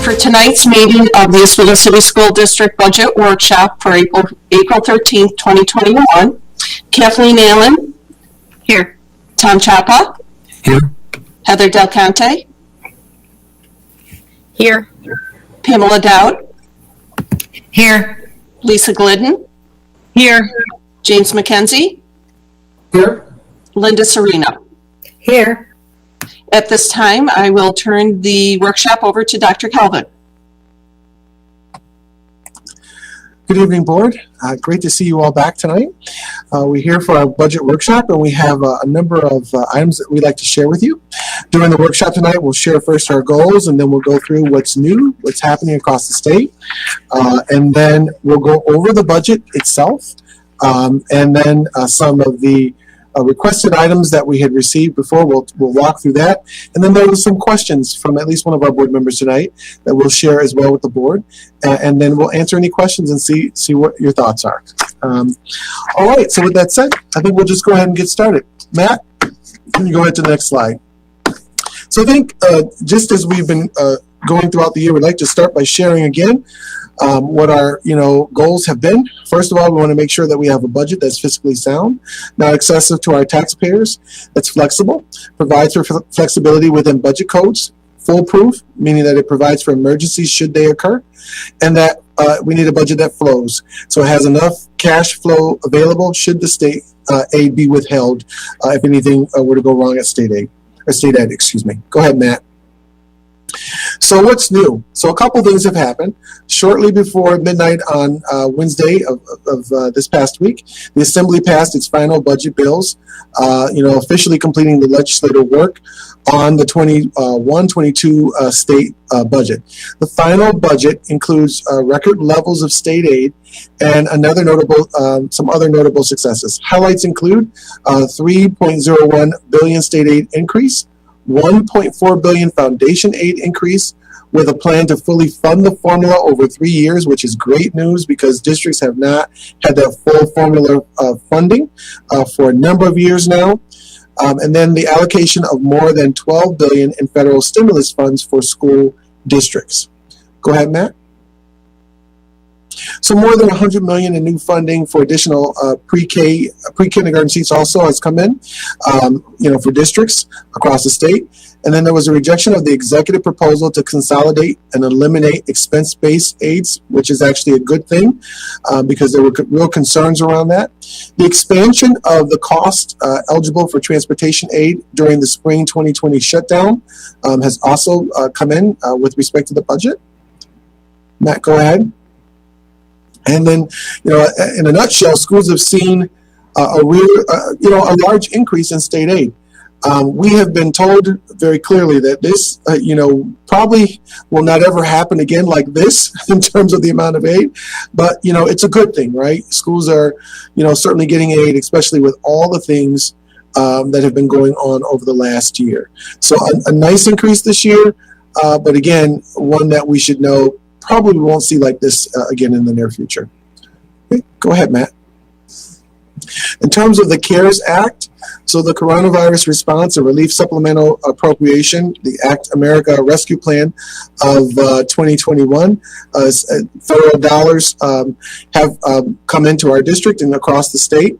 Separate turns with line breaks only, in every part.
For tonight's meeting of the Oswego City School District Budget Workshop for April 13th, 2021, Kathleen Allen. Here. Tom Chapa.
Here.
Heather Del Conte.
Here.
Pamela Dowd.
Here.
Lisa Glidden.
Here.
James McKenzie.
Here.
Linda Serino.
Here.
At this time, I will turn the workshop over to Dr. Calvin.
Good evening, board. Great to see you all back tonight. We're here for our budget workshop, and we have a number of items that we'd like to share with you. During the workshop tonight, we'll share first our goals, and then we'll go through what's new, what's happening across the state, and then we'll go over the budget itself, and then some of the requested items that we had received before. We'll walk through that. And then there was some questions from at least one of our board members tonight that we'll share as well with the board. And then we'll answer any questions and see what your thoughts are. All right, so with that said, I think we'll just go ahead and get started. Matt, can you go ahead to the next slide? So I think just as we've been going throughout the year, we'd like to start by sharing again what our goals have been. First of all, we want to make sure that we have a budget that's fiscally sound, not excessive to our taxpayers, that's flexible, provides for flexibility within budget codes, foolproof, meaning that it provides for emergencies should they occur, and that we need a budget that flows. So it has enough cash flow available should the state aid be withheld if anything were to go wrong at state aid, or state ed, excuse me. Go ahead, Matt. So what's new? So a couple things have happened. Shortly before midnight on Wednesday of this past week, the Assembly passed its final budget bills, officially completing the legislative work on the 21-22 state budget. The final budget includes record levels of state aid and some other notable successes. Highlights include 3.01 billion state aid increase, 1.4 billion foundation aid increase, with a plan to fully fund the formula over 3 years, which is great news because districts have not had that full formula funding for a number of years now. And then the allocation of more than 12 billion in federal stimulus funds for school districts. Go ahead, Matt. So more than 100 million in new funding for additional pre-kindergarten seats also has come in, for districts across the state. And then there was a rejection of the executive proposal to consolidate and eliminate expense-based aids, which is actually a good thing because there were real concerns around that. The expansion of the cost eligible for transportation aid during the spring 2020 shutdown has also come in with respect to the budget. Matt, go ahead. And then, in a nutshell, schools have seen a large increase in state aid. We have been told very clearly that this, probably will not ever happen again like this in terms of the amount of aid. But, it's a good thing, right? Schools are, certainly getting aid, especially with all the things that have been going on over the last year. So a nice increase this year, but again, one that we should know probably won't see like this again in the near future. Okay, go ahead, Matt. In terms of the CARES Act, so the Coronavirus Response and Relief Supplemental Appropriation, the Act America Rescue Plan of 2021, federal dollars have come into our district and across the state.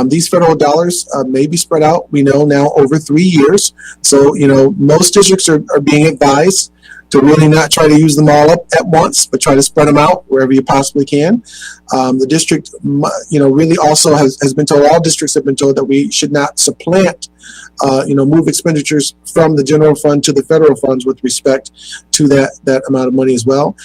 These federal dollars may be spread out, we know now, over 3 years. So, most districts are being advised to really not try to use them all up at once, but try to spread them out wherever you possibly can. The district, really also has been told, all districts have been told that we should not supplant, move expenditures from the general fund to the federal funds with respect to that amount of money as well.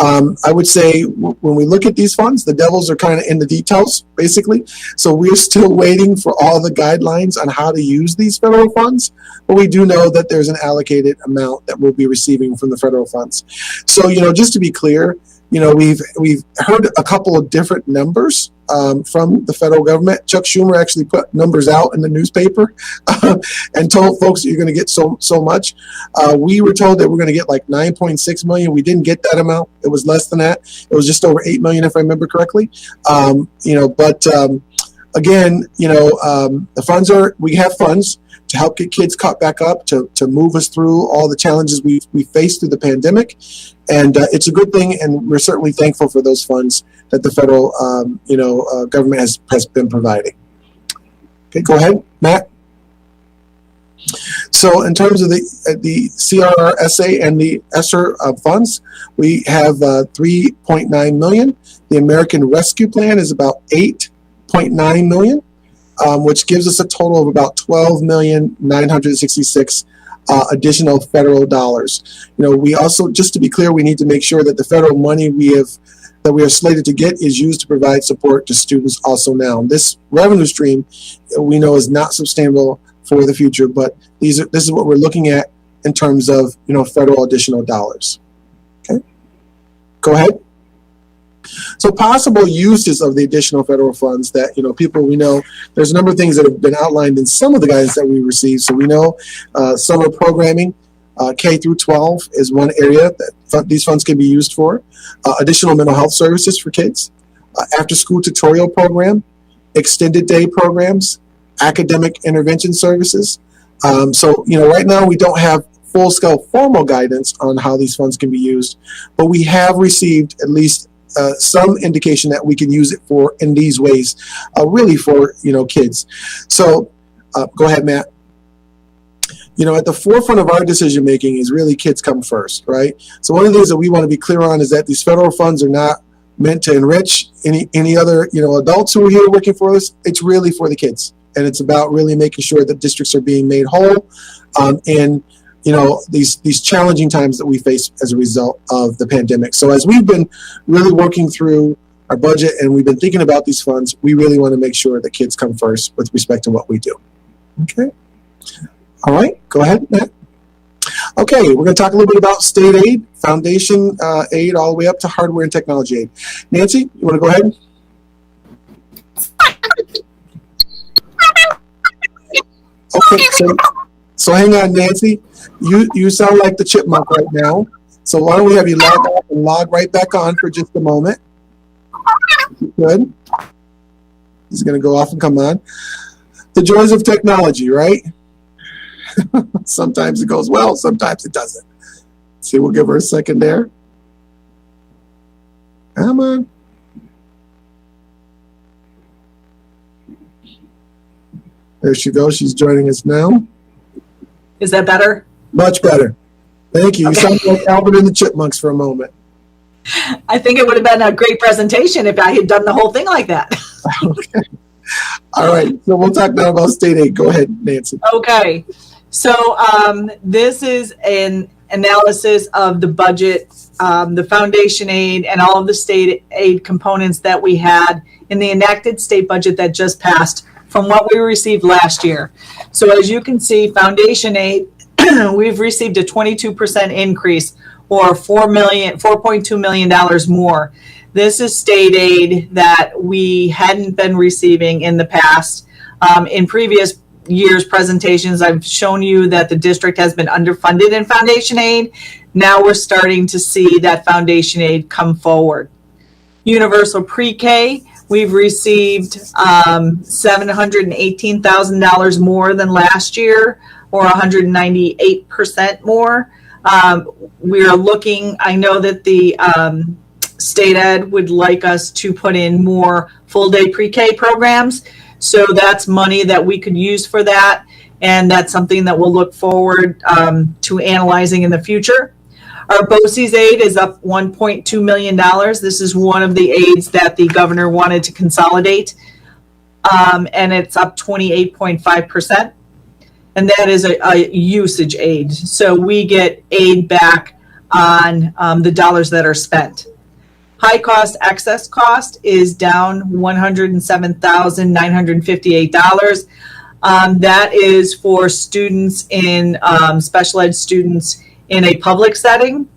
I would say when we look at these funds, the devils are kind of in the details, basically. So we're still waiting for all the guidelines on how to use these federal funds, but we do know that there's an allocated amount that we'll be receiving from the federal funds. So, just to be clear, we've heard a couple of different numbers from the federal government. Chuck Schumer actually put numbers out in the newspaper and told folks that you're going to get so much. We were told that we're going to get like 9.6 million. We didn't get that amount. It was less than that. It was just over 8 million, if I remember correctly. again, the funds we have funds to help get kids caught back up, to move us through all the challenges we faced through the pandemic. And it's a good thing, and we're certainly thankful for those funds that the federal, government has been providing. Okay, go ahead, Matt. So in terms of the CRRSA and the ESSER funds, we have 3.9 million. The American Rescue Plan is about 8.9 million, which gives us a total of about 12,966 additional federal dollars. We also, just to be clear, we need to make sure that the federal money that we are slated to get is used to provide support to students also now. This revenue stream we know is not sustainable for the future, but this is what we're looking at in terms of federal additional dollars. Okay, go ahead. So possible uses of the additional federal funds that we know there's a number of things that have been outlined in some of the guidance that we received. So we know summer programming, K through 12 is one area that these funds can be used for. Additional mental health services for kids, after school tutorial program, extended day programs, academic intervention services. So right now we don't have full-scale formal guidance on how these funds can be used, but we have received at least some indication that we can use it for in these ways, really for kids. So go ahead, Matt. At the forefront of our decision making is really kids come first, right? So one of the things that we want to be clear on is that these federal funds are not meant to enrich any other adults who are here working for us. It's really for the kids, and it's about really making sure that districts are being made whole in these challenging times that we face as a result of the pandemic. So as we've been really working through our budget and we've been thinking about these funds, we really want to make sure that kids come first with respect to what we do. Okay. All right, go ahead, Matt. Okay, we're going to talk a little bit about state aid, foundation aid, all the way up to hardware and technology aid. Nancy, you want to go ahead? Okay, so hang on, Nancy. You sound like the chipmunk right now. So why don't we have you log off and log right back on for just a moment? Good. He's going to go off and come on. The joys of technology, right? Sometimes it goes well, sometimes it doesn't. See, we'll give her a second there. Come on. There she goes. She's joining us now.
Is that better?
Much better. Thank you. Okay. You sound like Albert and the Chipmunks for a moment.
I think it would have been a great presentation if I had done the whole thing like that.
Okay. All right. So we'll talk now about state aid. Go ahead, Nancy.
Okay. So this is an analysis of the budget, the foundation aid, and all of the state aid components that we had in the enacted state budget that just passed from what we received last year. So as you can see, foundation aid, we've received a 22% increase, or $4.2 million more. This is state aid that we hadn't been receiving in the past. In previous years' presentations, I've shown you that the district has been underfunded in foundation aid. Now we're starting to see that foundation aid come forward. Universal pre-K, we've received $718,000 more than last year, or 198% more. We are looking, I know that the state ed would like us to put in more full day pre-K programs. So that's money that we could use for that. And that's something that we'll look forward to analyzing in the future. Our BOCES aid is up $1.2 million. This is one of the aids that the governor wanted to consolidate. And it's up 28.5%. And that is a usage aid. So we get aid back on the dollars that are spent. High cost excess cost is down $107,958. That is for students in special ed students in a public setting.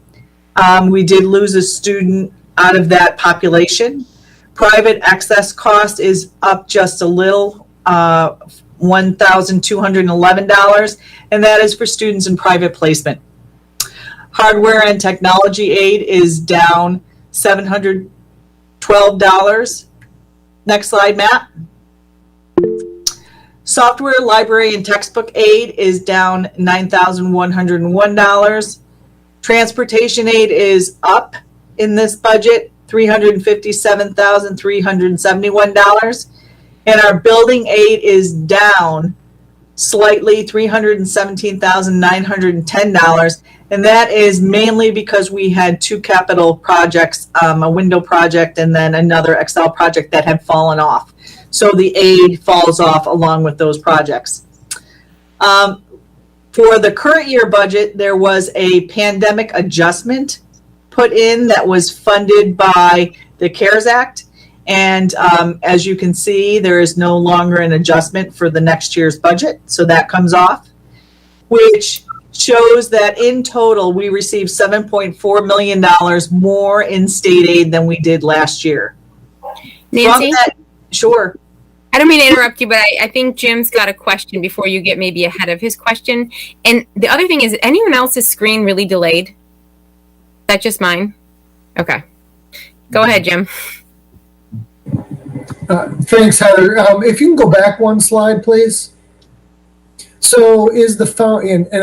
We did lose a student out of that population. Private excess cost is up just a little, $1,211, and that is for students in private placement. Hardware and technology aid is down $712. Next slide, Matt. Software, library, and textbook aid is down $9,101. Transportation aid is up in this budget, $357,371. And our building aid is down slightly, $317,910. And that is mainly because we had two capital projects, a window project and then another Excel project that had fallen off. So the aid falls off along with those projects. For the current year budget, there was a pandemic adjustment put in that was funded by the CARES Act. And as you can see, there is no longer an adjustment for the next year's budget. So that comes off, which shows that in total, we received $7.4 million more in state aid than we did last year.
Nancy?
Sure.
I don't mean to interrupt you, but I think Jim's got a question before you get maybe ahead of his question. And the other thing is, anyone else's screen really delayed? That just mine? Okay. Go ahead, Jim.
Thanks, Heather. If you can go back one slide, please. So is the fountain, and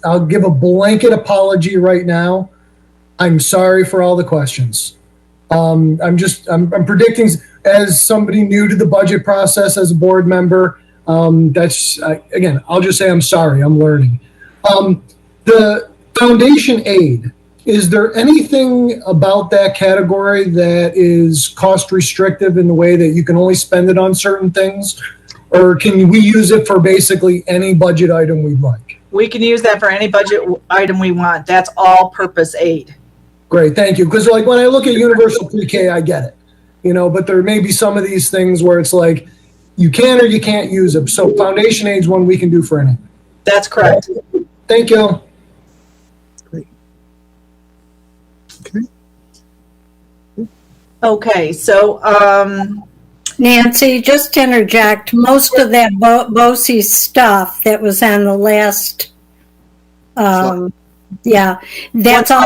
I'll give a blanket apology right now. I'm sorry for all the questions. I'm predicting, as somebody new to the budget process as a board member, I'll just say I'm sorry, I'm learning. The foundation aid, is there anything about that category that is cost restrictive in the way that you can only spend it on certain things? Or can we use it for basically any budget item we'd like?
We can use that for any budget item we want. That's all purpose aid.
Great, thank you. Because like when I look at universal pre-K, I get it. But there may be some of these things where it's like you can or you can't use them. So foundation aid is one we can do for anything.
That's correct.
Thank you.
Great. Okay.
Okay, so
Nancy, just to interject, most of that BOCE stuff that was on the last, that's all.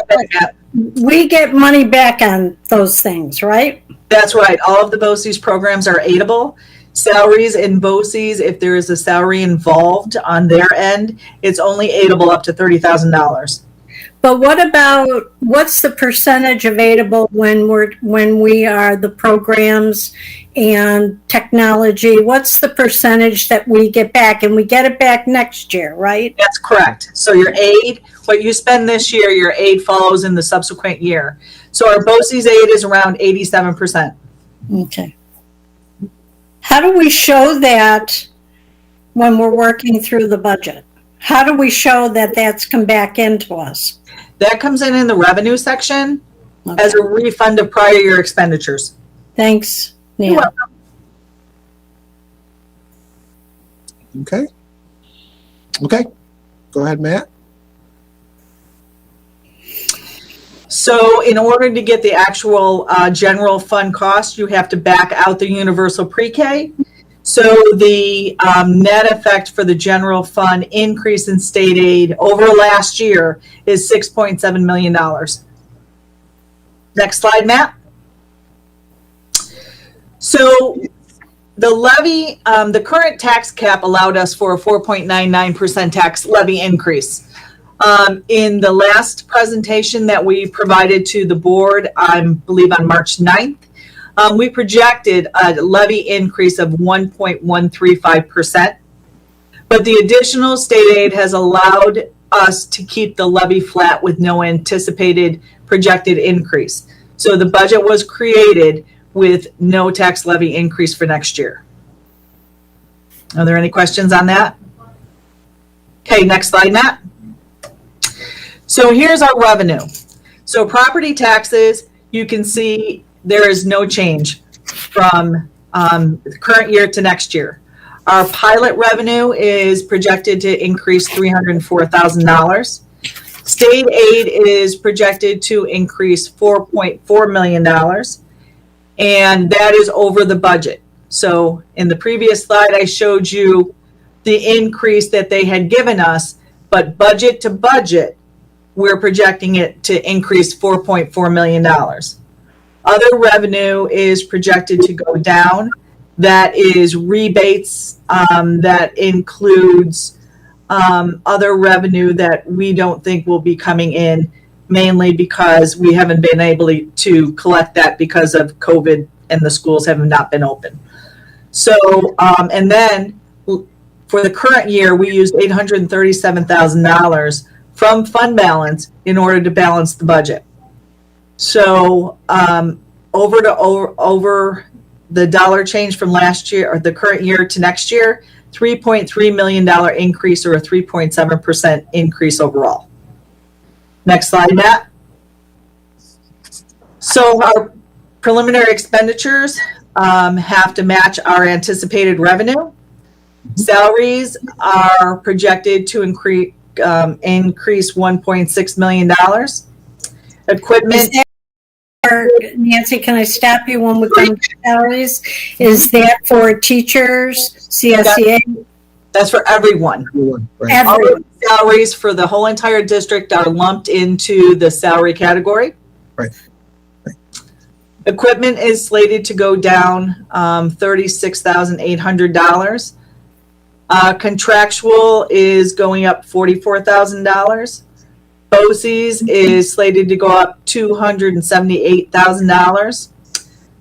We get money back on those things, right?
That's right. All of the BOCES programs are aidable. Salaries in BOCES, if there is a salary involved on their end, it's only aidable up to $30,000.
But what's the percentage of aidable when we are the programs and technology? What's the percentage that we get back? And we get it back next year, right?
That's correct. So your aid, what you spend this year, your aid follows in the subsequent year. So our BOCES aid is around 87%.
Okay. How do we show that when we're working through the budget? How do we show that that's come back into us?
That comes in the revenue section as a refund of prior year expenditures.
Thanks, Neil.
You're welcome.
Okay. Go ahead, Matt.
So in order to get the actual general fund cost, you have to back out the universal pre-K. So the net effect for the general fund increase in state aid over last year is $6.7 million. Next slide, Matt. So the levy, the current tax cap allowed us for a 4.99% tax levy increase. In the last presentation that we provided to the board, I believe on March 9th, we projected a levy increase of 1.135%, but the additional state aid has allowed us to keep the levy flat with no anticipated projected increase. So the budget was created with no tax levy increase for next year. Are there any questions on that? Okay, next slide, Matt. So here's our revenue. So property taxes, you can see there is no change from the current year to next year. Our pilot revenue is projected to increase $304,000. State aid is projected to increase $4.4 million, and that is over the budget. So in the previous slide, I showed you the increase that they had given us, but budget to budget, we're projecting it to increase $4.4 million. Other revenue is projected to go down that is rebates, that includes other revenue that we don't think will be coming in, mainly because we haven't been able to collect that because of COVID and the schools have not been open. So, and then for the current year, we used $837,000 from fund balance in order to balance the budget. So, over the dollar change from last year or the current year to next year, $3.3 million increase, or a 3.7% increase overall. Next slide, Matt. So our preliminary expenditures have to match our anticipated revenue. Salaries are projected to increase $1.6 million. Equipment.
Nancy, can I stop you when we come to salaries? Is that for teachers, CSEA?
That's for everyone.
Right.
All of the salaries for the whole entire district are lumped into the salary category.
Right.
Equipment is slated to go down $36,800. Contractual is going up $44,000. BOCES is slated to go up $278,000.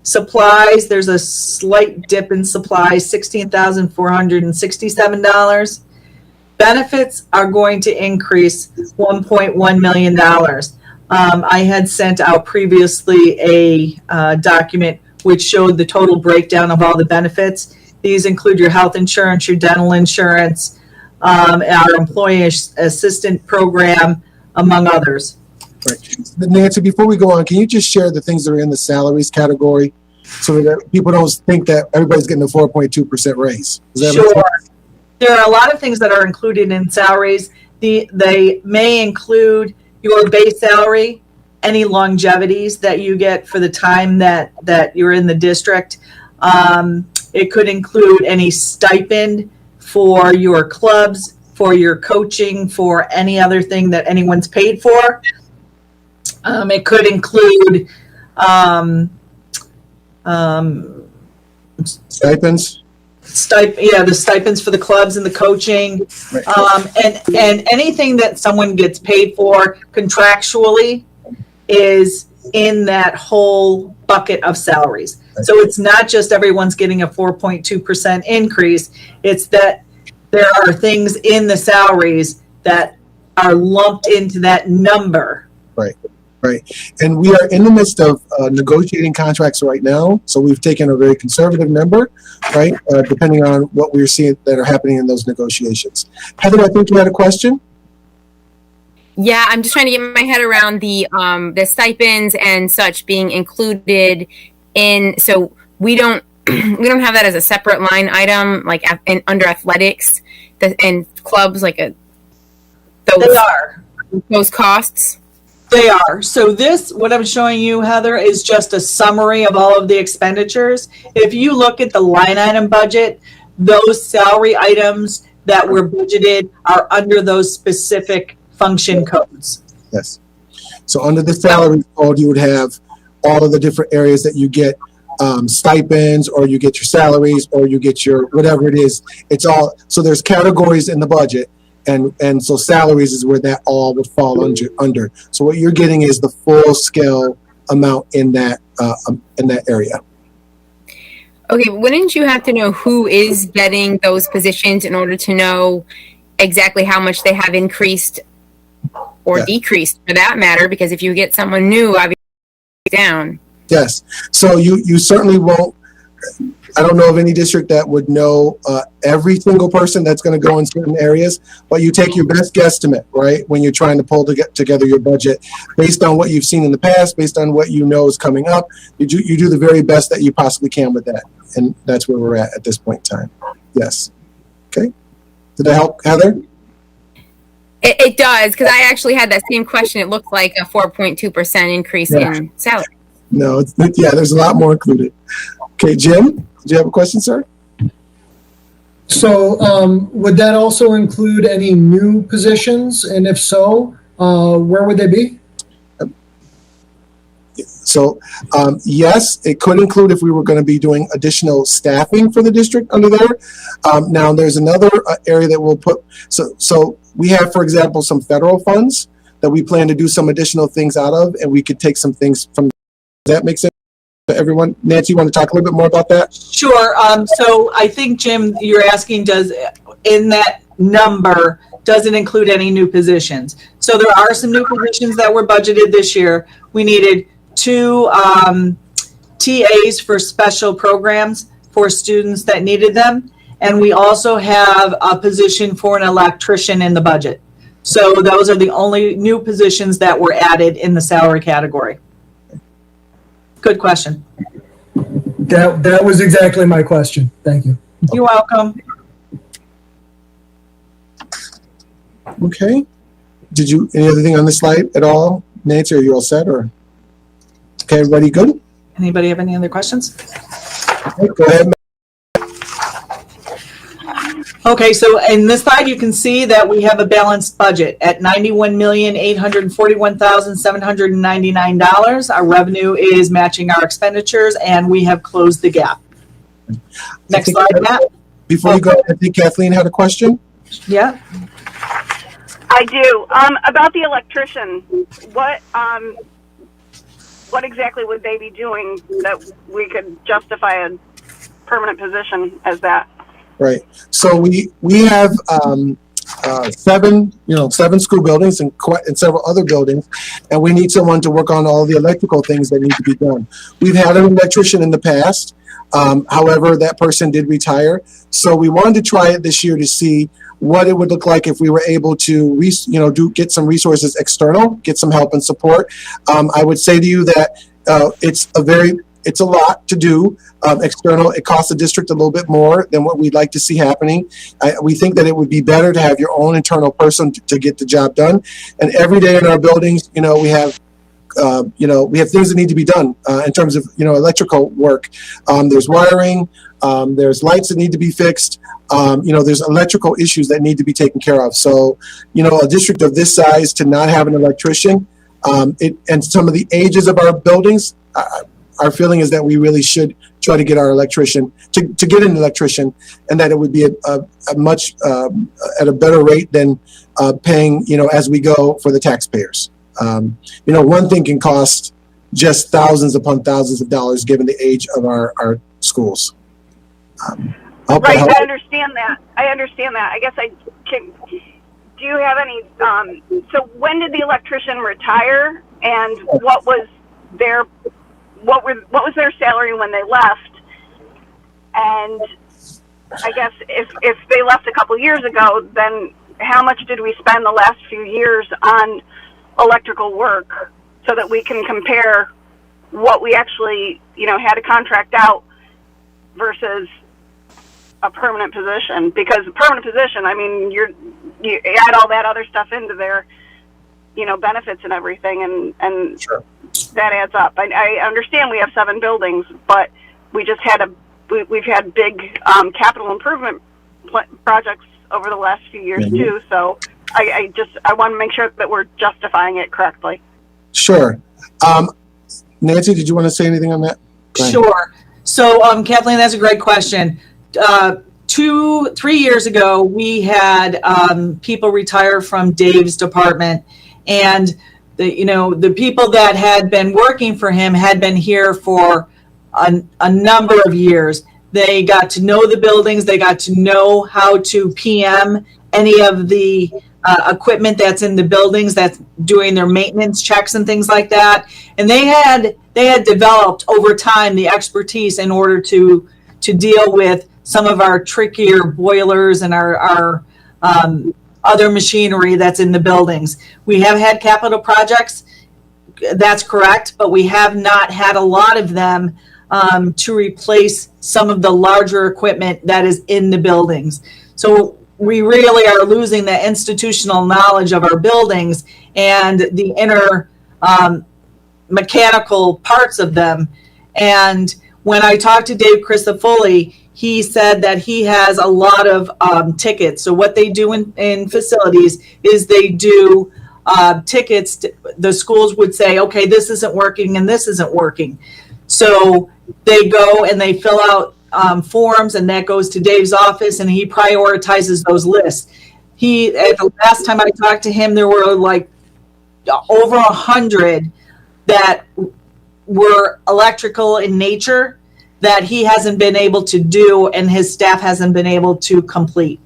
Supplies, there's a slight dip in supplies, $16,467. Benefits are going to increase $1.1 million. I had sent out previously a document which showed the total breakdown of all the benefits. These include your health insurance, your dental insurance, our employee assistant program, among others.
Right. Nancy, before we go on, can you just share the things that are in the salaries category so that people don't think that everybody's getting a 4.2% raise?
Sure. There are a lot of things that are included in salaries. They may include your base salary, any longevities that you get for the time that you're in the district. It could include any stipend for your clubs, for your coaching, for any other thing that anyone's paid for. It could include
stipends.
The stipends for the clubs and the coaching,
Right.
and anything that someone gets paid for contractually is in that whole bucket of salaries.
Right.
So it's not just everyone's getting a 4.2% increase. It's that there are things in the salaries that are lumped into that number.
Right. And we are in the midst of negotiating contracts right now. So we've taken a very conservative number, right? Depending on what we're seeing that are happening in those negotiations. Heather, I think you had a question?
Yeah, I'm just trying to get my head around the stipends and such being included in. So we don't have that as a separate line item, like under athletics and clubs, like those costs.
They are. So what I'm showing you, Heather, is just a summary of all of the expenditures. If you look at the line item budget, those salary items that were budgeted are under those specific function codes.
Yes. So under the salary code, you would have all of the different areas that you get stipends, or you get your salaries, or you get your whatever it is. It's all, so there's categories in the budget. And so salaries is where that all would fall under. So what you're getting is the full scale amount in that area.
Okay, wouldn't you have to know who is getting those positions in order to know exactly how much they have increased or decreased, for that matter? Because if you get someone new, obviously down.
Yes. So you certainly won't. I don't know of any district that would know every single person that's going to go in certain areas, but you take your best guesstimate, right, when you're trying to pull together your budget based on what you've seen in the past, based on what you know is coming up. You do the very best that you possibly can with that, and that's where we're at this point in time. Yes. Okay. Did that help, Heather?
It does, because I actually had that same question. It looked like a 4.2% increase in salary.
No, there's a lot more included. Okay, Jim, do you have a question, sir?
So would that also include any new positions? And if so, where would they be?
So yes, it could include if we were going to be doing additional staffing for the district under there. Now there's another area that we'll put, so we have, for example, some federal funds that we plan to do some additional things out of, and we could take some things from, does that make sense to everyone? Nancy, you want to talk a little bit more about that?
Sure. So I think, Jim, you're asking, in that number, does it include any new positions? So there are some new positions that were budgeted this year. We needed 2 TAs for special programs for students that needed them. And we also have a position for an electrician in the budget. So those are the only new positions that were added in the salary category. Good question.
That was exactly my question. Thank you.
You're welcome.
Okay. Any other thing on this slide at all? Nancy, are you all set, or? Okay, everybody good?
Anybody have any other questions?
Okay, go ahead.
Okay, so in this slide, you can see that we have a balanced budget at $91,841,799. Our revenue is matching our expenditures, and we have closed the gap. Next slide, Matt.
Before you go, I think Kathleen had a question.
Yeah.
I do. About the electrician, what exactly would they be doing that we could justify a permanent position as that?
Right. So we have 7 school buildings and several other buildings, and we need someone to work on all the electrical things that need to be done. We've had an electrician in the past. However, that person did retire. So we wanted to try it this year to see what it would look like if we were able to, get some resources external, get some help and support. I would say to you that it's a lot to do external. It costs the district a little bit more than what we'd like to see happening. We think that it would be better to have your own internal person to get the job done. And every day in our buildings, we have things that need to be done in terms of, electrical work. There's wiring, there's lights that need to be fixed. There's electrical issues that need to be taken care of. So, a district of this size to not have an electrician, and some of the ages of our buildings, our feeling is that we really should try to get our electrician to get an electrician, and that it would be a much at a better rate than paying as we go for the taxpayers. One thing can cost just thousands upon thousands of dollars given the age of our schools.
Right, I understand that. I guess do you have any, so when did the electrician retire, and what was their salary when they left? And I guess if they left a couple years ago, then how much did we spend the last few years on electrical work so that we can compare what we actually, had to contract out versus a permanent position? Because a permanent position, you add all that other stuff into their, benefits and everything, and
Sure.
That adds up. I understand we have 7 buildings, but we just we've had big capital improvement projects over the last few years too. So I want to make sure that we're justifying it correctly.
Sure. Nancy, did you want to say anything on that?
Sure. So, Kathleen, that's a great question. 2-3 years ago, we had people retire from Dave's department, and the people that had been working for him had been here for a number of years. They got to know the buildings. They got to know how to PM any of the equipment that's in the buildings that's doing their maintenance checks and things like that. And they had developed over time the expertise in order to deal with some of our trickier boilers and our other machinery that's in the buildings. We have had capital projects, that's correct, but we have not had a lot of them to replace some of the larger equipment that is in the buildings. So we really are losing the institutional knowledge of our buildings and the inner mechanical parts of them. And when I talked to Dave Crisafulli, he said that he has a lot of tickets. So what they do in facilities is they do tickets, the schools would say, okay, this isn't working and this isn't working. So they go and they fill out forms, and that goes to Dave's office, and he prioritizes those lists. At the last time I talked to him, there were like over 100 that were electrical in nature that he hasn't been able to do and his staff hasn't been able to complete.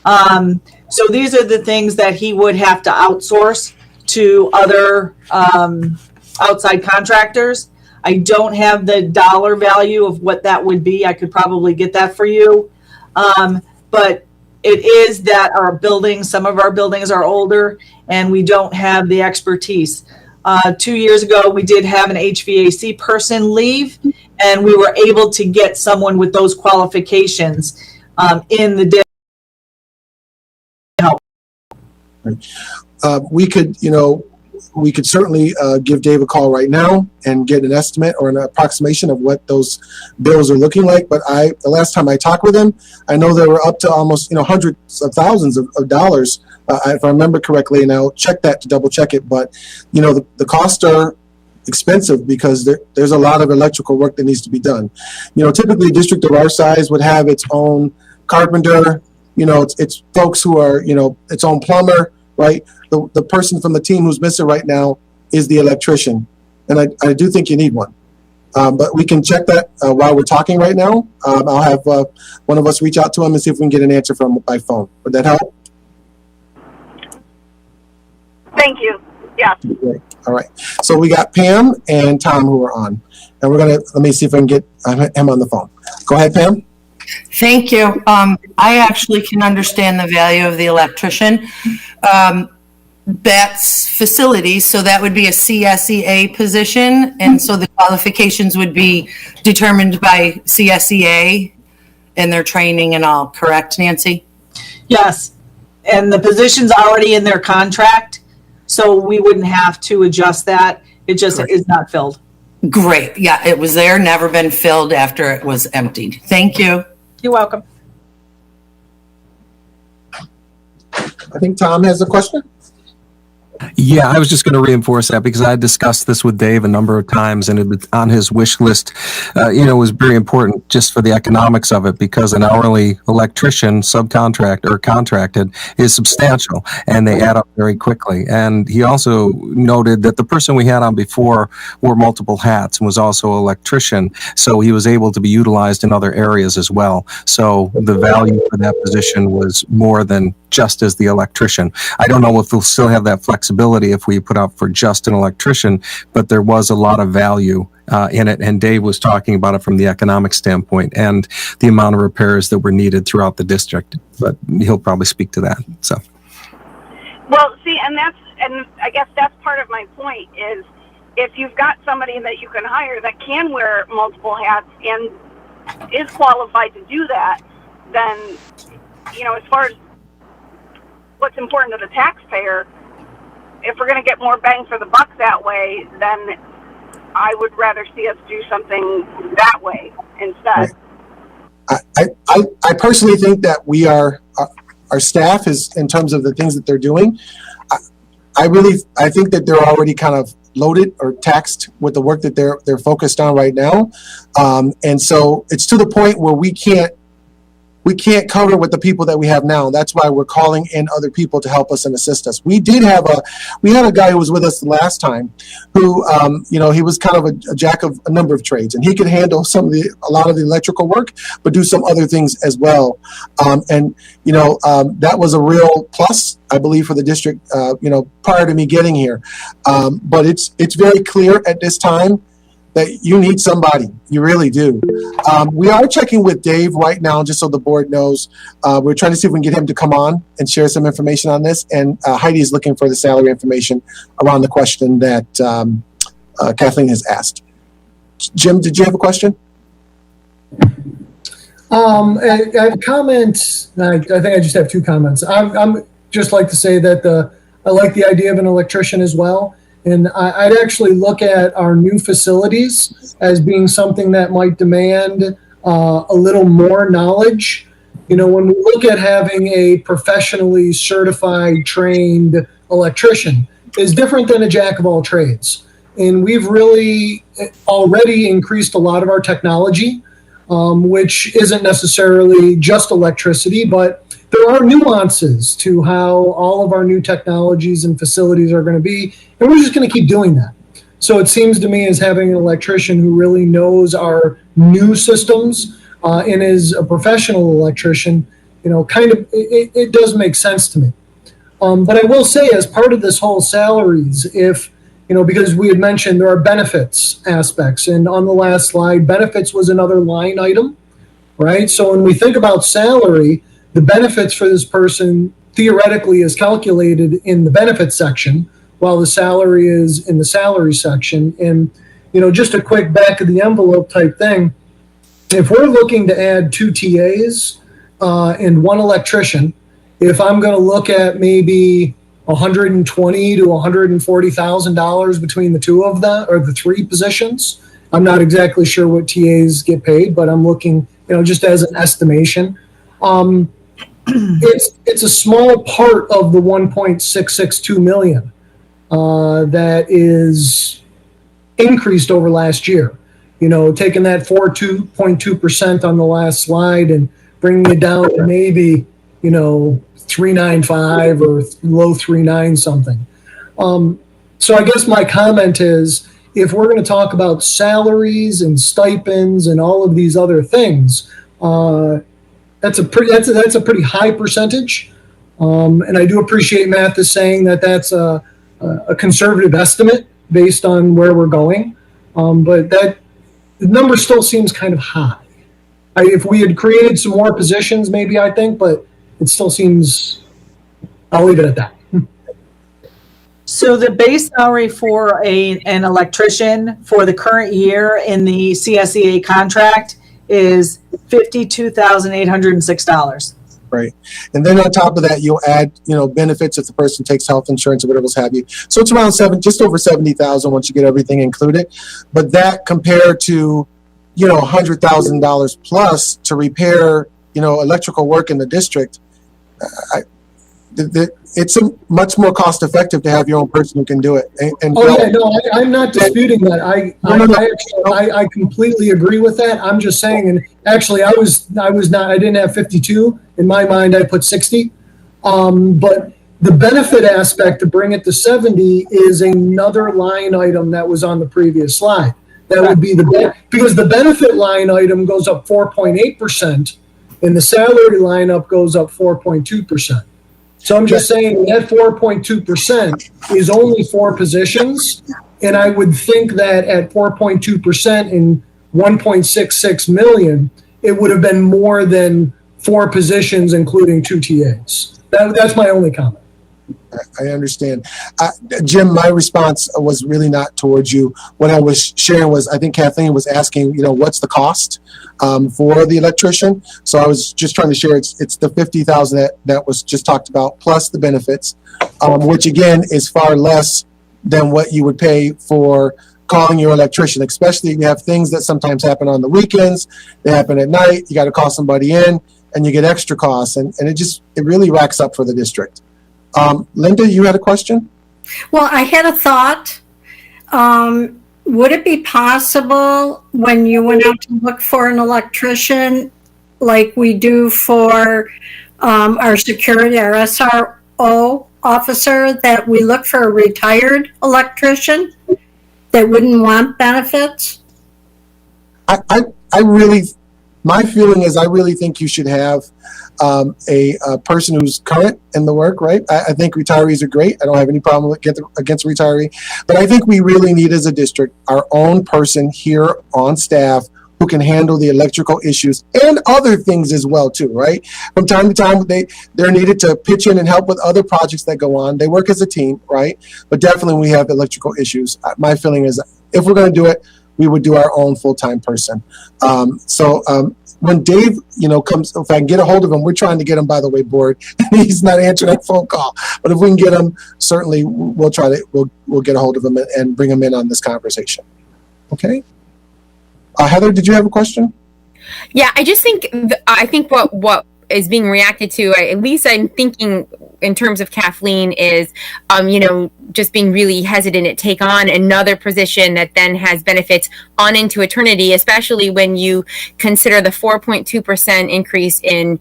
So these are the things that he would have to outsource to other outside contractors. I don't have the dollar value of what that would be. I could probably get that for you. But it is that some of our buildings are older and we don't have the expertise. 2 years ago, we did have an HVAC person leave, and we were able to get someone with those qualifications in the day.
We could certainly give Dave a call right now and get an estimate or an approximation of what those bills are looking like. But the last time I talked with him, I know they were up to almost hundreds of thousands of dollars, if I remember correctly. And I'll check that to double check it. But the costs are expensive because there's a lot of electrical work that needs to be done. Typically a district of our size would have its own carpenter. It's folks who are its own plumber, right? The person from the team who's missing right now is the electrician. And I do think you need one. But we can check that while we're talking right now. I'll have one of us reach out to him and see if we can get an answer from him by phone. Would that help?
Thank you. Yeah.
Great. All right. So we got Pam and Tom who are on. And let me see if I can get him on the phone. Go ahead, Pam.
Thank you. I actually can understand the value of the electrician. That's facilities, so that would be a CSEA position, and so the qualifications would be determined by CSEA and their training and all, correct, Nancy?
Yes, and the position's already in their contract, so we wouldn't have to adjust that. It just is not filled.
Great. Yeah, it was there, never been filled after it was emptied. Thank you.
You're welcome.
I think Tom has a question.
Yeah, I was just going to reinforce that because I had discussed this with Dave a number of times, and it was on his wish list. It was very important just for the economics of it, because an hourly electrician, subcontract or contracted, is substantial, and they add up very quickly. And he also noted that the person we had on before wore multiple hats and was also an electrician, so he was able to be utilized in other areas as well. So the value for that position was more than just as the electrician. I don't know if we'll still have that flexibility if we put out for just an electrician, but there was a lot of value in it. And Dave was talking about it from the economic standpoint and the amount of repairs that were needed throughout the district. But he'll probably speak to that. So.
Well, see, and I guess that's part of my point is if you've got somebody that you can hire that can wear multiple hats and is qualified to do that, then, as far as what's important to the taxpayer, if we're going to get more bang for the buck that way, then I would rather see us do something that way instead.
I personally think that our staff is, in terms of the things that they're doing, I think that they're already kind of loaded or taxed with the work that they're focused on right now. And so it's to the point where we can't cover with the people that we have now. That's why we're calling in other people to help us and assist us. We had a guy who was with us the last time who, he was kind of a jack of a number of trades, and he could handle a lot of the electrical work, but do some other things as well. That was a real plus, I believe, for the district, prior to me getting here. But it's very clear at this time that you need somebody. You really do. We are checking with Dave right now, just so the board knows. We're trying to see if we can get him to come on and share some information on this. And Heidi is looking for the salary information around the question that Kathleen has asked. Jim, did you have a question?
I have comments. I think I just have two comments. I'm just like to say that I like the idea of an electrician as well. And I'd actually look at our new facilities as being something that might demand a little more knowledge. When we look at having a professionally certified, trained electrician, is different than a jack of all trades. And we've really already increased a lot of our technology, which isn't necessarily just electricity, but there are nuances to how all of our new technologies and facilities are going to be, and we're just going to keep doing that. So it seems to me as having an electrician who really knows our new systems and is a professional electrician, it does make sense to me. But I will say, as part of this whole salaries, because we had mentioned there are benefits aspects, and on the last slide, benefits was another line item, right? So when we think about salary, the benefits for this person theoretically is calculated in the benefits section, while the salary is in the salary section. And, just a quick back of the envelope type thing, if we're looking to add 2 TAs and 1 electrician, if I'm going to look at maybe $120,000 to $140,000 between the two of them, or the 3 positions, I'm not exactly sure what TAs get paid, but I'm looking, just as an estimation. It's a small part of the 1.662 million that is increased over last year. Taking that 2.2% on the last slide and bringing it down to maybe 395 or low 39 something. So I guess my comment is, if we're going to talk about salaries and stipends and all of these other things, that's a pretty high percentage. And I do appreciate Mathis saying that that's a conservative estimate based on where we're going. But that the number still seems kind of high. If we had created some more positions, maybe I think, but it still seems, I'll leave it at that.
So the base salary for an electrician for the current year in the CSEA contract is $52,806.
Right. And then on top of that, you'll add, benefits if the person takes health insurance or whatever else have you. So it's around just over 70,000 once you get everything included. But that compared to, $100,000 plus to repair, electrical work in the district, it's much more cost effective to have your own person who can do it.
I'm not disputing that. I completely agree with that. I'm just saying, and actually I didn't have 52 in my mind. I put 60. But the benefit aspect to bring it to 70 is another line item that was on the previous slide. That would be because the benefit line item goes up 4.8% and the salary lineup goes up 4.2%. So I'm just saying that 4.2% is only 4 positions. And I would think that at 4.2% in 1.66 million, it would have been more than 4 positions, including 2 TAs. That's my only comment.
I understand. Jim, my response was really not towards you. What I was sharing was, I think Kathleen was asking, what's the cost for the electrician? So I was just trying to share, it's the 50,000 that was just talked about, plus the benefits, which again is far less than what you would pay for calling your electrician, especially if you have things that sometimes happen on the weekends, they happen at night, you got to call somebody in and you get extra costs, and it really racks up for the district. Linda, you had a question?
Well, I had a thought. Would it be possible when you went out to look for an electrician, like we do for our security, our SRO officer, that we look for a retired electrician that wouldn't want benefits?
My feeling is I really think you should have a person who's current in the work, right? I think retirees are great. I don't have any problem against a retiree. But I think we really need, as a district, our own person here on staff who can handle the electrical issues and other things as well, too, right? From time to time, they're needed to pitch in and help with other projects that go on. They work as a team, right? But definitely when we have electrical issues, my feeling is if we're going to do it, we would do our own full-time person. When Dave, comes, if I can get a hold of him, we're trying to get him, by the way, board. He's not answering that phone call. But if we can get him, certainly we'll get a hold of him and bring him in on this conversation. Okay. Heather, did you have a question?
Yeah, I just think, I think what is being reacted to, at least I'm thinking in terms of Kathleen is, just being really hesitant to take on another position that then has benefits on into eternity, especially when you consider the 4.2% increase in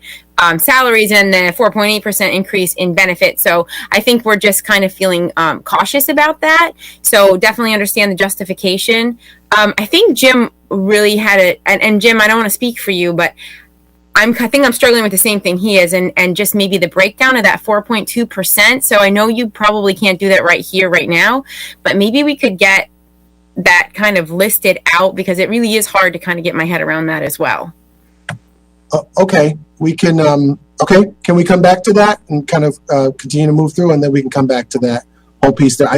salaries and the 4.8% increase in benefits. So I think we're just kind of feeling cautious about that. So definitely understand the justification. I think Jim really had it, and Jim, I don't want to speak for you, but I think I'm struggling with the same thing he is, and just maybe the breakdown of that 4.2%. So I know you probably can't do that right here, right now, but maybe we could get that kind of listed out, because it really is hard to kind of get my head around that as well.
Okay, we can, can we come back to that and kind of continue to move through, and then we can come back to that whole piece there.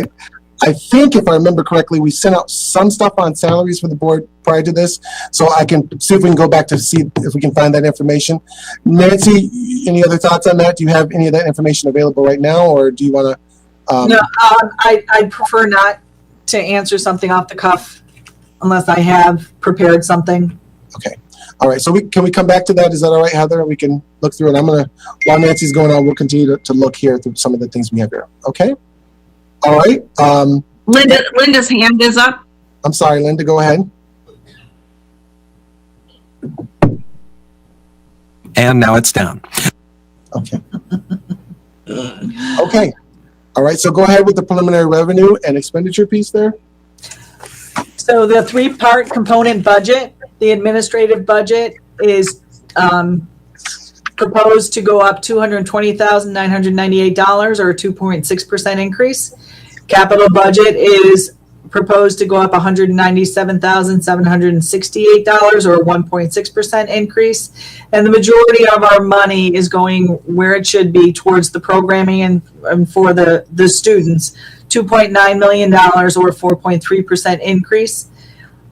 I think if I remember correctly, we sent out some stuff on salaries for the board prior to this, so I can see if we can go back to see if we can find that information. Nancy, any other thoughts on that? Do you have any of that information available right now, or do you want to?
No, I'd prefer not to answer something off the cuff unless I have prepared something.
Okay. All right. So can we come back to that? Is that all right, Heather? We can look through it. While Nancy's going on, we'll continue to look here through some of the things we have here. Okay. All right.
Linda's hand is up.
I'm sorry, Linda, go ahead.
And now it's down.
Okay. Okay. All right. So go ahead with the preliminary revenue and expenditure piece there.
So the three-part component budget, the administrative budget is proposed to go up $220,998, or a 2.6% increase. Capital budget is proposed to go up $197,768, or a 1.6% increase. And the majority of our money is going where it should be, towards the programming and for the students. $2.9 million, or 4.3% increase.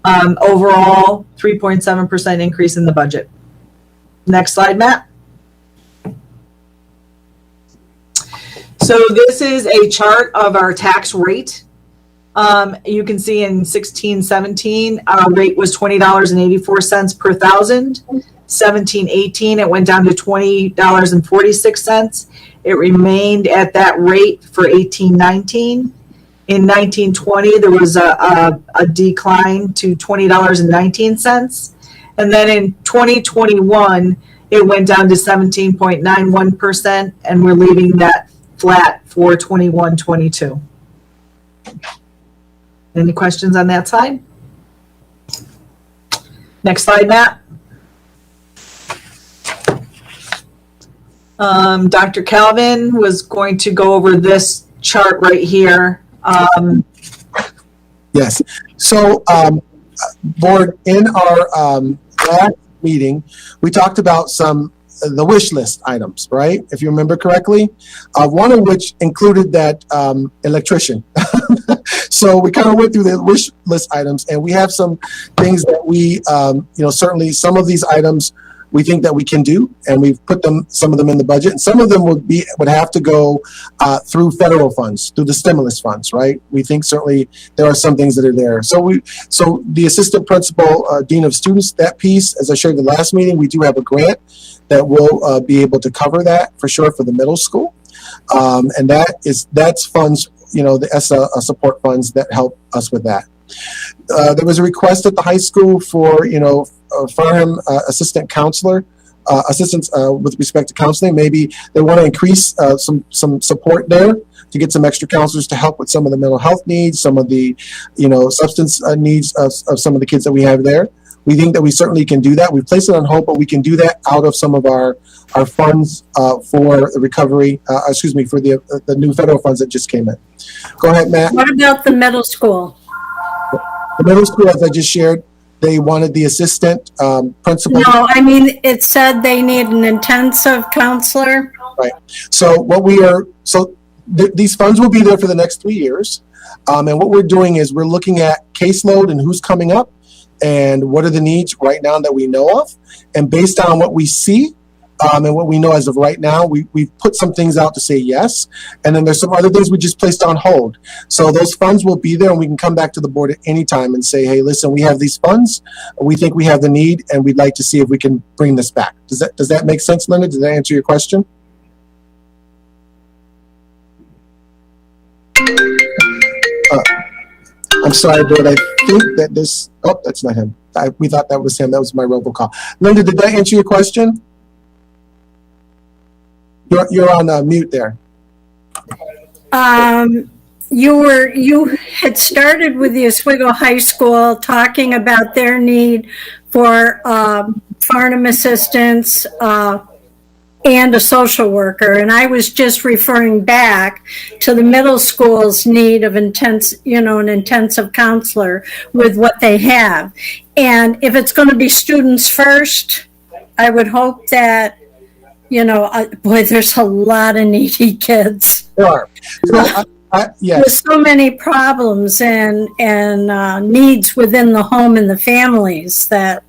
Overall, 3.7% increase in the budget. Next slide, Matt. So this is a chart of our tax rate. You can see in 16-17, our rate was $20.84 per thousand. 17-18, it went down to $20.46. It remained at that rate for 18-19. In 19-20, there was a decline to $20.19. And then in 2021, it went down to 17.91%, and we're leaving that flat for 21-22. Any questions on that side? Next slide, Matt. Dr. Calvin was going to go over this chart right here.
Yes. So, board, in our last meeting, we talked about the wish list items, right? If you remember correctly, one of which included that electrician. So we kind of went through the wish list items, and we have some things that we, certainly some of these items we think that we can do, and we've put some of them in the budget, and some of them would have to go through federal funds, through the stimulus funds, right? We think certainly there are some things that are there. So the assistant principal, dean of students, that piece, as I shared in the last meeting, we do have a grant that will be able to cover that for sure for the middle school, and that's funds, the ESSA support funds that help us with that. There was a request at the high school for, Farnham assistant counselor, assistance with respect to counseling. Maybe they want to increase some support there to get some extra counselors to help with some of the mental health needs, some of the, substance needs of some of the kids that we have there. We think that we certainly can do that. We place it on hold, but we can do that out of some of our funds for the recovery, for the new federal funds that just came in. Go ahead, Matt.
What about the middle school?
The middle school, as I just shared, they wanted the assistant principal.
No, I mean, it said they need an intensive counselor.
Right. So these funds will be there for the next 3 years. And what we're doing is we're looking at caseload and who's coming up and what are the needs right now that we know of. And based on what we see, and what we know as of right now, we've put some things out to say yes, and then there's some other things we just placed on hold. So those funds will be there, and we can come back to the board at any time and say, hey, listen, we have these funds, we think we have the need, and we'd like to see if we can bring this back. Does that make sense, Linda? Did that answer your question? I'm sorry, but I think that this, oh, that's not him. We thought that was him. That was my robocall. Linda, did that answer your question? You're on mute there.
You had started with the Oswego High School talking about their need for Farnham assistance and a social worker, and I was just referring back to the middle school's need of an intensive counselor with what they have. And if it's going to be students first, I would hope that, boy, there's a lot of needy kids.
There are. So, yes.
With so many problems and needs within the home and the families that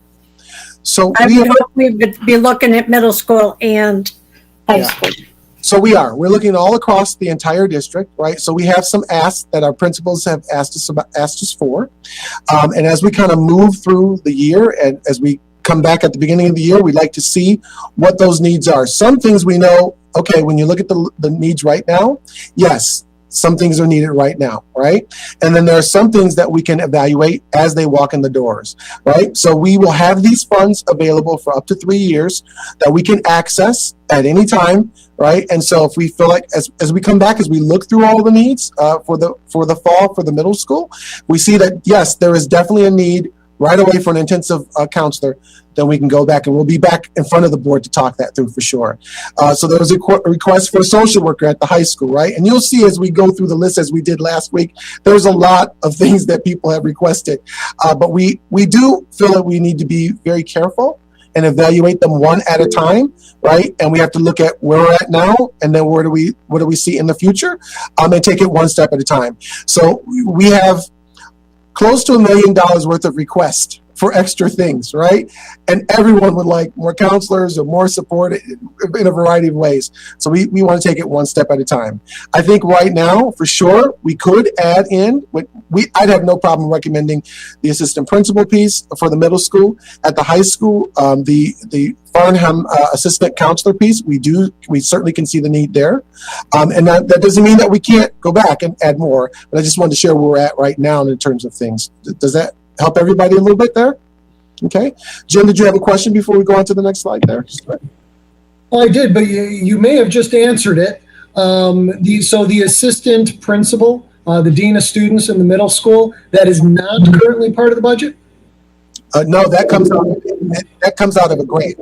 I would hope we would be looking at middle school and high school.
So we're looking all across the entire district, right? So we have some asks that our principals have asked us for. And as we kind of move through the year and as we come back at the beginning of the year, we'd like to see what those needs are. Some things we know, okay, when you look at the needs right now, yes, some things are needed right now, right? And then there are some things that we can evaluate as they walk in the doors, right? So we will have these funds available for up to 3 years that we can access at any time, right? And so if we feel like as we come back, as we look through all the needs for the fall for the middle school, we see that yes, there is definitely a need right away for an intensive counselor, then we can go back and we'll be back in front of the board to talk that through for sure. So there was a request for a social worker at the high school, right? And you'll see as we go through the list as we did last week, there's a lot of things that people have requested. But we do feel that we need to be very careful and evaluate them one at a time, right? And we have to look at where we're at now and then what do we see in the future, and take it one step at a time. So we have close to $1 million worth of requests for extra things, right? And everyone would like more counselors or more support in a variety of ways. So we want to take it one step at a time. I think right now, for sure, we could add in, I'd have no problem recommending the assistant principal piece for the middle school. At the high school, the Farnham assistant counselor piece, we certainly can see the need there. And that doesn't mean that we can't go back and add more, but I just wanted to share where we're at right now in terms of things. Does that help everybody a little bit there? Okay. Jim, did you have a question before we go on to the next slide there?
Well, I did, but you may have just answered it. The assistant principal, the dean of students in the middle school, that is not currently part of the budget?
No, that comes out of a grant.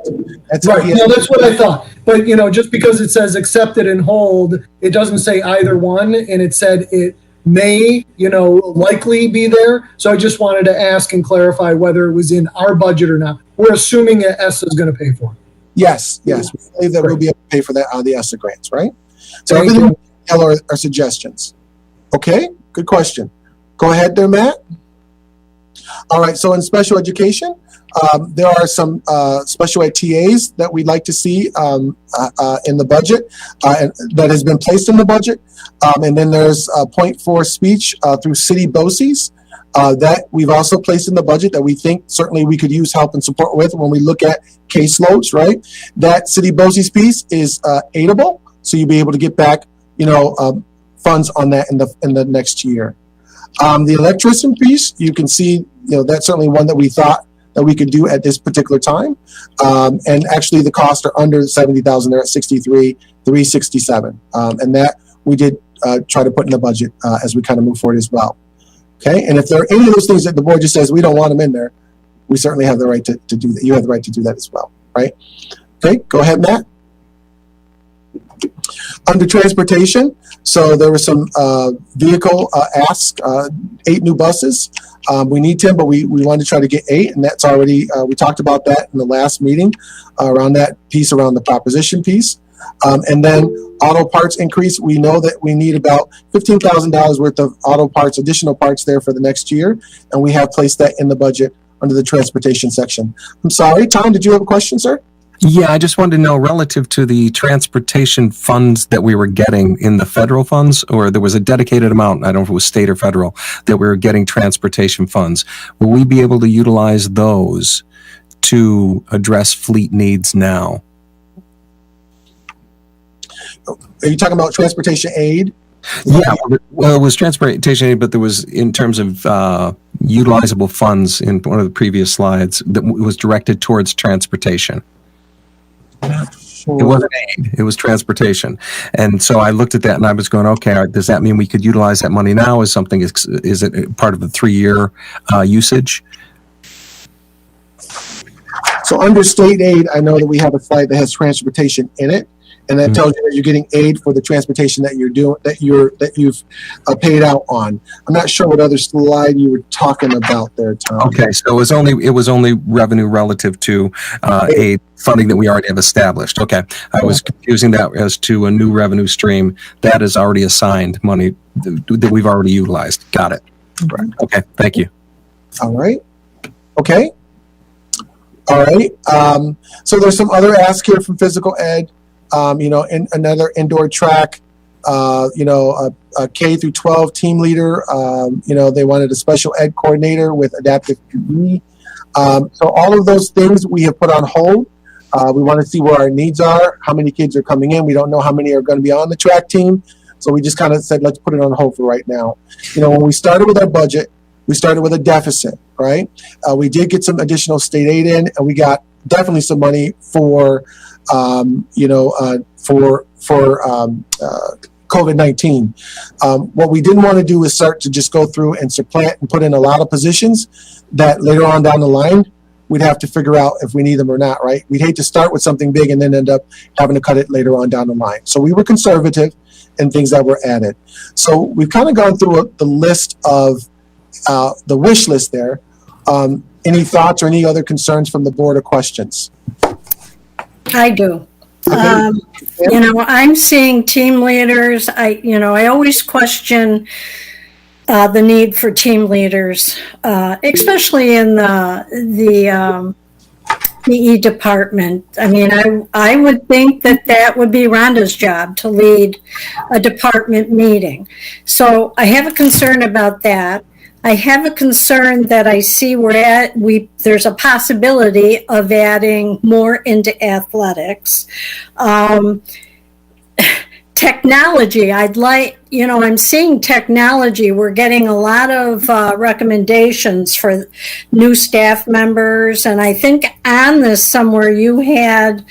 That's
right. No, that's what I thought. But just because it says accepted and hold, it doesn't say either one, and it said it may, likely be there. So I just wanted to ask and clarify whether it was in our budget or not. We're assuming that ESSA is going to pay for it.
Yes. We believe that we'll be able to pay for that out of the ESSA grants, right? So everything are suggestions. Okay, good question. Go ahead there, Matt. All right, so in special education, there are some special ed TAs that we'd like to see in the budget that has been placed in the budget. And then there's 0.4 speech through city BOCES that we've also placed in the budget that we think certainly we could use help and support with when we look at caseloads, right? That city BOCES piece is aidable, so you'll be able to get back, funds on that in the next year. The electrician piece, you can see, that's certainly one that we thought that we could do at this particular time. And actually the costs are under 70,000. They're at 63,367. And that we did try to put in the budget as we kind of move forward as well. Okay. And if there are any of those things that the board just says we don't want them in there, we certainly have the right to do that. You have the right to do that as well. Right. Okay. Go ahead, Matt. Under transportation, so there were some vehicle asks, 8 new buses. We need 10, but we wanted to try to get 8, and that's already, we talked about that in the last meeting around that piece, around the proposition piece. And then auto parts increase, we know that we need about $15,000 worth of auto parts, additional parts there for the next year, and we have placed that in the budget under the transportation section. I'm sorry, Tom, did you have a question, sir?
Yeah, I just wanted to know relative to the transportation funds that we were getting in the federal funds, or there was a dedicated amount, I don't know if it was state or federal, that we were getting transportation funds. Will we be able to utilize those to address fleet needs now?
Are you talking about transportation aid?
Yeah, well, it was transportation aid, but there was, in terms of utilizable funds in one of the previous slides, that was directed towards transportation. It wasn't aid, it was transportation. And so I looked at that and I was going, okay, does that mean we could utilize that money now? Is it part of the 3-year usage?
So under state aid, I know that we have a slide that has transportation in it, and that tells you that you're getting aid for the transportation that you've paid out on. I'm not sure what other slide you were talking about there, Tom.
Okay, so it was only revenue relative to aid funding that we already have established. Okay, I was confusing that as to a new revenue stream that is already assigned money that we've already utilized. Got it. Right. Okay, thank you.
All right. Okay. All right. So there's some other asks here from physical ed. In another indoor track, a K through 12 team leader. They wanted a special ed coordinator with adaptive PE. So all of those things we have put on hold. We want to see where our needs are, how many kids are coming in. We don't know how many are going to be on the track team. So we just kind of said, let's put it on hold for right now. When we started with our budget, we started with a deficit, right? We did get some additional state aid in, and we got definitely some money for COVID-19. What we didn't want to do is start to just go through and supplant and put in a lot of positions that later on down the line, we'd have to figure out if we need them or not, right? We'd hate to start with something big and then end up having to cut it later on down the line. So we were conservative in things that were added. So we've kind of gone through the list of the wish list there. Any thoughts or any other concerns from the board or questions?
I do.
Okay.
I'm seeing team leaders. I always question the need for team leaders, especially in the PE department. I mean, I would think that would be Rhonda's job to lead a department meeting. So I have a concern about that. I have a concern that I see there's a possibility of adding more into athletics. Technology, I'm seeing technology. We're getting a lot of recommendations for new staff members. And I think on this somewhere you had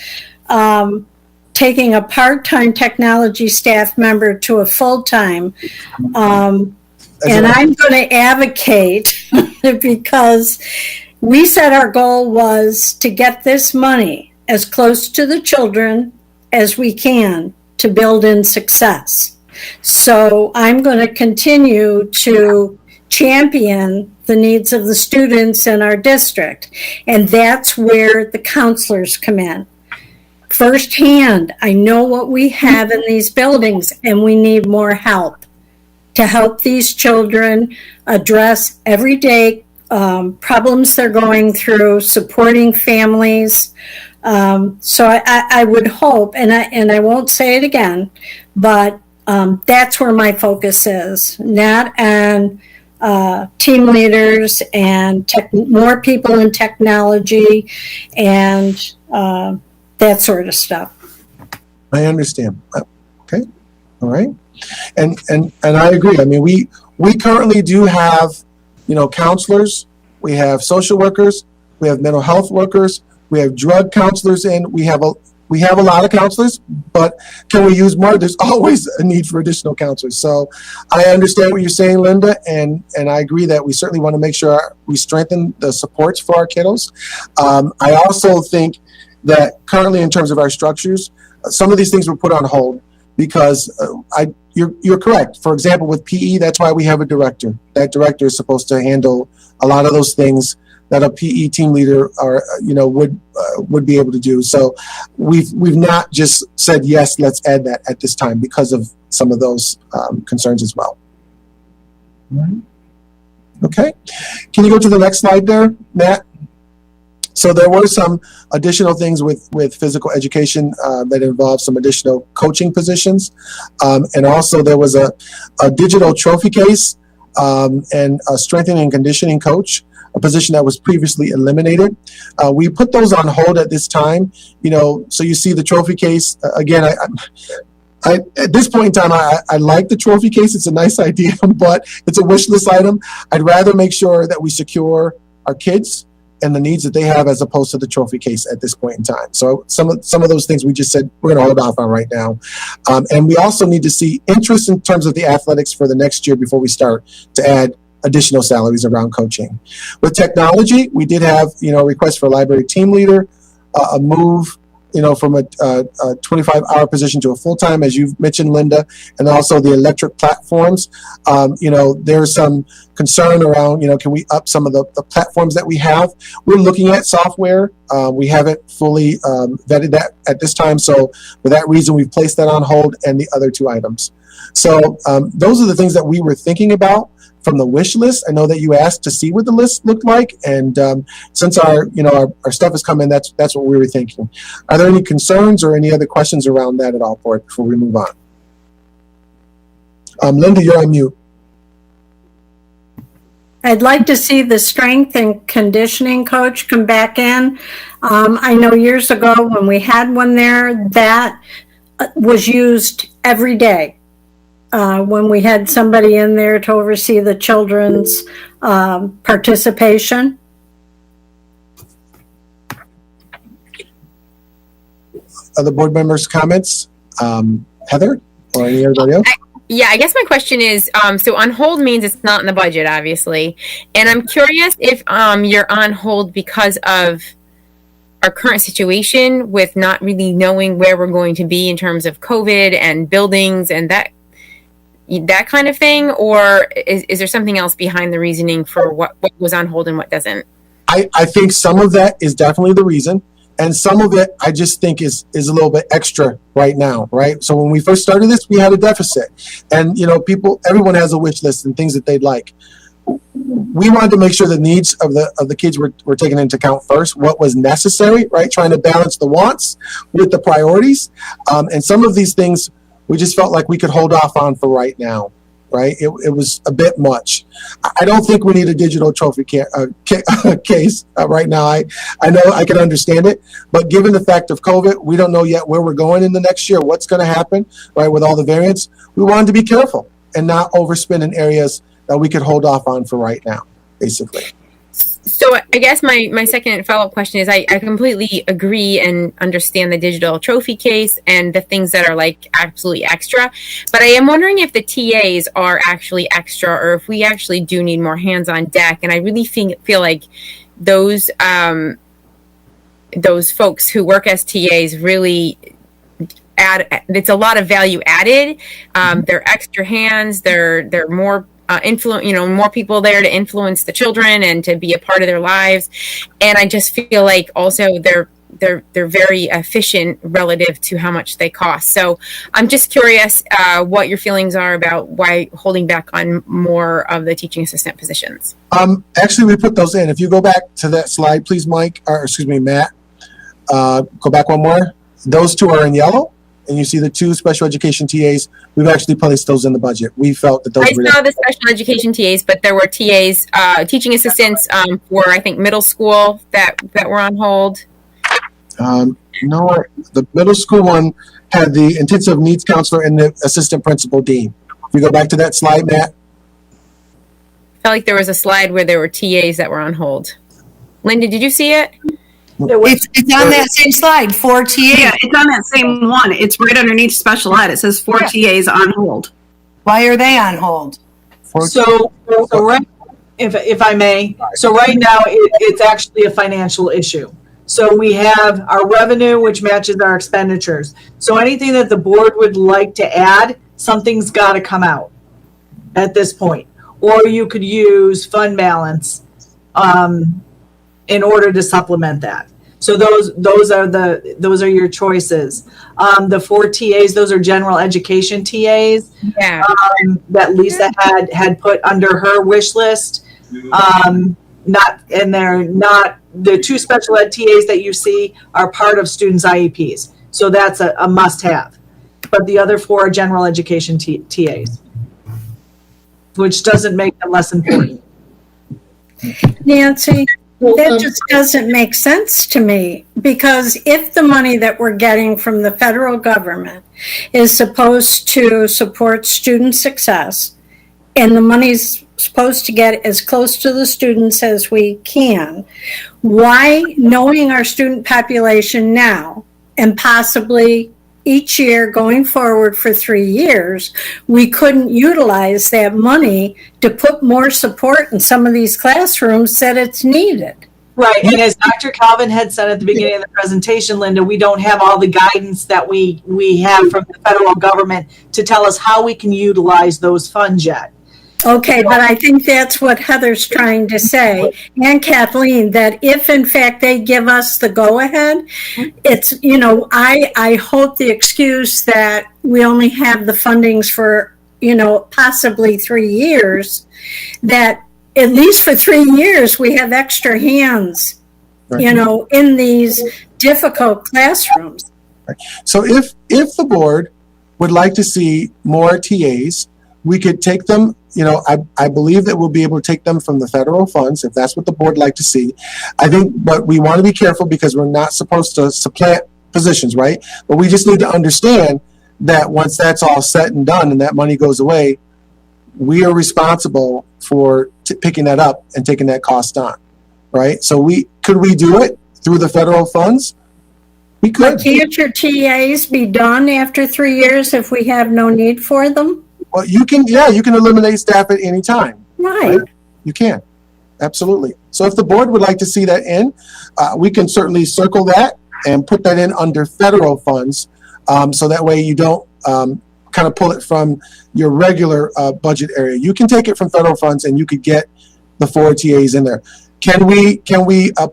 taking a part-time technology staff member to a full-time. And I'm going to advocate because we said our goal was to get this money as close to the children as we can to build in success. So I'm going to continue to champion the needs of the students in our district. And that's where the counselors come in. Firsthand, I know what we have in these buildings and we need more help to help these children address everyday problems they're going through, supporting families. So I would hope, and I won't say it again, but that's where my focus is, not on team leaders and more people in technology and that sort of stuff.
I understand. Okay. All right. And I agree. I mean, we currently do have, counselors, we have social workers, we have mental health workers, we have drug counselors, and we have a lot of counselors, but can we use more? There's always a need for additional counselors. So I understand what you're saying, Linda, and I agree that we certainly want to make sure we strengthen the supports for our kiddos. I also think that currently in terms of our structures, some of these things were put on hold because you're correct. For example, with PE, that's why we have a director. That director is supposed to handle a lot of those things that a PE team leader would be able to do. So we've not just said yes, let's add that at this time because of some of those concerns as well. Okay, can you go to the next slide there, Matt? So there were some additional things with physical education that involved some additional coaching positions. And also there was a digital trophy case and a strengthening and conditioning coach, a position that was previously eliminated. We put those on hold at this time, so you see the trophy case. Again, At this point in time, I like the trophy case. It's a nice idea, but it's a wish list item. I'd rather make sure that we secure our kids and the needs that they have as opposed to the trophy case at this point in time. So some of those things we just said we're going to hold off on right now. And we also need to see interest in terms of the athletics for the next year before we start to add additional salaries around coaching. With technology, we did have, a request for a library team leader, a move, from a 25-hour position to a full-time, as you've mentioned, Linda, and also the electric platforms. There's some concern around, can we up some of the platforms that we have? We're looking at software. We haven't fully vetted that at this time. So for that reason, we've placed that on hold and the other two items. So those are the things that we were thinking about from the wish list. I know that you asked to see what the list looked like, and since our stuff has come in, that's what we were thinking. Are there any concerns or any other questions around that at all, Board, before we move on? Linda, you're on mute.
I'd like to see the strength and conditioning coach come back in. I know years ago when we had one there, that was used every day. When we had somebody in there to oversee the children's participation.
Other board members' comments? Heather or anybody else?
I guess my question is, so on hold means it's not in the budget, obviously. And I'm curious if you're on hold because of our current situation with not really knowing where we're going to be in terms of COVID and buildings and that kind of thing, or is there something else behind the reasoning for what was on hold and what doesn't?
I think some of that is definitely the reason, and some of it I just think is a little bit extra right now, right? So when we first started this, we had a deficit, and everyone has a wish list and things that they'd like. We wanted to make sure the needs of the kids were taken into account first, what was necessary, right? Trying to balance the wants with the priorities, and some of these things we just felt like we could hold off on for right now, right? It was a bit much. I don't think we need a digital trophy case right now. I know I can understand it, but given the fact of COVID, we don't know yet where we're going in the next year, what's going to happen, right, with all the variants. We wanted to be careful and not overspend in areas that we could hold off on for right now, basically.
So I guess my second follow-up question is I completely agree and understand the digital trophy case and the things that are like absolutely extra, but I am wondering if the TAs are actually extra or if we actually do need more hands on deck. And I really feel like those folks who work as TAs really it's a lot of value added. They're extra hands. They're more more people there to influence the children and to be a part of their lives. And I just feel like also they're very efficient relative to how much they cost. So I'm just curious what your feelings are about why holding back on more of the teaching assistant positions.
Actually, we put those in. If you go back to that slide, please, Matt. Go back one more. Those two are in yellow. And you see the two special education TAs. We've actually placed those in the budget. We felt that those were... I
saw the special education TAs, but there were TAs, teaching assistants for, I think, middle school that were on hold.
No, the middle school one had the intensive needs counselor and the assistant principal dean. If you go back to that slide, Matt.
I felt like there was a slide where there were TAs that were on hold. Linda, did you see it?
It's on that same slide, 4 TAs.
Yeah, it's on that same one. It's right underneath special ed. It says 4 TAs on hold.
Why are they on hold?
So right, if I may, so right now it's actually a financial issue. So we have our revenue, which matches our expenditures. So anything that the board would like to add, something's got to come out at this point. Or you could use fund balance in order to supplement that. So those are your choices. The 4 TAs, those are general education TAs.
Yeah.
That Lisa had put under her wish list. The 2 special ed TAs that you see are part of students' IEPs. So that's a must-have. But the other 4 are general education TAs, which doesn't make them less important.
Nancy, That just doesn't make sense to me, because if the money that we're getting from the federal government is supposed to support student success, and the money's supposed to get as close to the students as we can, why, knowing our student population now, and possibly each year going forward for 3 years, we couldn't utilize that money to put more support in some of these classrooms that it's needed?
Right, and as Dr. Calvin had said at the beginning of the presentation, Linda, we don't have all the guidance that we have from the federal government to tell us how we can utilize those funds yet.
Okay, but I think that's what Heather's trying to say, and Kathleen, that if in fact they give us the go-ahead, it's, you know, I hope the excuse that we only have the fundings for, you know, possibly 3 years, that at least for 3 years we have extra hands, you know, in these difficult classrooms.
So if the board would like to see more TAs, we could take them, you know, I believe that we'll be able to take them from the federal funds if that's what the board would like to see. I think, but we want to be careful because we're not supposed to supplant positions, right? But we just need to understand that once that's all said and done and that money goes away, we are responsible for picking that up and taking that cost on, right? So could we do it through the federal funds? We could.
But can't your TAs be done after 3 years if we have no need for them?
Well, you can eliminate staff at any time.
Right.
You can. Absolutely. So if the board would like to see that in, we can certainly circle that and put that in under federal funds. So that way you don't kind of pull it from your regular budget area. You can take it from federal funds and you could get the 4 TAs in there. Can we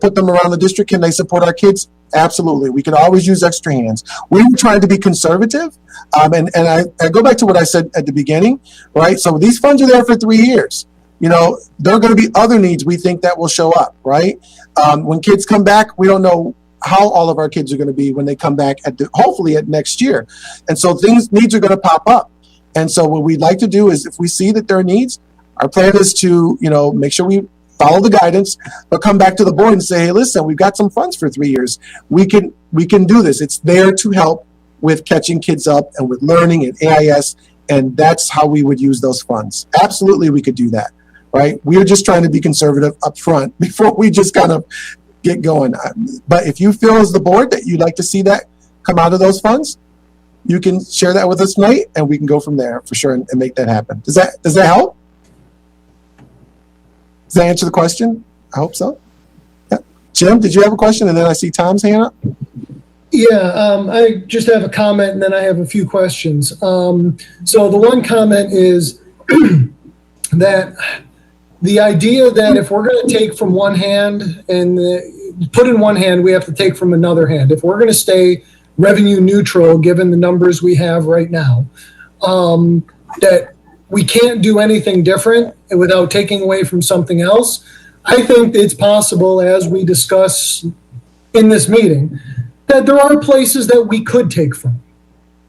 put them around the district? Can they support our kids? Absolutely. We could always use extra hands. We were trying to be conservative. And I go back to what I said at the beginning, right? So these funds are there for 3 years. You know, there are going to be other needs we think that will show up, right? When kids come back, we don't know how all of our kids are going to be when they come back hopefully at next year. And so needs are going to pop up. And so what we'd like to do is if we see that there are needs, our plan is to, you know, make sure we follow the guidance, but come back to the board and say, hey, listen, we've got some funds for 3 years. We can do this. It's there to help with catching kids up and with learning and AIS, and that's how we would use those funds. Absolutely, we could do that, right? We're just trying to be conservative up front before we just kind of get going. But if you feel as the board that you'd like to see that come out of those funds, you can share that with us tonight, and we can go from there for sure and make that happen. Does that help? Does that answer the question? I hope so. Yeah. Jim, did you have a question? And then I see Tom's hand up.
Yeah, I just have a comment and then I have a few questions. So the one comment is that the idea that if we're going to take from one hand and put in one hand, we have to take from another hand. If we're going to stay revenue neutral, given the numbers we have right now, that we can't do anything different without taking away from something else. I think it's possible, as we discuss in this meeting, that there are places that we could take from.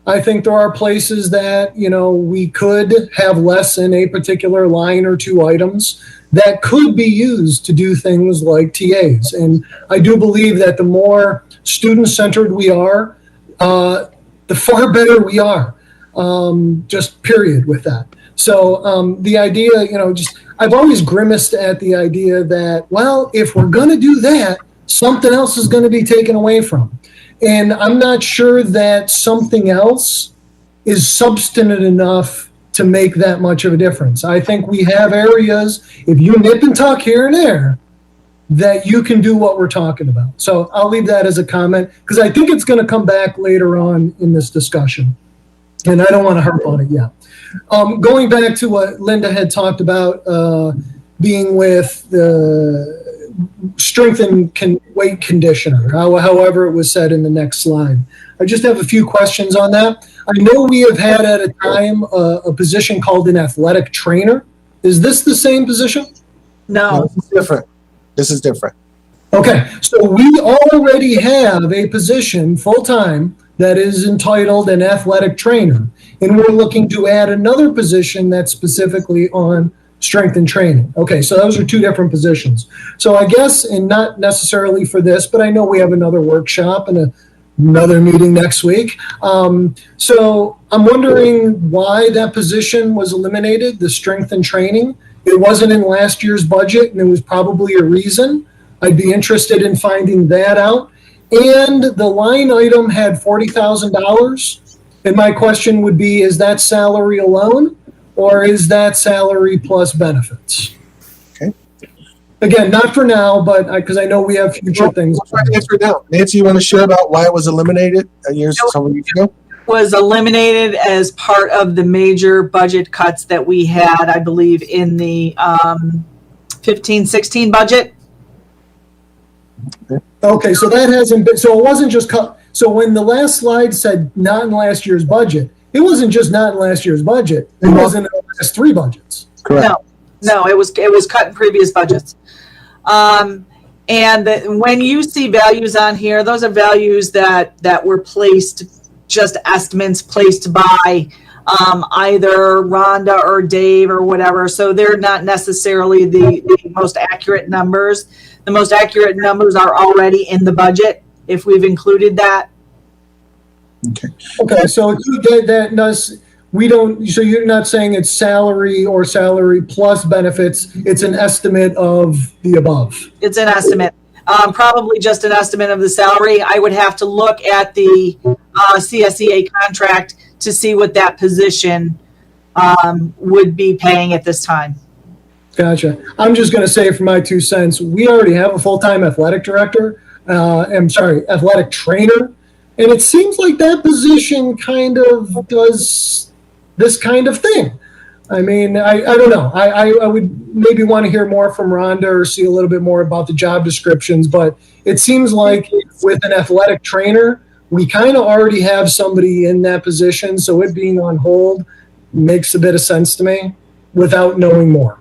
I think there are places that, you know, we could have less in a particular line or 2 items that could be used to do things like TAs. And I do believe that the more student-centered we are, the far better we are, just period with that. So the idea, you know, I've always grimaced at the idea that, well, if we're going to do that, something else is going to be taken away from. And I'm not sure that something else is substantive enough to make that much of a difference. I think we have areas, if you nip and tuck here and there, that you can do what we're talking about. So I'll leave that as a comment because I think it's going to come back later on in this discussion. And I don't want to harp on it yet. Going back to what Linda had talked about, being with the strength and weight conditioner, however it was said in the next slide. I just have a few questions on that. I know we have had at a time a position called an athletic trainer. Is this the same position?
No.
This is different. This is different.
Okay, so we already have a position full-time that is entitled an athletic trainer, and we're looking to add another position that's specifically on strength and training. Okay, so those are two different positions. So I guess, and not necessarily for this, but I know we have another workshop and another meeting next week. So I'm wondering why that position was eliminated, the strength and training. It wasn't in last year's budget, and there was probably a reason. I'd be interested in finding that out. And the line item had $40,000. And my question would be, is that salary alone, or is that salary plus benefits?
Okay.
Again, not for now, but because I know we have future things.
We'll try to answer it now. Nancy, you want to share about why it was eliminated several years ago?
Was eliminated as part of the major budget cuts that we had, I believe, in the 15-16 budget.
Okay, so that hasn't been, so it wasn't just cut. So when the last slide said not in last year's budget, it wasn't just not in last year's budget. It wasn't in the last three budgets.
Correct.
No, it was cut in previous budgets. And when you see values on here, those are values that were placed, just estimates placed by either Rhonda or Dave or whatever. So they're not necessarily the most accurate numbers. The most accurate numbers are already in the budget, if we've included that.
Okay, so that does, we don't, so you're not saying it's salary or salary plus benefits, it's an estimate of the above.
It's an estimate. Probably just an estimate of the salary. I would have to look at the CSEA contract to see what that position would be paying at this time.
Gotcha. I'm just going to say for my 2 cents, we already have a full-time athletic director, athletic trainer, and it seems like that position kind of does this kind of thing. I mean, I don't know. I would maybe want to hear more from Rhonda or see a little bit more about the job descriptions, but it seems like with an athletic trainer, we kind of already have somebody in that position, so it being on hold makes a bit of sense to me without knowing more.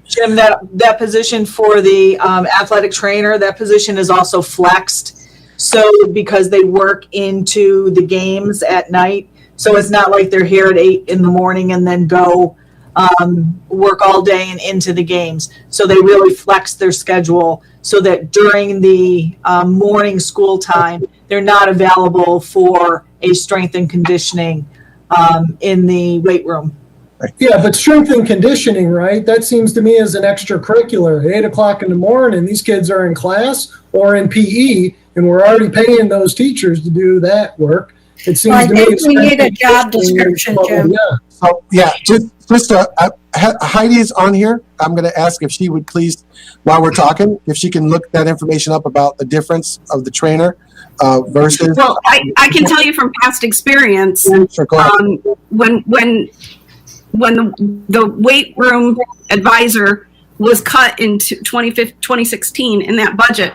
Jim, that position for the athletic trainer, that position is also flexed. So because they work into the games at night, so it's not like they're here at 8 in the morning and then go work all day and into the games. So they really flex their schedule so that during the morning school time, they're not available for a strength and conditioning in the weight room.
Yeah, but strength and conditioning, right? That seems to me as an extracurricular. At 8 o'clock in the morning, these kids are in class or in PE, and we're already paying those teachers to do that work. It seems to me
we need a job description, Jim.
Yeah. So just Heidi's on here. I'm going to ask if she would please, while we're talking, if she can look that information up about the difference of the trainer versus.
Well, I can tell you from past experience,
Sure, go ahead.
when the weight room advisor was cut into 2016 in that budget,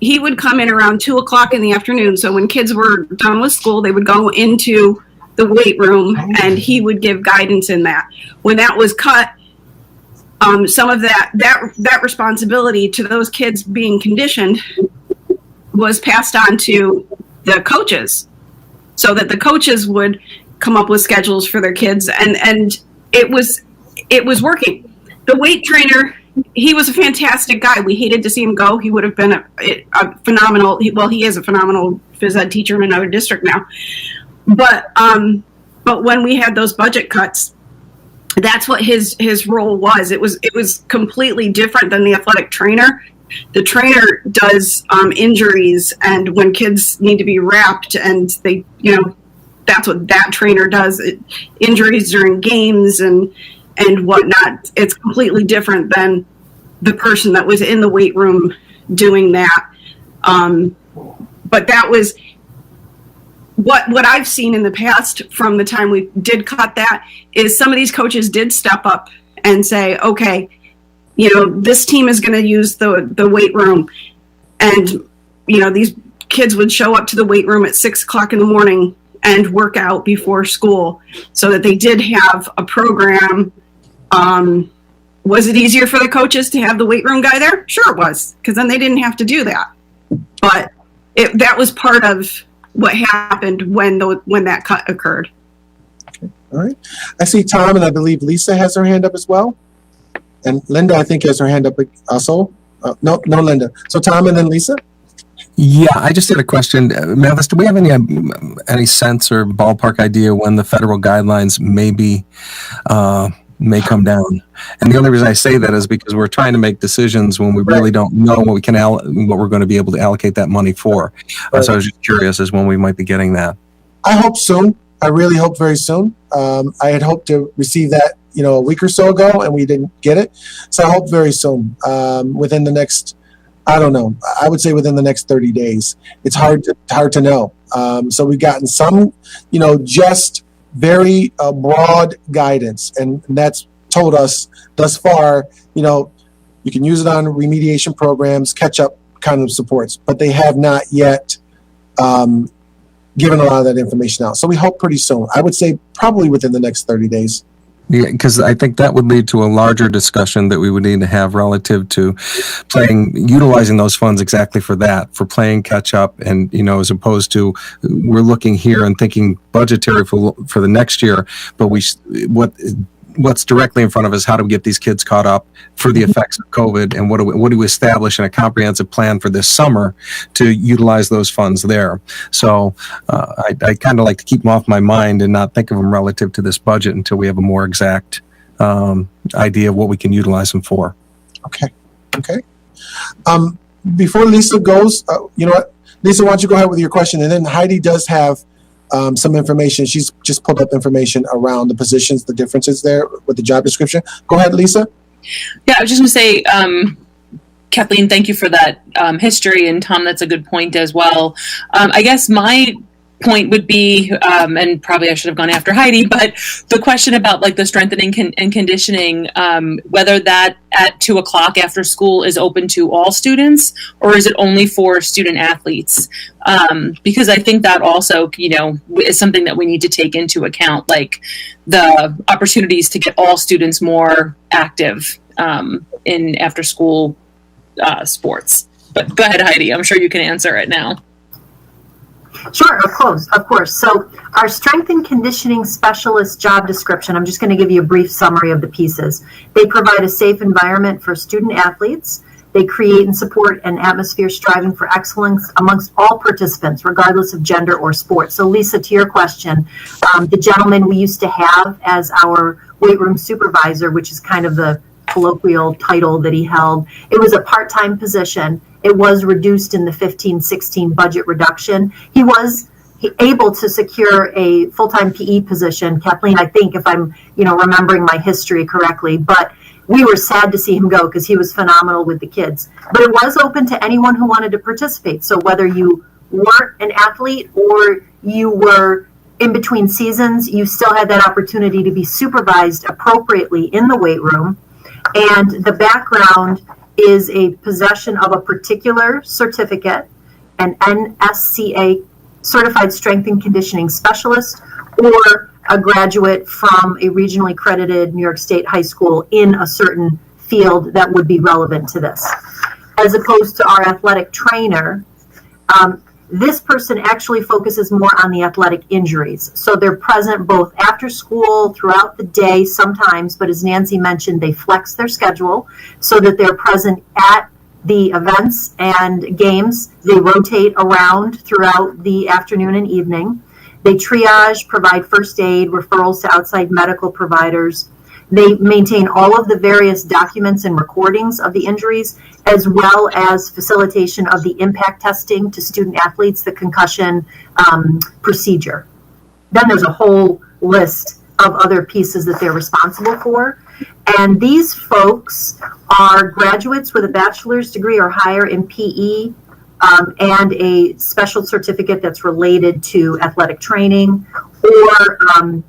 he would come in around 2 o'clock in the afternoon. So when kids were done with school, they would go into the weight room and he would give guidance in that. When that was cut, some of that responsibility to those kids being conditioned was passed on to the coaches, so that the coaches would come up with schedules for their kids, and it was working. The weight trainer, he was a fantastic guy. We hated to see him go. He would have been a phenomenal, he is a phenomenal phys ed teacher in another district now. But when we had those budget cuts, that's what his role was. It was completely different than the athletic trainer. The trainer does injuries, and when kids need to be wrapped, and they, that's what that trainer does. Injuries during games and whatnot. It's completely different than the person that was in the weight room doing that. But that was what I've seen in the past from the time we did cut that, is some of these coaches did step up and say, okay, this team is going to use the weight room. And, these kids would show up to the weight room at 6 o'clock in the morning and work out before school, so that they did have a program. Was it easier for the coaches to have the weight room guy there? Sure it was, because then they didn't have to do that. But that was part of what happened when that cut occurred.
All right. I see Tom, and I believe Lisa has her hand up as well. And Linda, I think, has her hand up also. No, Linda. So Tom and then Lisa.
Yeah, I just had a question. Mathis, do we have any sense or ballpark idea when the federal guidelines may come down? And the only reason I say that is because we're trying to make decisions when we really don't know what we're going to be able to allocate that money for. So I was just curious as when we might be getting that.
I hope soon. I really hope very soon. I had hoped to receive that, a week or so ago, and we didn't get it. So I hope very soon, within the next, I don't know, I would say within the next 30 days. It's hard to know. So we've gotten some, just very broad guidance, and that's told us thus far, you can use it on remediation programs, catch-up kind of supports, but they have not yet given a lot of that information out. So we hope pretty soon. I would say probably within the next 30 days.
Yeah, because I think that would lead to a larger discussion that we would need to have relative to utilizing those funds exactly for that, for playing catch up, and as opposed to we're looking here and thinking budgetary for the next year, but what's directly in front of us, how do we get these kids caught up for the effects of COVID, and what do we establish in a comprehensive plan for this summer to utilize those funds there. So I kind of like to keep them off my mind and not think of them relative to this budget until we have a more exact idea of what we can utilize them for.
Okay. Before Lisa goes, you know what? Lisa, why don't you go ahead with your question, and then Heidi does have some information. She's just pulled up information around the positions, the differences there with the job description. Go ahead, Lisa.
Yeah, I was just going to say, Kathleen, thank you for that history, and Tom, that's a good point as well. I guess my point would be, and probably I should have gone after Heidi, but the question about like the strengthening and conditioning, whether that at 2:00 after school is open to all students, or is it only for student athletes? Because I think that also, is something that we need to take into account, like the opportunities to get all students more active in after school sports. But go ahead, Heidi. I'm sure you can answer it now.
Sure, of course. So our strength and conditioning specialist job description, I'm just going to give you a brief summary of the pieces. They provide a safe environment for student athletes. They create and support an atmosphere striving for excellence amongst all participants, regardless of gender or sport. So Lisa, to your question, the gentleman we used to have as our weight room supervisor, which is kind of the colloquial title that he held, it was a part-time position. It was reduced in the 15-16 budget reduction. He was able to secure a full-time PE position. Kathleen, I think, if I'm remembering my history correctly, but we were sad to see him go because he was phenomenal with the kids. But it was open to anyone who wanted to participate. So whether you weren't an athlete or you were in between seasons, you still had that opportunity to be supervised appropriately in the weight room. And the background is a possession of a particular certificate, an NSCA certified strength and conditioning specialist, or a graduate from a regionally accredited New York State high school in a certain field that would be relevant to this. As opposed to our athletic trainer, this person actually focuses more on the athletic injuries. So they're present both after school, throughout the day sometimes, but as Nancy mentioned, they flex their schedule so that they're present at the events and games. They rotate around throughout the afternoon and evening. They triage, provide first aid, referrals to outside medical providers. They maintain all of the various documents and recordings of the injuries, as well as facilitation of the impact testing to student athletes, the concussion procedure. Then there's a whole list of other pieces that they're responsible for. And these folks are graduates with a bachelor's degree or higher in PE and a special certificate that's related to athletic training, or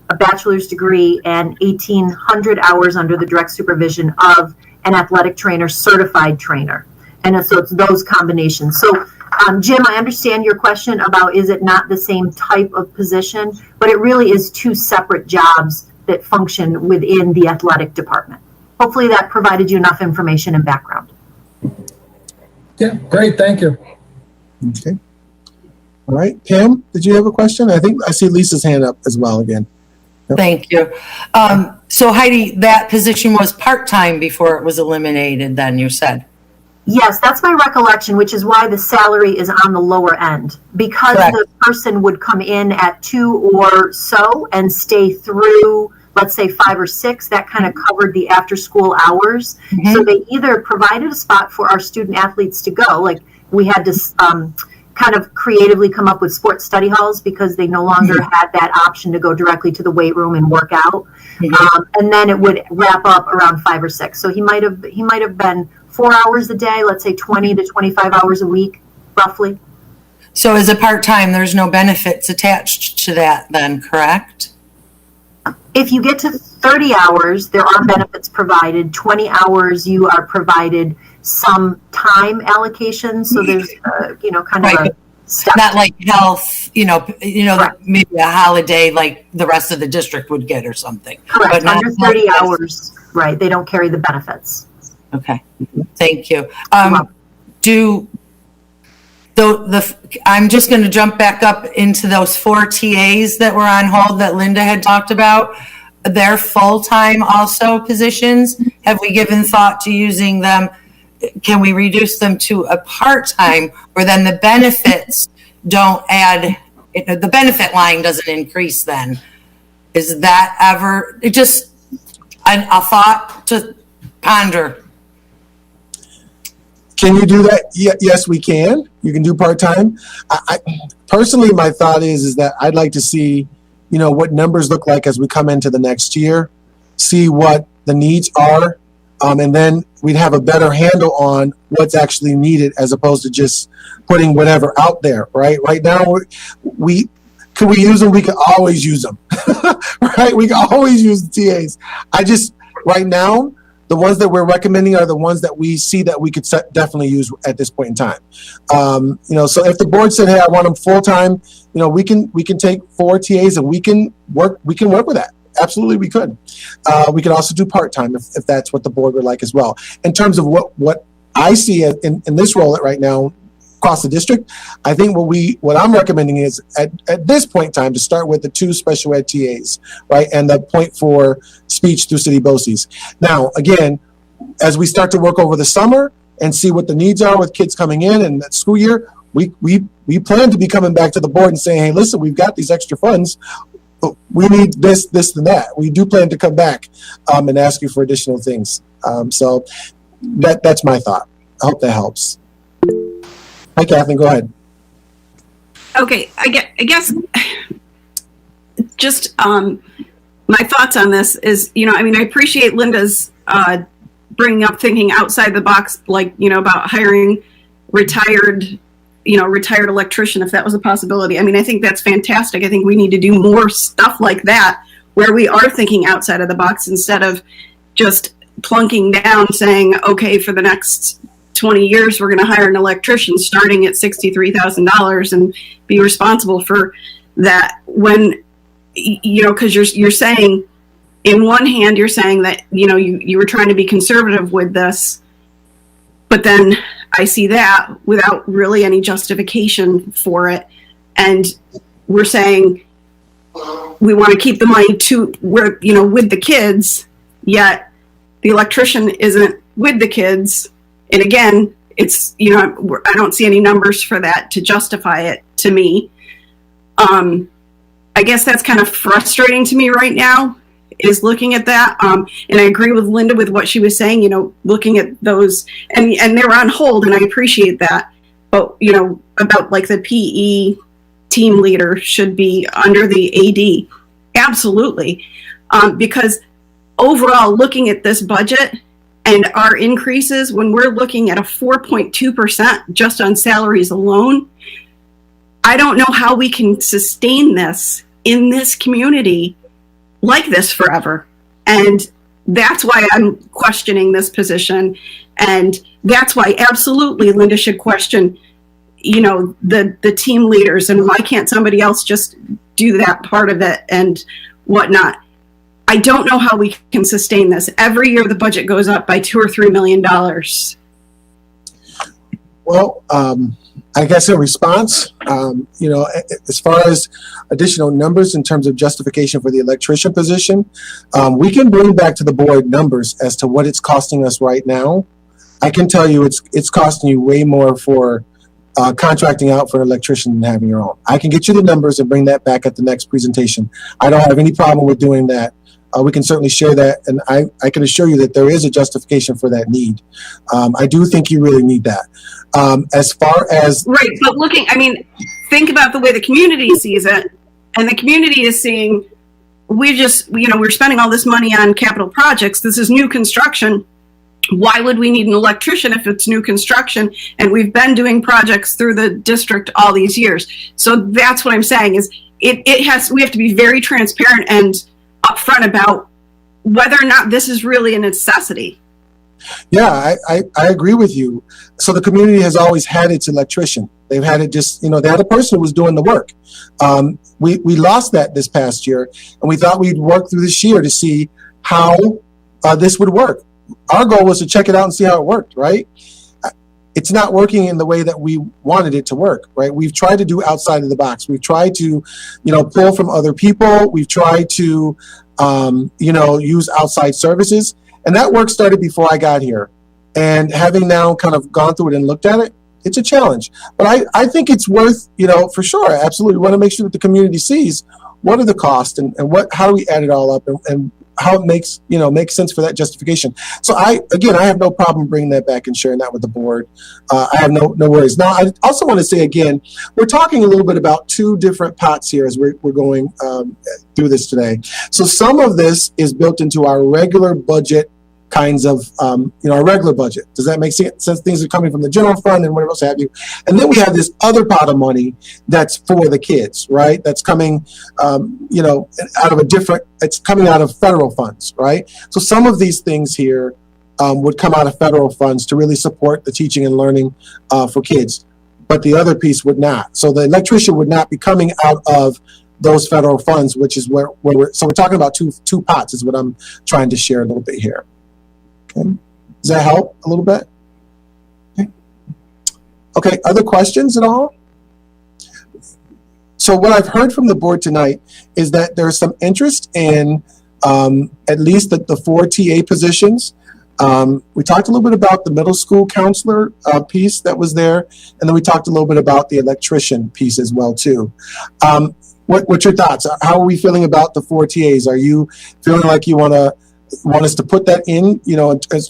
a bachelor's degree and 1,800 hours under the direct supervision of an athletic trainer, certified trainer. And so it's those combinations. So Jim, I understand your question about is it not the same type of position, but it really is two separate jobs that function within the athletic department. Hopefully that provided you enough information and background.
Yeah, great, thank you.
Okay. All right, Pam, did you have a question? I think I see Lisa's hand up as well again.
Thank you. So Heidi, that position was part-time before it was eliminated then, you said?
Yes, that's my recollection, which is why the salary is on the lower end. Because
Correct.
the person would come in at 2 or so and stay through, let's say 5 or 6, that kind of covered the after school hours.
Mhm.
So they either provided a spot for our student athletes to go, like we had to kind of creatively come up with sports study halls because they no longer had that option to go directly to the weight room and work out. And then it would wrap up around 5 or 6. So he might have been 4 hours a day, let's say 20 to 25 hours a week, roughly.
So as a part-time, there's no benefits attached to that then, correct?
If you get to 30 hours, there are benefits provided. 20 hours, you are provided some time allocation. So there's, kind of
Right.
a step.
Not like health,
Correct.
maybe a holiday like the rest of the district would get or something.
Correct.
But not
Under 30 hours, right? They don't carry the benefits.
Okay, thank you.
welcome.
I'm just going to jump back up into those 4 TAs that were on hold that Linda had talked about. They're full-time also positions. Have we given thought to using them? Can we reduce them to a part-time where then the benefits don't add, the benefit line doesn't increase then? Is that ever, just a thought to ponder?
Can you do that? Yes, we can. You can do part-time. I personally, my thought is that I'd like to see, what numbers look like as we come into the next year, see what the needs are, and then we'd have a better handle on what's actually needed as opposed to just putting whatever out there, right? Right now, could we use them? We could always use them, right? We can always use the TAs. Right now, the ones that we're recommending are the ones that we see that we could definitely use at this point in time. So if the board said, "Hey, I want them full time," we can take 4 TAs and we can work with that. Absolutely, we could. We could also do part time if that's what the board would like as well. In terms of what I see in this role right now across the district, I think what I'm recommending is at this point in time to start with the 2 special ed TAs, right, and the 0.4 speech through city BOCES. Now, again, as we start to work over the summer and see what the needs are with kids coming in and that school year, we plan to be coming back to the board and saying, "Hey, listen, we've got these extra funds. We need this, and that." We do plan to come back and ask you for additional things. So that's my thought. I hope that helps. Hi, Kathleen, go ahead.
Okay, I guess just my thoughts on this is, I appreciate Linda's bringing up thinking outside the box, like, about hiring retired electrician, if that was a possibility. I think that's fantastic. I think we need to do more stuff like that where we are thinking outside of the box instead of just plunking down saying, okay, for the next 20 years, we're going to hire an electrician starting at $63,000 and be responsible for that when, because you're saying, in one hand, you're saying that, you were trying to be conservative with this, but then I see that without really any justification for it. And we're saying we want to keep the money with the kids, yet the electrician isn't with the kids. And again, it's, I don't see any numbers for that to justify it to me. I guess that's kind of frustrating to me right now, is looking at that. And I agree with Linda with what she was saying, looking at those, and they were on hold, and I appreciate that. But, about like the PE team leader should be under the AD. Absolutely. Because overall, looking at this budget and our increases, when we're looking at a 4.2% just on salaries alone, I don't know how we can sustain this in this community like this forever. And that's why I'm questioning this position. And that's why absolutely Linda should question, the team leaders, and why can't somebody else just do that part of it and whatnot. I don't know how we can sustain this. Every year the budget goes up by $2 or $3 million.
Well, I guess in response, as far as additional numbers in terms of justification for the electrician position, we can bring back to the board numbers as to what it's costing us right now. I can tell you it's costing you way more for contracting out for an electrician than having your own. I can get you the numbers and bring that back at the next presentation. I don't have any problem with doing that. We can certainly share that, and I can assure you that there is a justification for that need. I do think you really need that. As far as
right, but think about the way the community sees it, and the community is seeing we're spending all this money on capital projects. This is new construction. Why would we need an electrician if it's new construction? And we've been doing projects through the district all these years. So that's what I'm saying is we have to be very transparent and upfront about whether or not this is really a necessity.
Yeah, I agree with you. So the community has always had its electrician. They've had it they had a person who was doing the work. We lost that this past year, and we thought we'd work through this year to see how this would work. Our goal was to check it out and see how it worked, right? It's not working in the way that we wanted it to work, right? We've tried to do outside of the box. We've tried to, pull from other people. We've tried to, use outside services. And that work started before I got here. And having now kind of gone through it and looked at it, it's a challenge. But I think it's worth, for sure, absolutely. We want to make sure that the community sees what are the costs and how do we add it all up and how it makes sense for that justification. So I have no problem bringing that back and sharing that with the board. I have no worries. Now, I also want to say again, we're talking a little bit about two different pots here as we're going through this today. So some of this is built into our regular budget kinds of, our regular budget. Does that make sense? Things are coming from the general fund and whatever else have you. And then we have this other pot of money that's for the kids, right? That's coming, it's coming out of federal funds, right? So some of these things here would come out of federal funds to really support the teaching and learning for kids. But the other piece would not. So the electrician would not be coming out of those federal funds, which is where we're talking about two pots is what I'm trying to share a little bit here. Okay. Does that help a little bit? Okay, other questions at all? So what I've heard from the board tonight is that there's some interest in at least the 4 TA positions. We talked a little bit about the middle school counselor piece that was there, and then we talked a little bit about the electrician piece as well too. What's your thoughts? How are we feeling about the 4 TAs? Are you feeling like you want us to put that in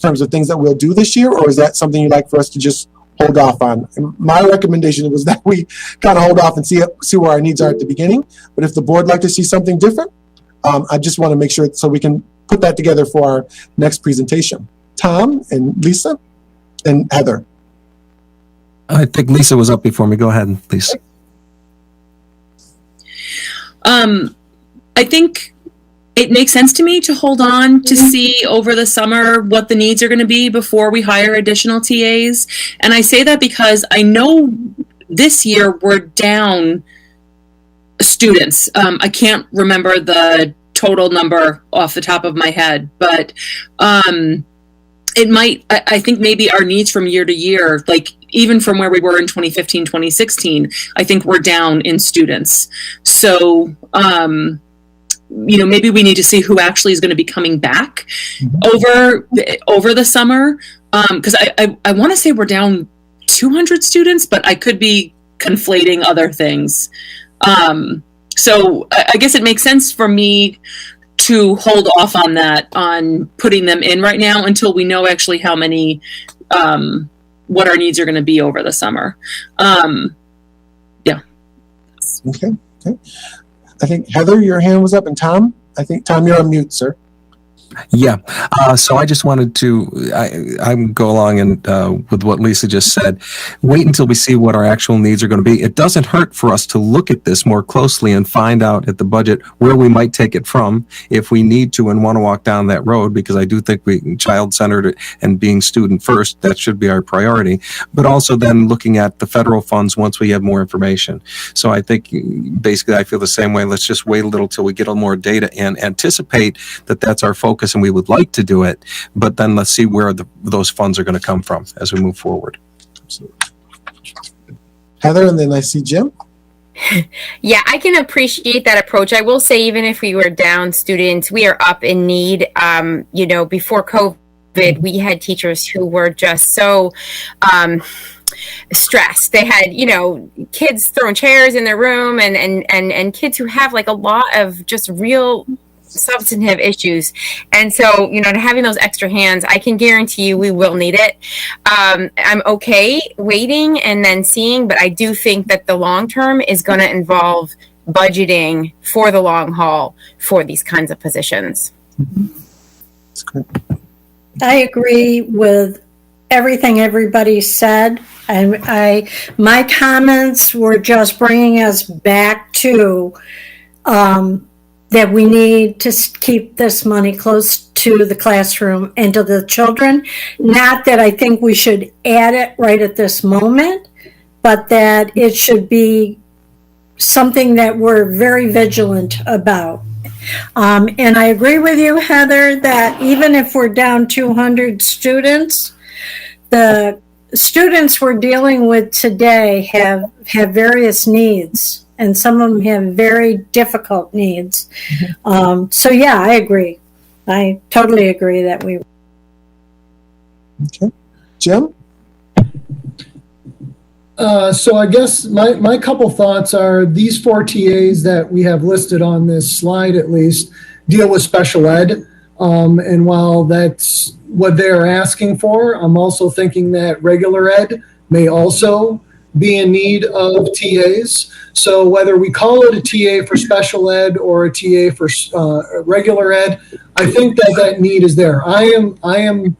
terms of things that we'll do this year, or is that something you'd like for us to just hold off on? And my recommendation was that we kind of hold off and see where our needs are at the beginning. But if the board like to see something different, I just want to make sure so we can put that together for our next presentation. Tom and Lisa and Heather.
I think Lisa was up before me. Go ahead, please.
I think it makes sense to me to hold on to see over the summer what the needs are going to be before we hire additional TAs. And I say that because I know this year we're down students. I can't remember the total number off the top of my head, but I think maybe our needs from year to year, like even from where we were in 2015, 2016, I think we're down in students. So, maybe we need to see who actually is going to be coming back over the summer. Because I want to say we're down 200 students, but I could be conflating other things. So I guess it makes sense for me to hold off on that, on putting them in right now until we know actually how many, what our needs are going to be over the summer. Yeah.
Okay. I think Heather, your hand was up, and Tom, you're on mute, sir.
Yeah. So I just wanted to, I go along and with what Lisa just said, wait until we see what our actual needs are going to be. It doesn't hurt for us to look at this more closely and find out at the budget where we might take it from if we need to and want to walk down that road, because I do think child-centered and being student first, that should be our priority, but also then looking at the federal funds once we have more information. So I think basically I feel the same way. Let's just wait a little till we get a little more data and anticipate that that's our focus and we would like to do it, but then let's see where those funds are going to come from as we move forward.
Absolutely. Heather, and then I see Jim.
Yeah, I can appreciate that approach. I will say, even if we were down students, we are up in need. Before COVID, we had teachers who were just so stressed. They had, kids throwing chairs in their room and kids who have like a lot of just real substantive issues. And so, having those extra hands, I can guarantee you we will need it. I'm okay waiting and then seeing, but I do think that the long term is going to involve budgeting for the long haul for these kinds of positions.
That's great.
I agree with everything everybody said. My comments were just bringing us back to that we need to keep this money close to the classroom and to the children. Not that I think we should add it right at this moment, but that it should be something that we're very vigilant about. And I agree with you, Heather, that even if we're down 200 students, the students we're dealing with today have various needs. And some of them have very difficult needs. So yeah, I agree. I totally agree that we.
Okay. Jim?
So I guess my couple thoughts are these 4 TAs that we have listed on this slide at least deal with special ed. And while that's what they're asking for, I'm also thinking that regular ed may also be in need of TAs. So whether we call it a TA for special ed or a TA for regular ed, I think that need is there. I am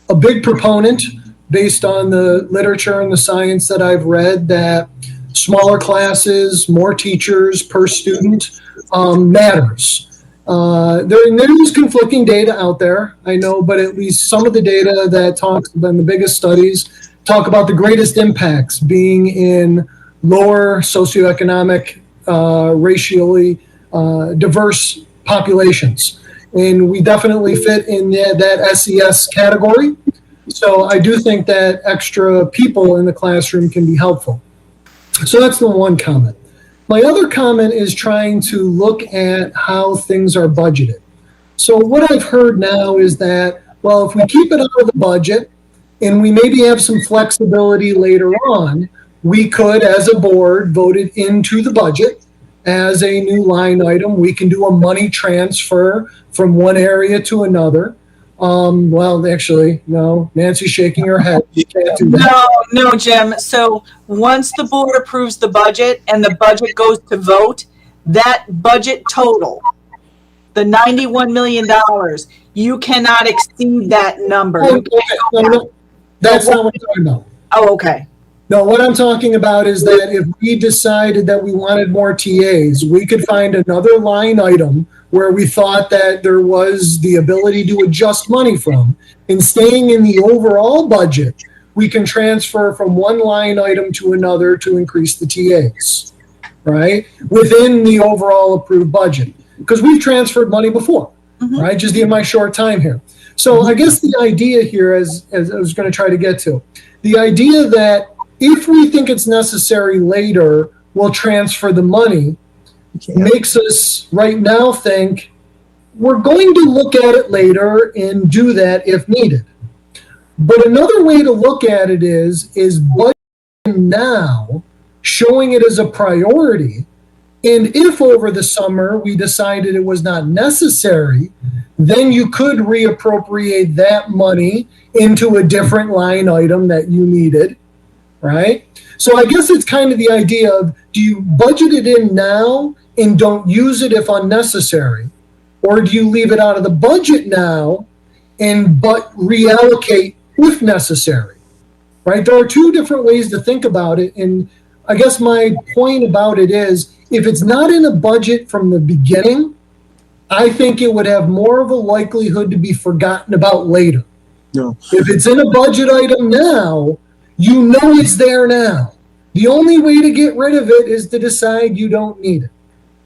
a big proponent, based on the literature and the science that I've read, that smaller classes, more teachers per student matters. There is conflicting data out there, I know, but at least some of the data that talks about the biggest studies talk about the greatest impacts being in lower socioeconomic, racially diverse populations. And we definitely fit in that SES category. So I do think that extra people in the classroom can be helpful. So that's the one comment. My other comment is trying to look at how things are budgeted. So what I've heard now is that, well, if we keep it out of the budget and we maybe have some flexibility later on, we could, as a board, vote it into the budget as a new line item. We can do a money transfer from one area to another. Well, actually, no. Nancy's shaking her head. You can't do that.
No, Jim. So once the board approves the budget and the budget goes to vote, that budget total, the $91 million, you cannot exceed that number.
Oh, okay. No, that's not what I'm talking about.
Oh, okay.
No, what I'm talking about is that if we decided that we wanted more TAs, we could find another line item where we thought that there was the ability to adjust money from. And staying in the overall budget, we can transfer from one line item to another to increase the TAs, right? Within the overall approved budget. Because we've transferred money before, right? Just in my short time here. So I guess the idea here, as I was going to try to get to, the idea that if we think it's necessary later, we'll transfer the money, makes us right now think we're going to look at it later and do that if needed. But another way to look at it is budgeting now, showing it as a priority. And if over the summer we decided it was not necessary, then you could reappropriate that money into a different line item that you needed, right? So I guess it's kind of the idea of, do you budget it in now and don't use it if unnecessary? Or do you leave it out of the budget now but reallocate if necessary, right? There are two different ways to think about it. And I guess my point about it is, if it's not in a budget from the beginning, I think it would have more of a likelihood to be forgotten about later.
No.
If it's in a budget item now, you know it's there now. The only way to get rid of it is to decide you don't need it.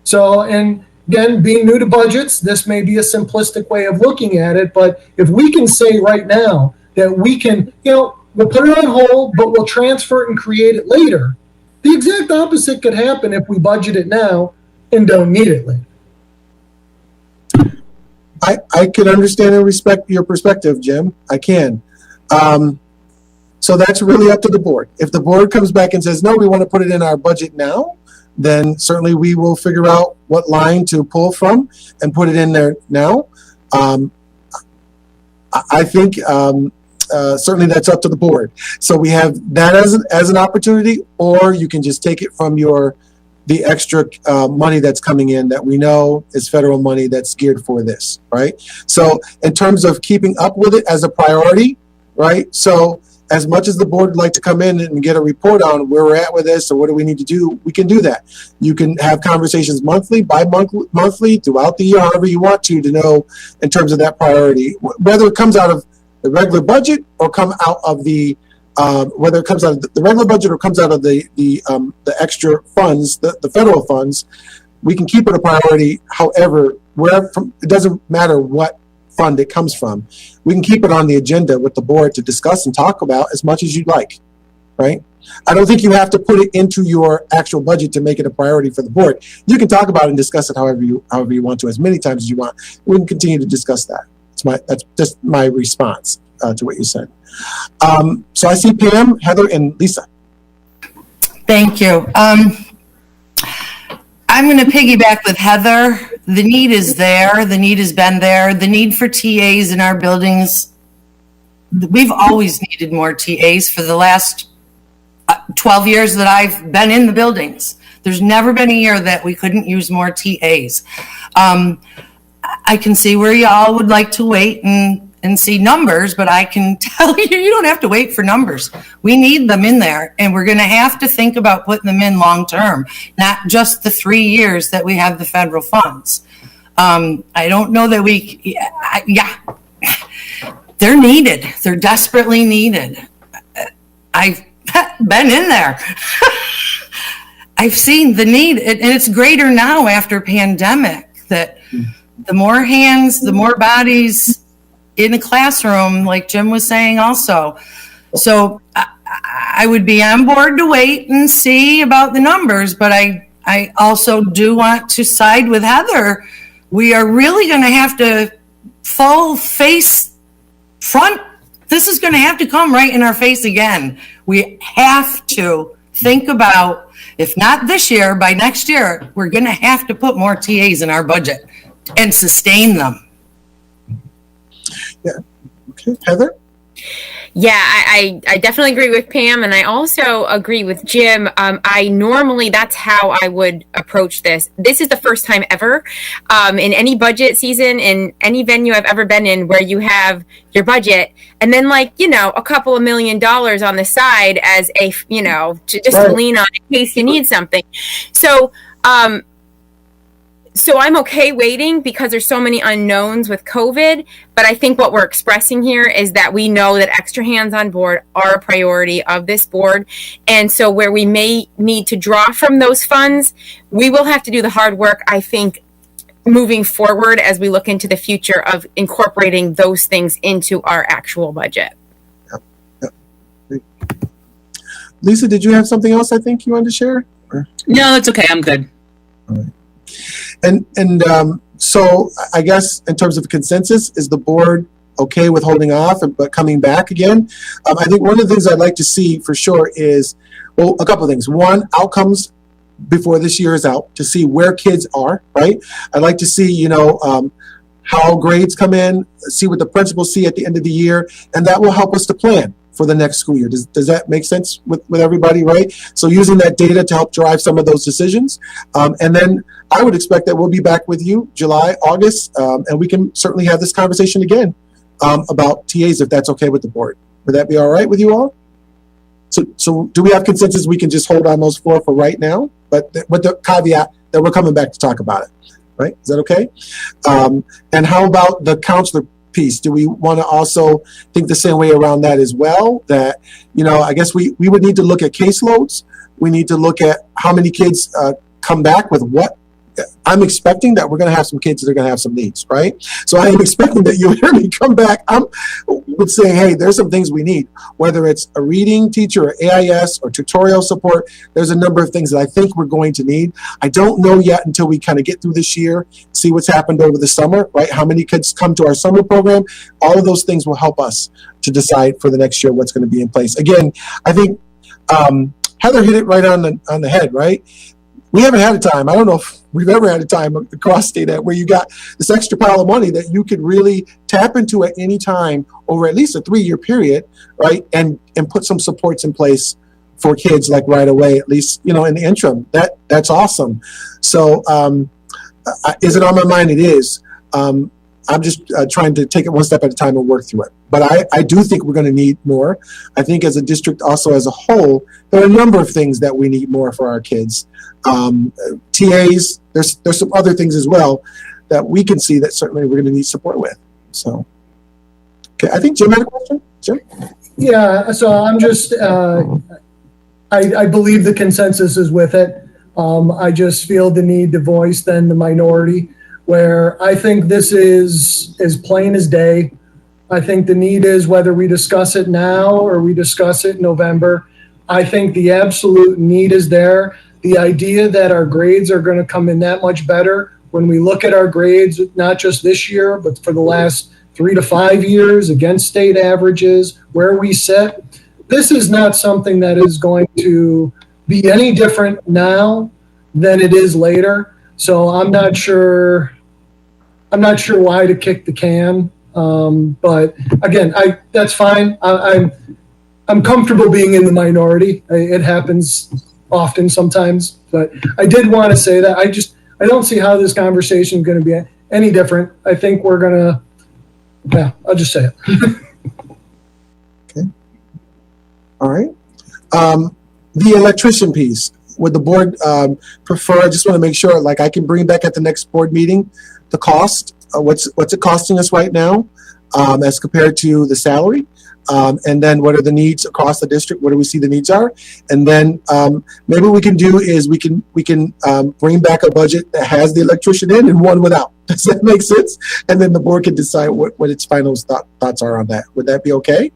So, and again, being new to budgets, this may be a simplistic way of looking at it, but if we can say right now that we can, we'll put it on hold, but we'll transfer it and create it later, The exact opposite could happen if we budget it now and don't need it later.
I can understand and respect your perspective, Jim. I can. So that's really up to the board. If the board comes back and says, no, we want to put it in our budget now, then certainly we will figure out what line to pull from and put it in there now. I think certainly that's up to the board. So we have that as an opportunity, or you can just take it from the extra money that's coming in that we know is federal money that's geared for this, right? So in terms of keeping up with it as a priority, right? So as much as the board would like to come in and get a report on where we're at with this or what do we need to do, we can do that. You can have conversations monthly, bi-monthly, throughout the year, however you want to know in terms of that priority, whether it comes out of the regular budget or come out of the whether it comes out of the regular budget or comes out of the extra funds, the federal funds, we can keep it a priority. However, it doesn't matter what fund it comes from. We can keep it on the agenda with the board to discuss and talk about as much as you'd like, right? I don't think you have to put it into your actual budget to make it a priority for the board. You can talk about it and discuss it however you want to, as many times as you want. We can continue to discuss that. That's just my response to what you said. So I see Pam, Heather, and Lisa.
Thank you. I'm going to piggyback with Heather. The need is there. The need has been there. The need for TAs in our buildings. We've always needed more TAs for the last 12 years that I've been in the buildings. There's never been a year that we couldn't use more TAs. I can see where y'all would like to wait and see numbers, but I can tell you, you don't have to wait for numbers. We need them in there, and we're going to have to think about putting them in long term, not just the 3 years that we have the federal funds. I don't know that they're needed. They're desperately needed. I've been in there. I've seen the need, and it's greater now after pandemic, that the more hands, the more bodies in the classroom, like Jim was saying also. So I would be on board to wait and see about the numbers, but I also do want to side with Heather. We are really going to have to full face front. This is going to have to come right in our face again. We have to think about, if not this year, by next year, we're going to have to put more TAs in our budget and sustain them.
Yeah. Okay, Heather?
Yeah, I definitely agree with Pam, and I also agree with Jim. That's how I would approach this. This is the first time ever in any budget season, in any venue I've ever been in, where you have your budget and then a couple of $1 million on the side as a, to lean on in case you need something. So I'm okay waiting because there's so many unknowns with COVID, but I think what we're expressing here is that we know that extra hands on board are a priority of this board. And so where we may need to draw from those funds, we will have to do the hard work, I think, moving forward as we look into the future of incorporating those things into our actual budget.
Yep. Lisa, did you have something else I think you wanted to share? Or?
No, it's okay. I'm good.
All right. And so I guess in terms of consensus, is the board okay with holding off but coming back again? I think one of the things I'd like to see for sure is, well, a couple of things. One, outcomes before this year is out to see where kids are, right? I'd like to see, how grades come in, see what the principals see at the end of the year, and that will help us to plan for the next school year. Does that make sense with everybody, right? So using that data to help drive some of those decisions. And then I would expect that we'll be back with you July, August, and we can certainly have this conversation again about TAs if that's okay with the board. Would that be all right with you all? So do we have consensus we can just hold on those four for right now, but with the caveat that we're coming back to talk about it, right? Is that okay? And how about the counselor piece? Do we want to also think the same way around that as well? That, I guess we would need to look at caseloads. We need to look at how many kids come back with what I'm expecting that we're going to have some kids that are going to have some needs, right? So I am expecting that you'll hear me come back with saying, hey, there's some things we need, whether it's a reading teacher or AIS or tutorial support. There's a number of things that I think we're going to need. I don't know yet until we kind of get through this year, see what's happened over the summer, right? How many kids come to our summer program? All of those things will help us to decide for the next year what's going to be in place. Again, I think Heather hit it right on the head, right? We haven't had a time. I don't know if we've ever had a time across state where you got this extra pile of money that you could really tap into at any time over at least a 3-year period, right? And put some supports in place for kids like right away, at least, in the interim. That's awesome. So is it on my mind? It is. I'm just trying to take it one step at a time and work through it. But I do think we're going to need more. I think as a district, also as a whole, there are a number of things that we need more for our kids. TAs, there's some other things as well that we can see that certainly we're going to need support with. So, okay, I think Jim had a question. Jim?
Yeah, so I'm just, I believe the consensus is with it. I just feel the need to voice then the minority, where I think this is as plain as day. I think the need is whether we discuss it now or we discuss it in November. I think the absolute need is there. The idea that our grades are going to come in that much better when we look at our grades, not just this year, but for the last 3 to 5 years against state averages, where we sit. This is not something that is going to be any different now than it is later. So I'm not sure why to kick the can. But again, that's fine. I'm comfortable being in the minority. It happens often sometimes, but I did want to say that I don't see how this conversation is going to be any different. I think we're going to, I'll just say it.
Okay. All right. The electrician piece, would the board prefer, I just want to make sure, like I can bring back at the next board meeting, the cost, what's it costing us right now as compared to the salary? And then what are the needs across the district? What do we see the needs are? And then maybe what we can do is we can bring back a budget that has the electrician in and one without. Does that make sense? And then the board can decide what its final thoughts are on that. Would that be okay?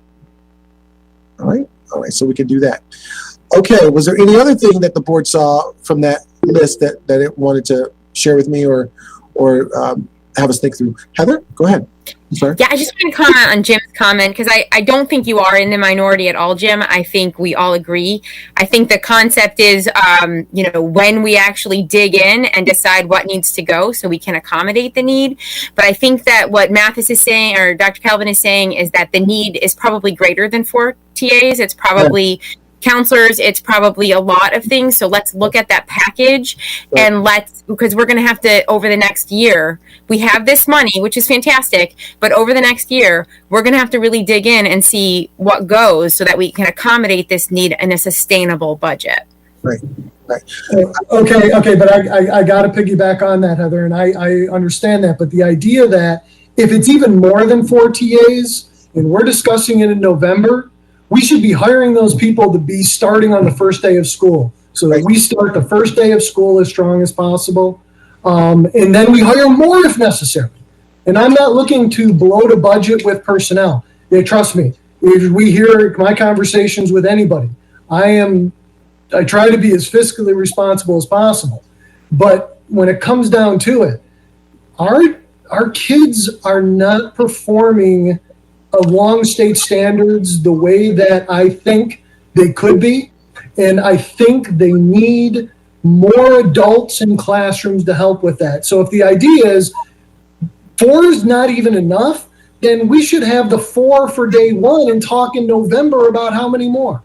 All right. So we can do that. Okay. Was there any other thing that the board saw from that list that it wanted to share with me or have us think through? Heather, go ahead. I'm sorry.
Yeah, I just want to comment on Jim's comment because I don't think you are in the minority at all, Jim. I think we all agree. I think the concept is, when we actually dig in and decide what needs to go so we can accommodate the need. But I think that what Mathis is saying or Dr. Calvin is saying is that the need is probably greater than 4 TAs. It's probably counselors, it's probably a lot of things. So let's look at that package and because we're going to have to, over the next year, we have this money, which is fantastic, but over the next year, we're going to have to really dig in and see what goes so that we can accommodate this need in a sustainable budget.
Right.
Okay, but I got to piggyback on that, Heather, and I understand that, but the idea that if it's even more than 4 TAs and we're discussing it in November, we should be hiring those people to be starting on the first day of school so that we start the first day of school as strong as possible. And then we hire more if necessary. And I'm not looking to bloat a budget with personnel. Trust me, if we hear my conversations with anybody, I try to be as fiscally responsible as possible. But when it comes down to it, our kids are not performing along state standards the way that I think they could be. And I think they need more adults in classrooms to help with that. So if the idea is 4 is not even enough, then we should have the 4 for day 1 and talk in November about how many more.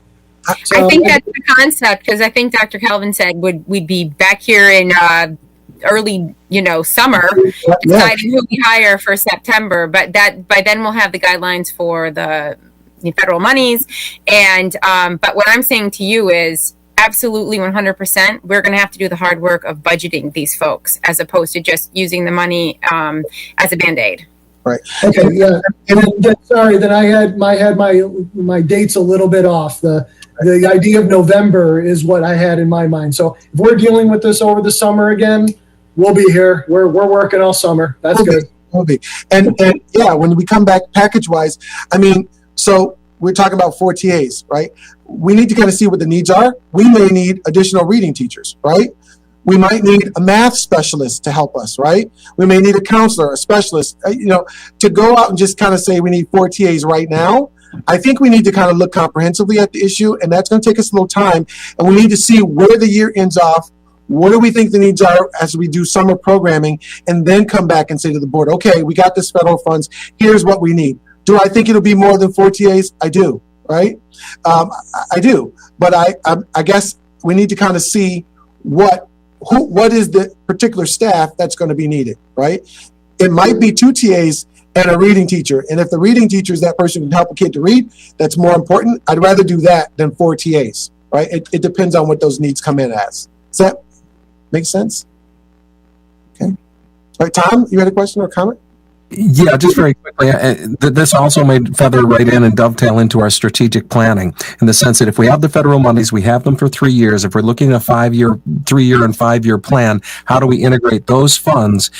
So,
I think that's the concept because I think Dr. Calvin said we'd be back here in early, summer, deciding who we hire for September. But that by then we'll have the guidelines for the federal monies. And but what I'm saying to you is absolutely 100%. We're going to have to do the hard work of budgeting these folks as opposed to just using the money as a Band-Aid.
Right.
Okay. Yeah. And then, sorry, then I had my dates a little bit off. The idea of November is what I had in my mind. So if we're dealing with this over the summer again, we'll be here. We're working all summer. That's good.
Will be. And yeah, when we come back package wise, I mean, so we're talking about 4 TAs, right? We need to kind of see what the needs are. We may need additional reading teachers, right? We might need a math specialist to help us, right? We may need a counselor, a specialist, to go out and just kind of say we need 4 TAs right now. I think we need to kind of look comprehensively at the issue, and that's going to take us a little time. And we need to see where the year ends off. What do we think the needs are as we do summer programming, and then come back and say to the board, okay, we got this federal funds. Here's what we need. Do I think it'll be more than 4 TAs? I do, right? I do. But I guess we need to kind of see what is the particular staff that's going to be needed, right? It might be 2 TAs and a reading teacher. And if the reading teacher is that person who can help a kid to read, that's more important. I'd rather do that than 4 TAs, right? It depends on what those needs come in as. Does that make sense? Okay. All right, Tom, you had a question or comment?
Yeah, just very quickly, this also may feather right in and dovetail into our strategic planning in the sense that if we have the federal monies, we have them for 3 years. If we're looking at a 3-year and 5-year plan, how do we integrate those funds,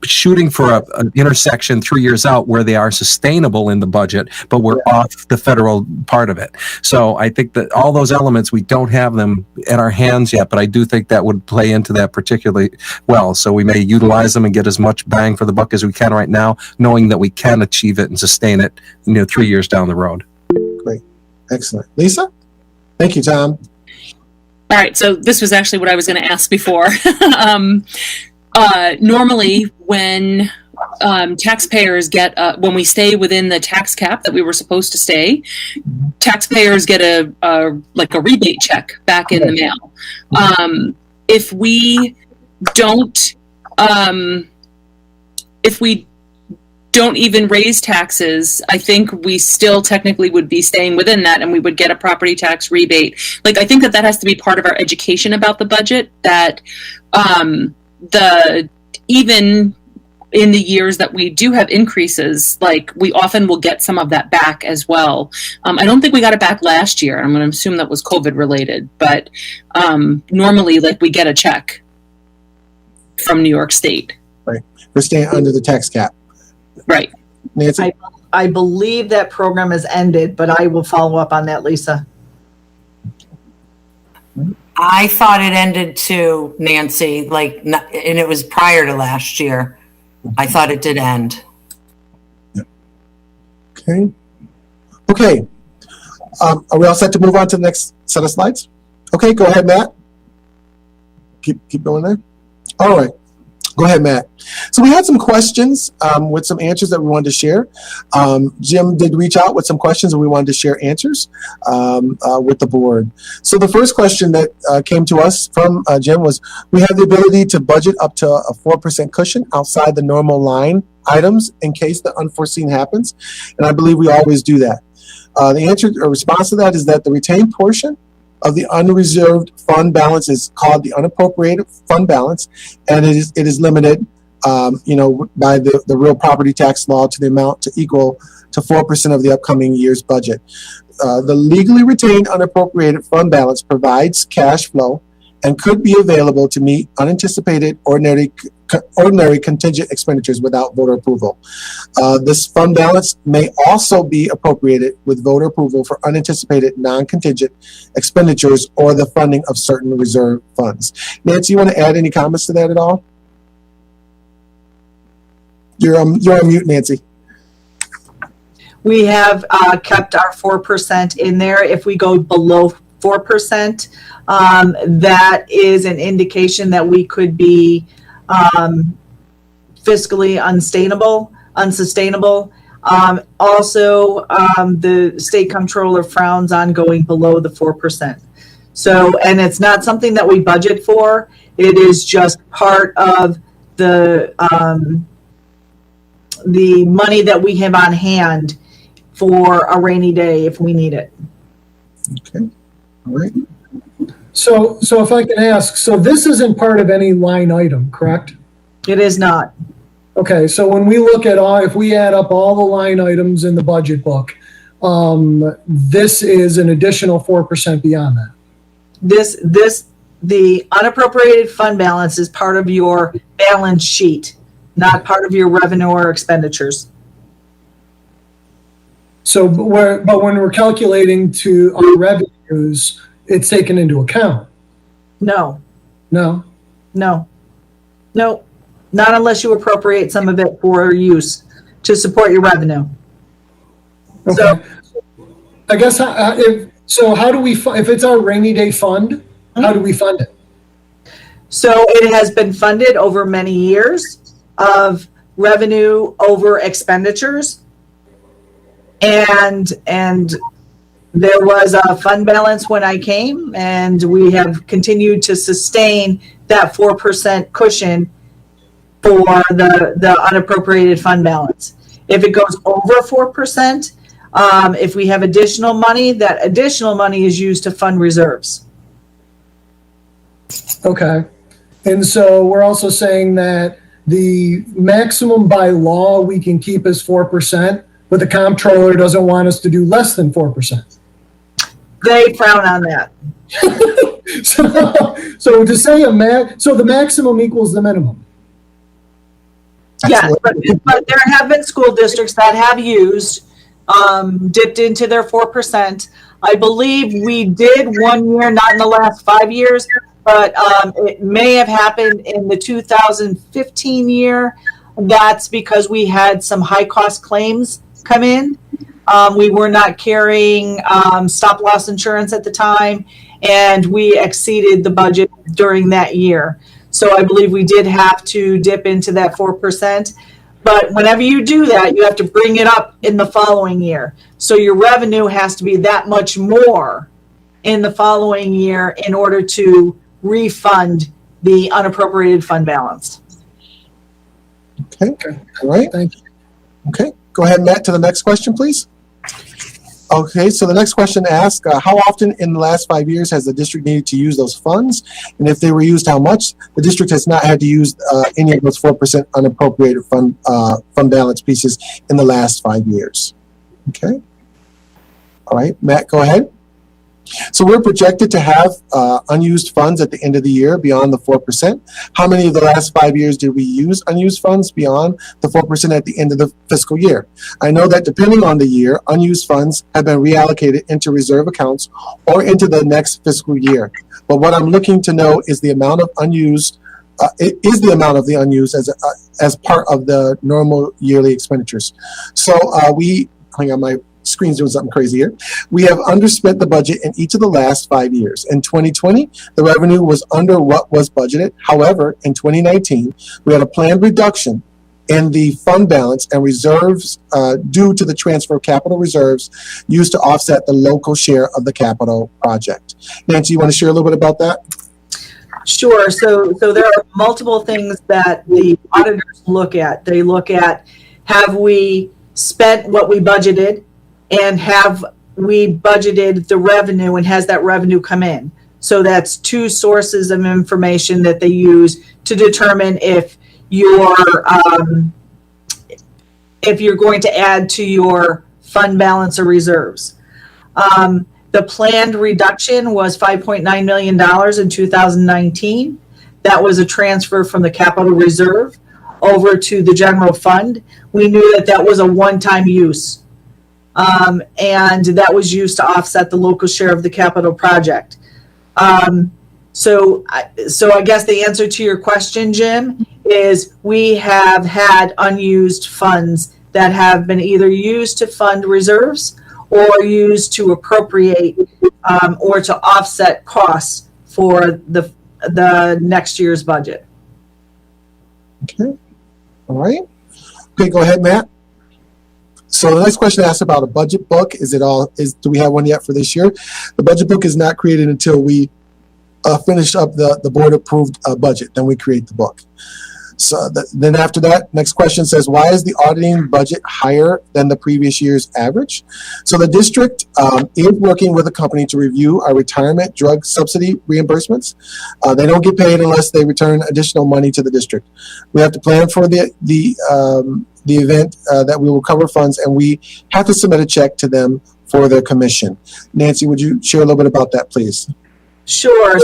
shooting for an intersection 3 years out where they are sustainable in the budget, but we're off the federal part of it. So I think that all those elements, we don't have them in our hands yet, but I do think that would play into that particularly well. So we may utilize them and get as much bang for the buck as we can right now, knowing that we can achieve it and sustain it, 3 years down the road.
Great. Excellent. Lisa? Thank you, Tom.
All right, so this was actually what I was going to ask before. Normally, when taxpayers get, when we stay within the tax cap that we were supposed to stay, taxpayers get a rebate check back in the mail. If we don't even raise taxes, I think we still technically would be staying within that, and we would get a property tax rebate. I think that has to be part of our education about the budget, that even in the years that we do have increases, we often will get some of that back as well. I don't think we got it back last year. I'm going to assume that was COVID related, but normally we get a check from New York State.
Right. We're staying under the tax cap.
Right.
Nancy?
I believe that program has ended, but I will follow up on that, Lisa.
I thought it ended too, Nancy, and it was prior to last year. I thought it did end.
Okay. Okay. Are we all set to move on to the next set of slides? Okay, go ahead, Matt. Keep going there. All right. Go ahead, Matt. So we had some questions with some answers that we wanted to share. Jim did reach out with some questions and we wanted to share answers with the board. So the first question that came to us from Jim was, we have the ability to budget up to a 4% cushion outside the normal line items in case the unforeseen happens. And I believe we always do that. The answer or response to that is that the retained portion of the unreserved fund balance is called the unappropriated fund balance, and it is limited, by the real property tax law to the amount to equal to 4% of the upcoming year's budget. The legally retained unappropriated fund balance provides cash flow and could be available to meet unanticipated ordinary contingent expenditures without voter approval. This fund balance may also be appropriated with voter approval for unanticipated non-contingent expenditures or the funding of certain reserve funds. Nancy, you want to add any comments to that at all? You're on mute, Nancy.
We have kept our 4% in there. If we go below 4%, that is an indication that we could be fiscally unsustainable. Also, the state comptroller frowns on going below the 4%. So, and it's not something that we budget for. It is just part of the money that we have on hand for a rainy day if we need it.
Okay. All right.
So if I can ask, so this isn't part of any line item, correct?
It is not.
Okay, so when we look at if we add up all the line items in the budget book, this is an additional 4% beyond that.
This the unappropriated fund balance is part of your balance sheet, not part of your revenue or expenditures.
So, but when we're calculating to our revenues, it's taken into account.
No,
No.
no, no, not unless you appropriate some of it for use to support your revenue.
Okay.
So-
I guess how do we if it's our rainy day fund? How do we fund it?
So it has been funded over many years of revenue over expenditures. And there was a fund balance when I came, and we have continued to sustain that 4% cushion for the unappropriated fund balance. If it goes over 4%, if we have additional money, that additional money is used to fund reserves.
Okay. And so we're also saying that the maximum by law we can keep is 4%, but the comptroller doesn't want us to do less than 4%.
They frown on that.
So to say so the maximum equals the minimum.
Yes, but there have been school districts that have used, dipped into their 4%. I believe we did one year, not in the last 5 years, but it may have happened in the 2015 year. That's because we had some high cost claims come in. We were not carrying stop loss insurance at the time, and we exceeded the budget during that year. So I believe we did have to dip into that 4%. But whenever you do that, you have to bring it up in the following year. So your revenue has to be that much more in the following year in order to refund the unappropriated fund balance.
Okay, all right.
Thank you.
Okay, go ahead, Matt, to the next question, please. Okay, so the next question asks, how often in the last 5 years has the district needed to use those funds? And if they were used, how much? The district has not had to use any of those 4% unappropriated fund balance pieces in the last 5 years. Okay. All right, Matt, go ahead. So we're projected to have unused funds at the end of the year beyond the 4%. How many of the last 5 years did we use unused funds beyond the 4% at the end of the fiscal year? I know that depending on the year, unused funds have been reallocated into reserve accounts or into the next fiscal year. But what I'm looking to know is the amount of unused, the unused as part of the normal yearly expenditures. So hang on, my screen's doing something crazy here. We have underspent the budget in each of the last 5 years. In 2020, the revenue was under what was budgeted. However, in 2019, we had a planned reduction in the fund balance and reserves due to the transfer of capital reserves used to offset the local share of the capital project. Nancy, you want to share a little bit about that?
Sure. So there are multiple things that the auditors look at. They look at, have we spent what we budgeted? And have we budgeted the revenue, and has that revenue come in? So that's two sources of information that they use to determine if you're going to add to your fund balance or reserves. The planned reduction was $5.9 million in 2019. That was a transfer from the capital reserve over to the general fund. We knew that was a one-time use. And that was used to offset the local share of the capital project. So I guess the answer to your question, Jim, is we have had unused funds that have been either used to fund reserves or used to appropriate or to offset costs for the next year's budget.
Okay. All right. Okay, go ahead, Matt. So the next question asks about a budget book. Do we have one yet for this year? The budget book is not created until we finish up the board approved budget. Then we create the book. So then after that, next question says, why is the auditing budget higher than the previous year's average? So the district is working with a company to review our retirement drug subsidy reimbursements. They don't get paid unless they return additional money to the district. We have to plan for the event that we will cover funds, and we have to submit a check to them for their commission. Nancy, would you share a little bit about that, please?
Sure.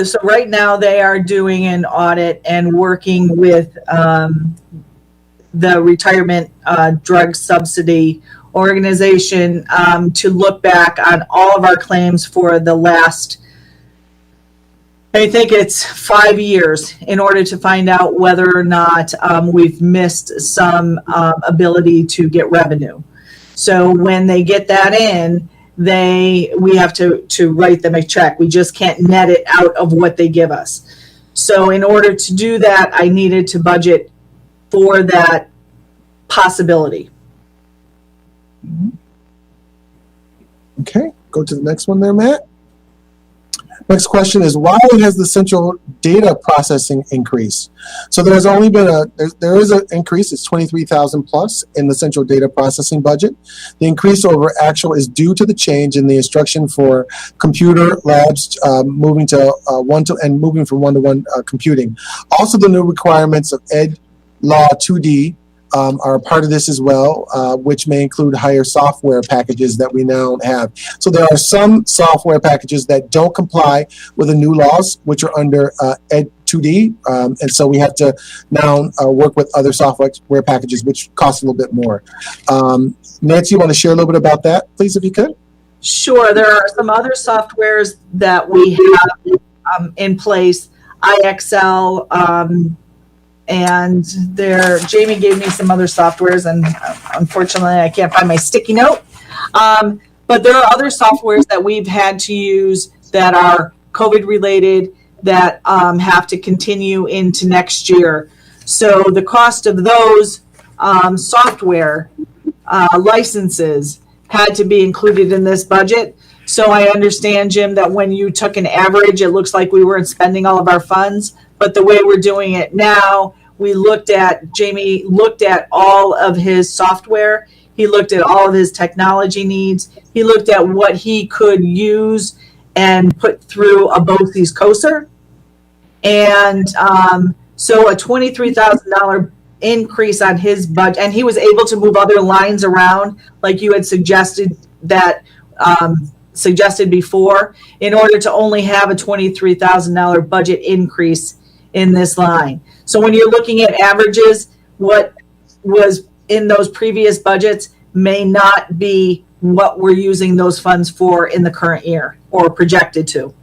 so right now they are doing an audit and working with the retirement drug subsidy organization to look back on all of our claims for the last, I think it's 5 years, in order to find out whether or not we've missed some ability to get revenue. So when they get that in, we have to write them a check. We just can't net it out of what they give us. So in order to do that, I needed to budget for that possibility.
Okay, go to the next one there, Matt. Next question is, why has the central data processing increased? So there's only been there is an increase. It's 23,000 plus in the central data processing budget. The increase over actual is due to the change in the instruction for computer labs moving from one-to-one computing. Also, the new requirements of Ed Law 2D are a part of this as well, which may include higher software packages that we now have. So there are some software packages that don't comply with the new laws, which are under Ed 2D, and so we have to now work with other software packages, which cost a little bit more. Nancy, you want to share a little bit about that, please, if you could?
Sure. There are some other softwares that we have in place, IXL, and Jamie gave me some other softwares, and unfortunately I can't find my sticky note. But there are other softwares that we've had to use that are COVID related that have to continue into next year. So the cost of those software licenses had to be included in this budget. So I understand, Jim, that when you took an average, it looks like we weren't spending all of our funds. But the way we're doing it now, Jamie looked at all of his software. He looked at all of his technology needs. He looked at what he could use and put through a BOCES COSER. And so a $23,000 increase on his budget, and he was able to move other lines around like you had suggested before, in order to only have a $23,000 budget increase in this line. So when you're looking at averages, what was in those previous budgets may not be what we're using those funds for in the current year or projected to.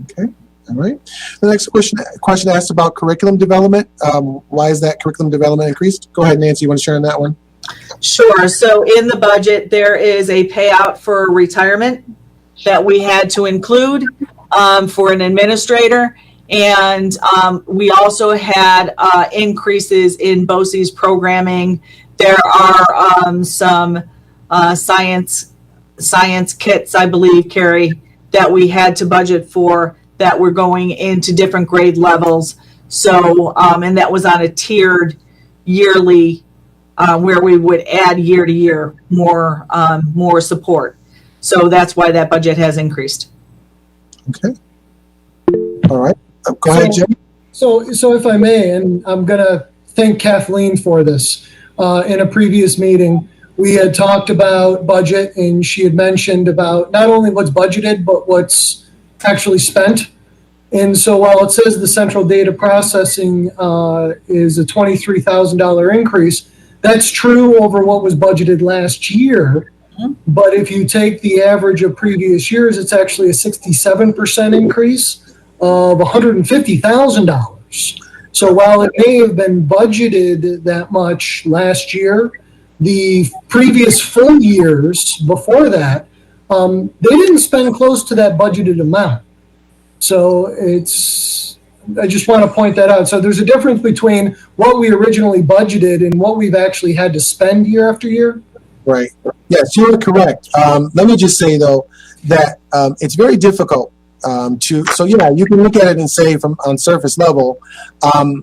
Okay, all right. The next question asked about curriculum development. Why is that curriculum development increased? Go ahead, Nancy, you want to share on that one?
Sure. So in the budget, there is a payout for retirement that we had to include for an administrator. And we also had increases in BOCES programming. There are some science kits, I believe, Carrie, that we had to budget for that were going into different grade levels. So, and that was on a tiered yearly where we would add year to year more support. So that's why that budget has increased.
Okay. All right. Go ahead, Jim.
So if I may, and I'm going to thank Kathleen for this. In a previous meeting, we had talked about budget, and she had mentioned about not only what's budgeted, but what's actually spent. And so while it says the central data processing is a $23,000 increase, that's true over what was budgeted last year. But if you take the average of previous years, it's actually a 67% increase of $150,000. So while it may have been budgeted that much last year, the previous full years before that, they didn't spend close to that budgeted amount. So I just want to point that out. So there's a difference between what we originally budgeted and what we've actually had to spend year after year.
Right. Yes, you're correct. Let me just say, though, that it's very difficult so yeah, you can look at it and say on surface level, on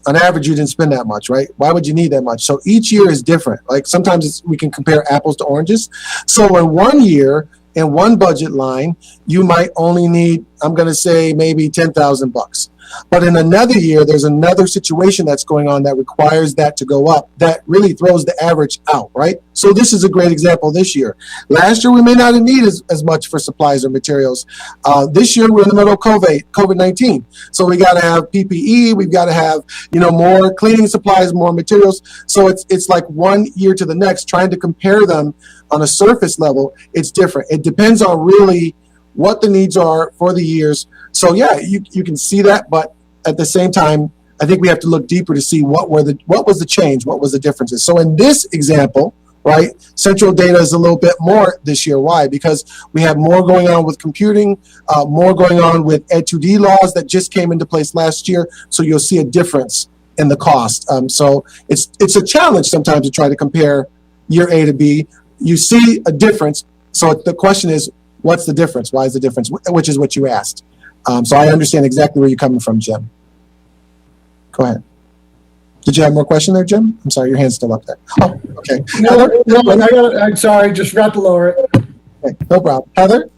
average, you didn't spend that much, right? Why would you need that much? So each year is different. Like sometimes we can compare apples to oranges. So in one year, in one budget line, you might only need, I'm going to say maybe $10,000. But in another year, there's another situation that's going on that requires that to go up, that really throws the average out, right? So this is a great example this year. Last year, we may not have needed as much for supplies or materials. This year, we're in the middle of COVID-19. So we got to have PPE, we've got to have, more cleaning supplies, more materials. So it's like one year to the next, trying to compare them on a surface level, it's different. It depends on really what the needs are for the years. So yeah, you can see that, but at the same time, I think we have to look deeper to see what was the change, what was the differences. So in this example, right, central data is a little bit more this year. Why? Because we have more going on with computing, more going on with Ed2D laws that just came into place last year. So you'll see a difference in the cost. So it's a challenge sometimes to try to compare year A to B. You see a difference. So the question is, what's the difference? Why is the difference? Which is what you asked. So I understand exactly where you're coming from, Jim. Go ahead. Did you have more question there, Jim? I'm sorry, your hand's still up there. Oh, okay.
No, I'm sorry, just forgot to lower it.
Okay, no problem. Heather?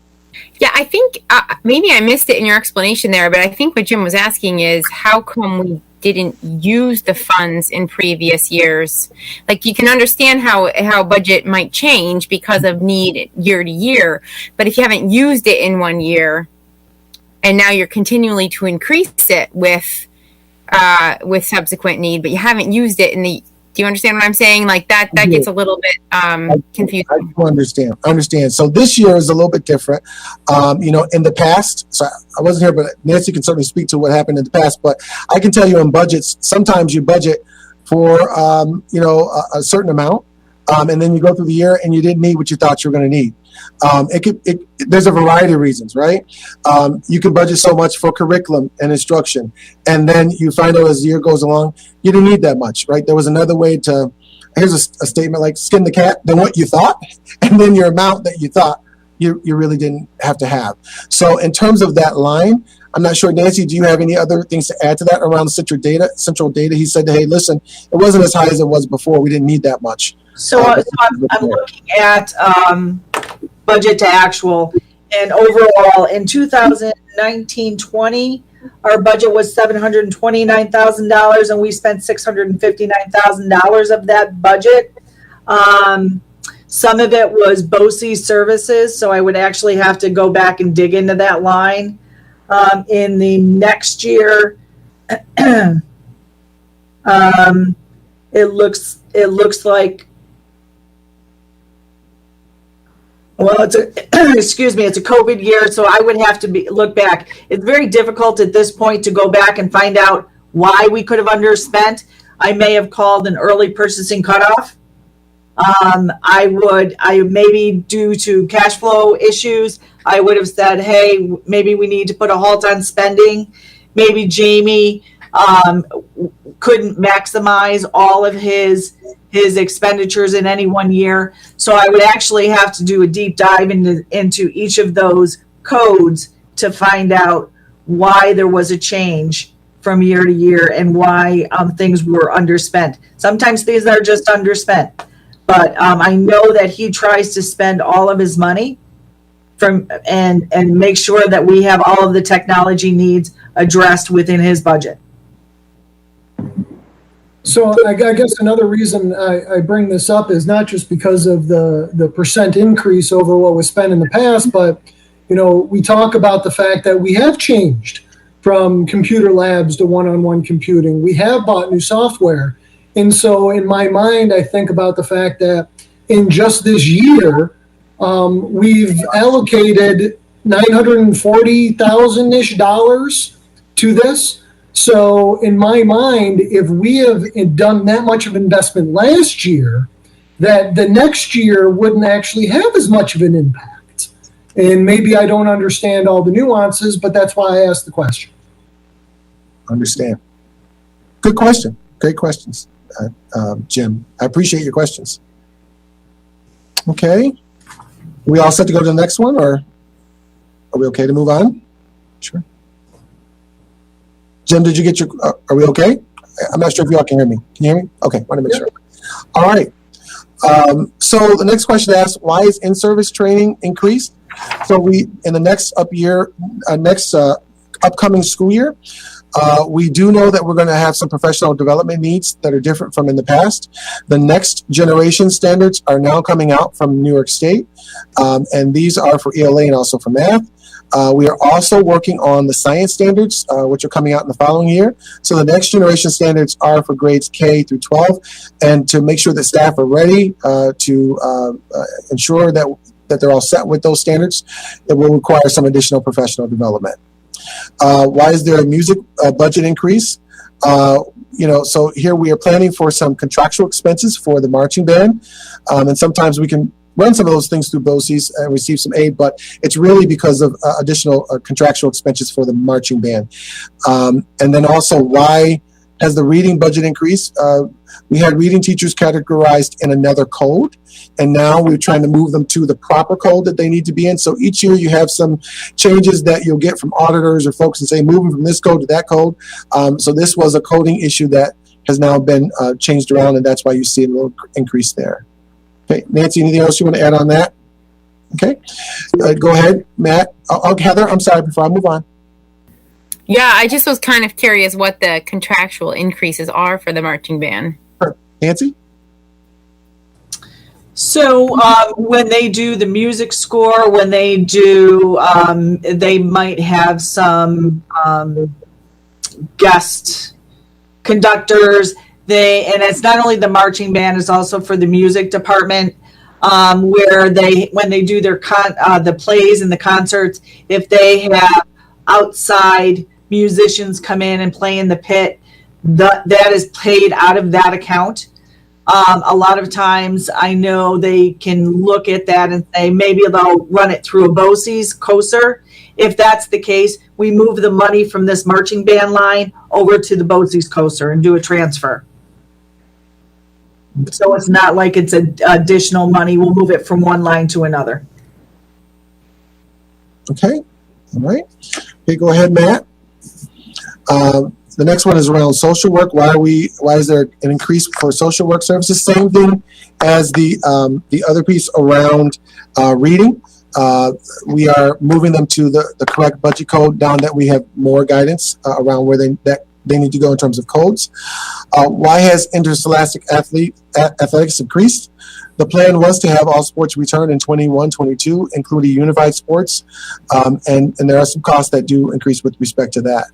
Yeah, I think maybe I missed it in your explanation there, but I think what Jim was asking is how come we didn't use the funds in previous years? Like, you can understand how budget might change because of need year to year, but if you haven't used it in one year and now you're continually to increase it with subsequent need, but you haven't used it do you understand what I'm saying? Like that gets a little bit confusing.
I do understand. I understand. So this year is a little bit different. In the past, so I wasn't here, but Nancy can certainly speak to what happened in the past. But I can tell you in budgets, sometimes you budget for, a certain amount, and then you go through the year and you didn't need what you thought you were going to need. There's a variety of reasons, right? You can budget so much for curriculum and instruction, and then you find out as the year goes along, you didn't need that much, right? There was another way to, here's a statement like skin the cat, than what you thought, and then your amount that you thought you really didn't have to have. So in terms of that line, I'm not sure, Nancy, do you have any other things to add to that around the central data? He said, hey, listen, it wasn't as high as it was before. We didn't need that much.
So I'm looking at budget to actual, and overall in 2019-20, our budget was $729,000, and we spent $659,000 of that budget. Some of it was BOCE services, so I would actually have to go back and dig into that line. In the next year, it looks like, well, it's a COVID year, so I would have to look back. It's very difficult at this point to go back and find out why we could have underspent. I may have called an early purchasing cutoff. I maybe due to cash flow issues, I would have said, hey, maybe we need to put a halt on spending. Maybe Jamie couldn't maximize all of his expenditures in any one year. So I would actually have to do a deep dive into each of those codes to find out why there was a change from year to year and why things were underspent. Sometimes things are just underspent. But I know that he tries to spend all of his money and make sure that we have all of the technology needs addressed within his budget.
So I guess another reason I bring this up is not just because of the percent increase over what was spent in the past, but we talk about the fact that we have changed from computer labs to one-on-one computing. We have bought new software. And so in my mind, I think about the fact that in just this year, we've allocated $940,000-ish to this. So in my mind, if we have done that much of investment last year, that the next year wouldn't actually have as much of an impact. And maybe I don't understand all the nuances, but that's why I asked the question.
Understand. Good question. Great questions. Jim, I appreciate your questions. Okay. We all set to go to the next one, or are we okay to move on? Sure. Jim, did you get your, are we okay? I'm not sure if you all can hear me. Can you hear me? Okay, want to make sure. All right. So the next question asks, why is in-service training increased? So we, in the next upcoming school year, We do know that we're going to have some professional development needs that are different from in the past. The next generation standards are now coming out from New York State, and these are for ELA and also for math. We are also working on the science standards, which are coming out in the following year. So the next generation standards are for grades K through 12, and to make sure that staff are ready to ensure that they're all set with those standards, it will require some additional professional development. Why is there a music budget increase? So here we are planning for some contractual expenses for the marching band, and sometimes we can run some of those things through BOCES and receive some aid, but it's really because of additional contractual expenses for the marching band. And then also, why has the reading budget increased? We had reading teachers categorized in another code, and now we're trying to move them to the proper code that they need to be in. So each year you have some changes that you'll get from auditors or folks and say, moving from this code to that code. So this was a coding issue that has now been changed around, and that's why you see a little increase there. Okay, Nancy, anything else you want to add on that? Okay, go ahead, Matt. Heather, I'm sorry, before I move on.
Yeah, I just was kind of curious what the contractual increases are for the marching band.
Sure. Nancy?
So when they do the music score, when they do, they might have some guest conductors. And it's not only the marching band, it's also for the music department, where when they do their the plays and the concerts, if they have outside musicians come in and play in the pit, that is paid out of that account. A lot of times I know they can look at that and say maybe they'll run it through a BOCES COSER. If that's the case, we move the money from this marching band line over to the BOCES COSER and do a transfer. So it's not like it's additional money. We'll move it from one line to another.
Okay, all right. Okay, go ahead, Matt. The next one is around social work. Why is there an increase for social work services? Same thing as the other piece around reading. We are moving them to the correct budget code now that we have more guidance around where they need to go in terms of codes. Why has interscholastic athletics increased? The plan was to have all sports return in 21-22, including unified sports, and there are some costs that do increase with respect to that.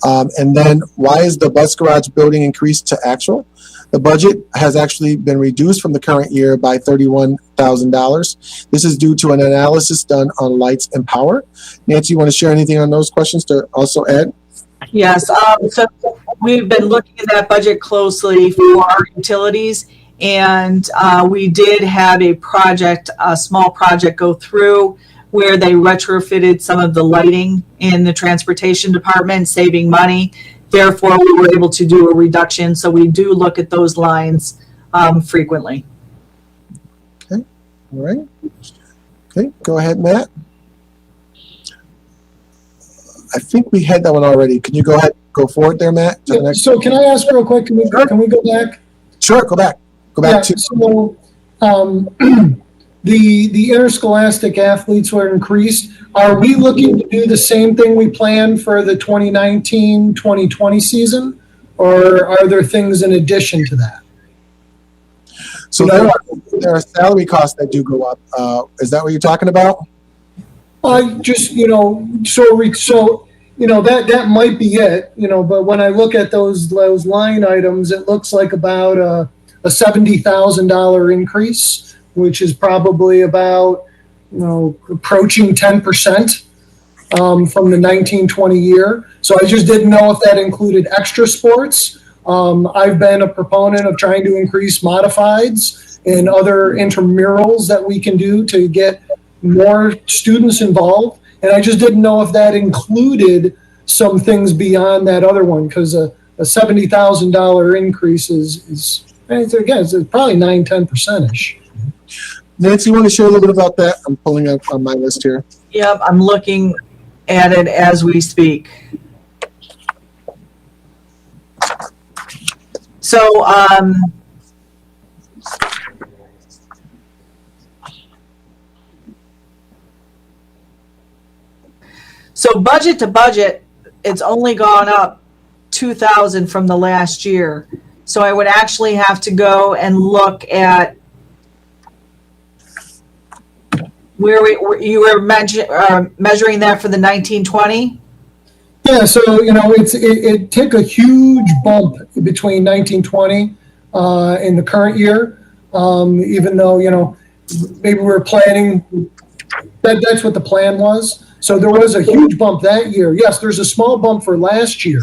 And then why is the bus garage building increased to actual? The budget has actually been reduced from the current year by $31,000. This is due to an analysis done on lights and power. Nancy, you want to share anything on those questions to also add?
Yes, so we've been looking at that budget closely for our utilities, and we did have a small project go through where they retrofitted some of the lighting in the transportation department, saving money. Therefore, we were able to do a reduction, so we do look at those lines frequently.
Okay, all right. Okay, go ahead, Matt. I think we had that one already. Can you go forward there, Matt?
Yeah, so can I ask real quick, can we go back?
Sure, go back.
So the interscholastic athletes were increased. Are we looking to do the same thing we planned for the 2019-2020 season, or are there things in addition to that?
So there are salary costs that do go up. Is that what you're talking about? That might be it, but when I look at those line items, it looks like about a $70,000 increase, which is probably about, approaching 10% from the 19-20 year. So I just didn't know if that included extra sports. I've been a proponent of trying to increase modifieds and other intramurals that we can do to get more students involved. And I just didn't know if that included some things beyond that other one, because a $70,000 increase is it's probably 9-10%ish. Nancy, you want to share a little bit about that? I'm pulling up on my list here.
Yep, I'm looking at it as we speak. So, budget to budget, it's only gone up 2,000 from the last year. So I would actually have to go and look at where you were measuring that for the 1920.
Yeah, so it took a huge bump between 1920 and the current year. Even though maybe we were planning that's what the plan was. So there was a huge bump that year. Yes, there's a small bump for last year.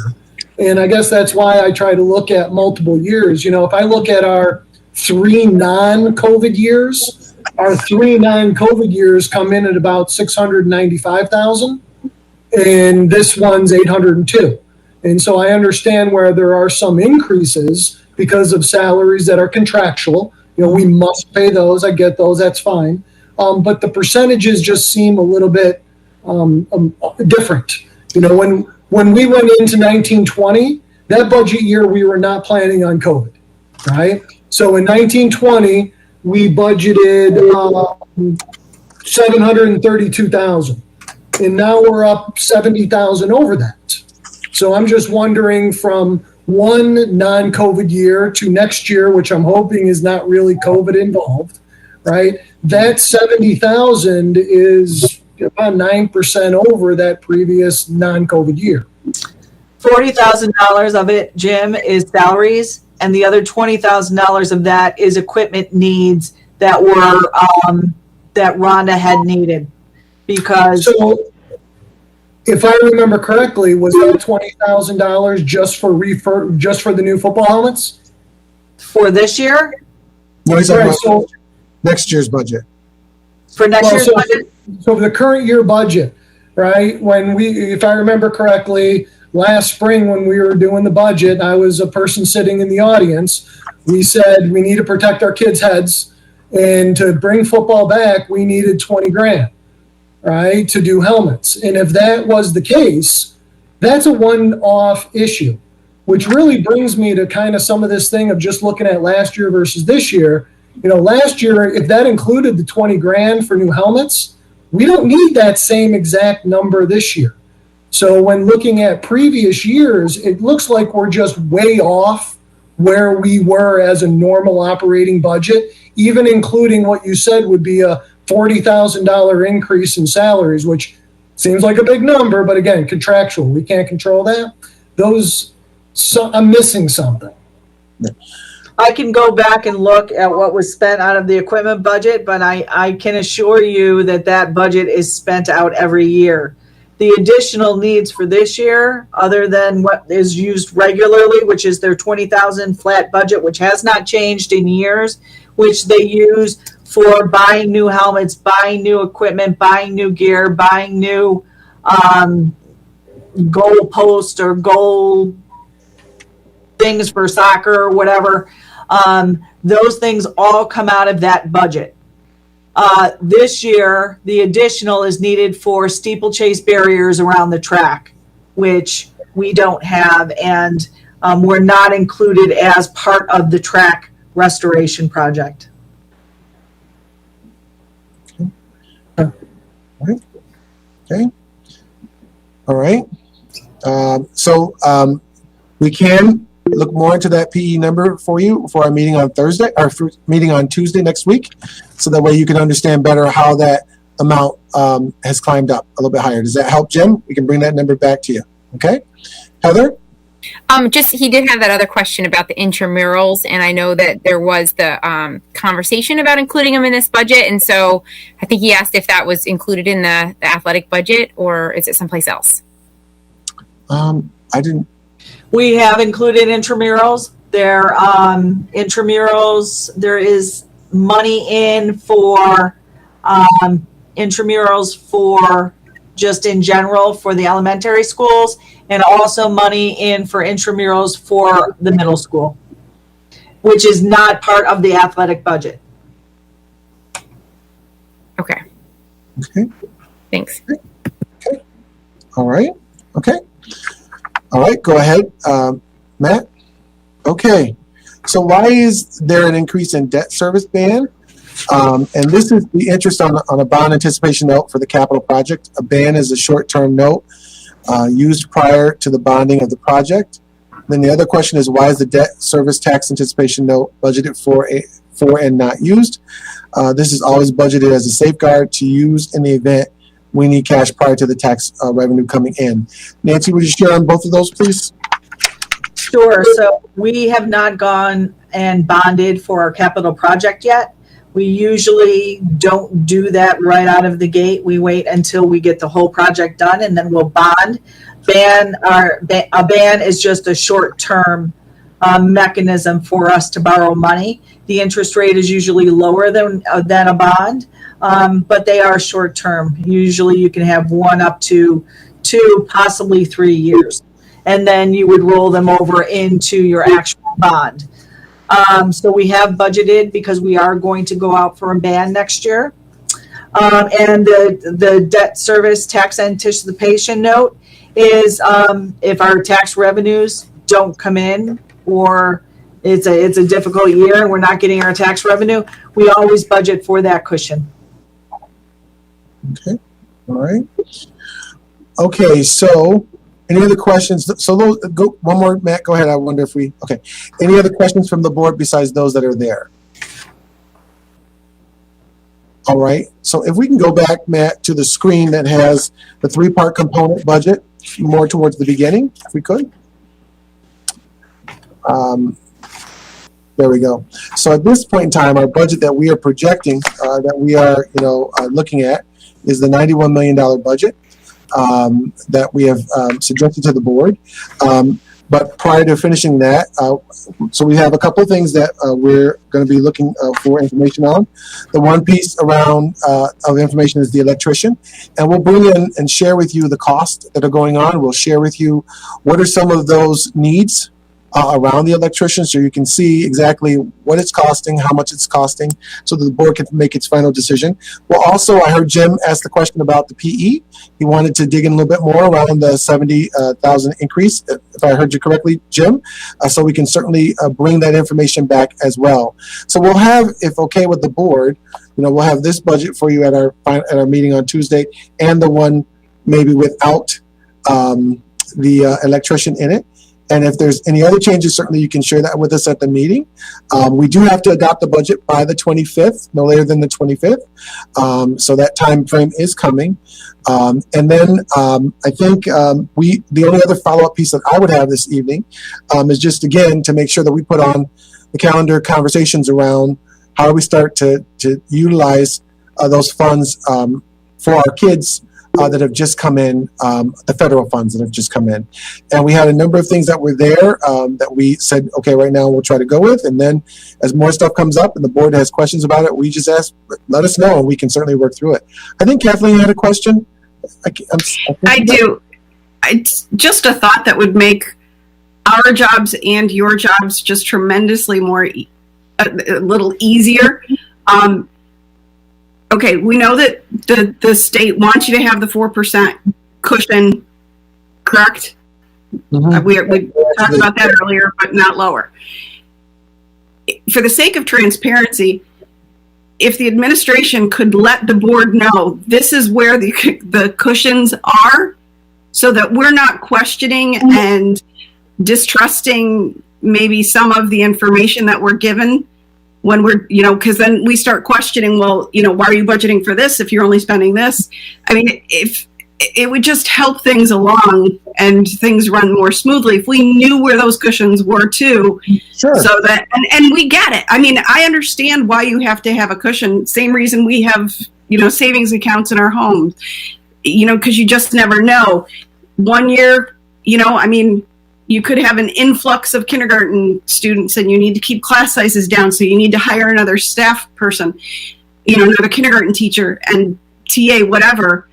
And I guess that's why I try to look at multiple years. If I look at our 3 non-COVID years, our 3 non-COVID years come in at about 695,000, and this one's 802. And so I understand where there are some increases because of salaries that are contractual. We must pay those. I get those. That's fine. But the percentages just seem a little bit different. When we went into 1920, that budget year, we were not planning on COVID, right? So in 1920, we budgeted 732,000, and now we're up 70,000 over that. So I'm just wondering, from one non-COVID year to next year, which I'm hoping is not really COVID involved, right? That 70,000 is about 9% over that previous non-COVID year.
$40,000 of it, Jim, is salaries, and the other $20,000 of that is equipment needs that were that Rhonda had needed. Because
so, if I remember correctly, was that $20,000 just for the new football helmets
for this year?
No, he's talking about next year's budget.
For next year's budget?
So the current year budget, right? If I remember correctly, last spring when we were doing the budget, I was a person sitting in the audience. We said we need to protect our kids' heads, and to bring football back, we needed $20,000, right, to do helmets. And if that was the case, that's a one-off issue, which really brings me to kind of some of this thing of just looking at last year versus this year. Last year, if that included the $20,000 for new helmets, we don't need that same exact number this year. So when looking at previous years, it looks like we're just way off where we were as a normal operating budget, even including what you said would be a $40,000 increase in salaries, which seems like a big number, but again, contractual. We can't control that. I'm missing something.
I can go back and look at what was spent out of the equipment budget, but I can assure you that budget is spent out every year. The additional needs for this year, other than what is used regularly, which is their 20,000 flat budget, which has not changed in years, which they use for buying new helmets, buying new equipment, buying new gear, buying new goal posts or goal things for soccer or whatever. Those things all come out of that budget. This year, the additional is needed for steeplechase barriers around the track, which we don't have, and were not included as part of the track restoration project.
Okay. All right. So we can look more into that PE number for you for our meeting on Thursday, or for meeting on Tuesday next week, so that way you can understand better how that amount has climbed up a little bit higher. Does that help, Jim? We can bring that number back to you. Okay. Heather?
He did have that other question about the intramurals, and I know that there was the conversation about including them in this budget, and so I think he asked if that was included in the athletic budget, or is it someplace else?
I didn't.
We have included intramurals. Intramurals, there is money in for intramurals for just in general for the elementary schools, and also money in for intramurals for the middle school, which is not part of the athletic budget.
Okay.
Okay.
Thanks.
Okay. All right. Okay. All right. Go ahead, Matt. Okay. So why is there an increase in debt service ban? And this is the interest on a bond anticipation note for the capital project. A ban is a short-term note used prior to the bonding of the project. Then the other question is, why is the debt service tax anticipation note budgeted for and not used? This is always budgeted as a safeguard to use in the event we need cash prior to the tax revenue coming in. Nancy, would you share on both of those, please?
Sure. So we have not gone and bonded for our capital project yet. We usually don't do that right out of the gate. We wait until we get the whole project done, and then we'll bond. A ban is just a short-term mechanism for us to borrow money. The interest rate is usually lower than a bond, but they are short-term. Usually you can have one up to 2, possibly 3 years, and then you would roll them over into your actual bond. So we have budgeted because we are going to go out for a ban next year. And the debt service tax anticipation note is if our tax revenues don't come in, or it's a difficult year and we're not getting our tax revenue, we always budget for that cushion.
Okay, all right. Okay, so any other questions? So those, go one more, Matt, go ahead. I wonder if okay. Any other questions from the board besides those that are there? All right, so if we can go back, Matt, to the screen that has the 3-part component budget, more towards the beginning, if we could. There we go. So at this point in time, our budget that we are projecting, that we are, looking at, is the $91 million budget that we have suggested to the board. But prior to finishing that, so we have a couple of things that we're going to be looking for information on. The one piece around of information is the electrician, and we'll bring in and share with you the costs that are going on. We'll share with you what are some of those needs around the electrician, so you can see exactly what it's costing, how much it's costing, so that the board can make its final decision. Well, also, I heard Jim ask the question about the PE. He wanted to dig in a little bit more around the 70,000 increase, if I heard you correctly, Jim. So we can certainly bring that information back as well. So we'll have, if okay with the board, we'll have this budget for you at our meeting on Tuesday, and the one maybe without the electrician in it. And if there's any other changes, certainly you can share that with us at the meeting. We do have to adopt the budget by the 25th, no later than the 25th. So that time frame is coming. And then I think the only other follow-up piece that I would have this evening is just, again, to make sure that we put on the calendar conversations around how do we start to utilize those funds for our kids that have just come in, the federal funds that have just come in. And we had a number of things that were there that we said, okay, right now we'll try to go with. And then as more stuff comes up and the board has questions about it, we just ask, let us know, and we can certainly work through it. I think Kathleen had a question.
I do. It's just a thought that would make our jobs and your jobs just tremendously more, a little easier. Okay, we know that the state wants you to have the 4% cushion, correct? Mm-hmm. We talked about that earlier, but not lower. For the sake of transparency, if the administration could let the board know this is where the cushions are, so that we're not questioning and distrusting maybe some of the information that we're given, when we're, because then we start questioning, well, why are you budgeting for this if you're only spending this? I mean, if it would just help things along and things run more smoothly if we knew where those cushions were too. Sure. So that, and we get it. I mean, I understand why you have to have a cushion. Same reason we have, savings accounts in our homes, because you just never know. 1 year, you could have an influx of kindergarten students and you need to keep class sizes down. So you need to hire another staff person, another kindergarten teacher and TA, whatever.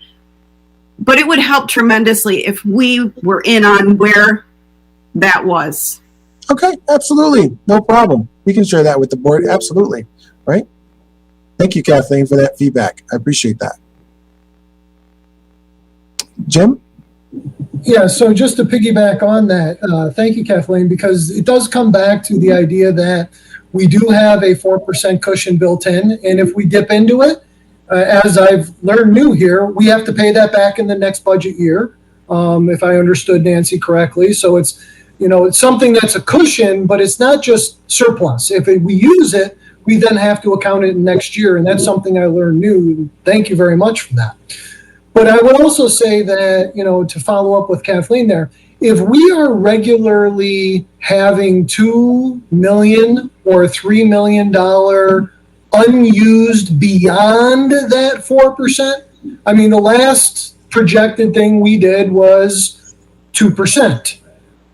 But it would help tremendously if we were in on where that was.
Okay, absolutely. No problem. We can share that with the board. Absolutely. Right. Thank you, Kathleen, for that feedback. I appreciate that. Jim?
Yeah, so just to piggyback on that, thank you, Kathleen, because it does come back to the idea that we do have a 4% cushion built in, and if we dip into it, as I've learned new here, we have to pay that back in the next budget year, if I understood Nancy correctly. So it's, it's something that's a cushion, but it's not just surplus. If we use it, we then have to account it next year. And that's something I learned new. Thank you very much for that. But I would also say that, to follow up with Kathleen there, if we are regularly having $2 million or $3 million unused beyond that 4%, I mean, the last projected thing we did was 2%.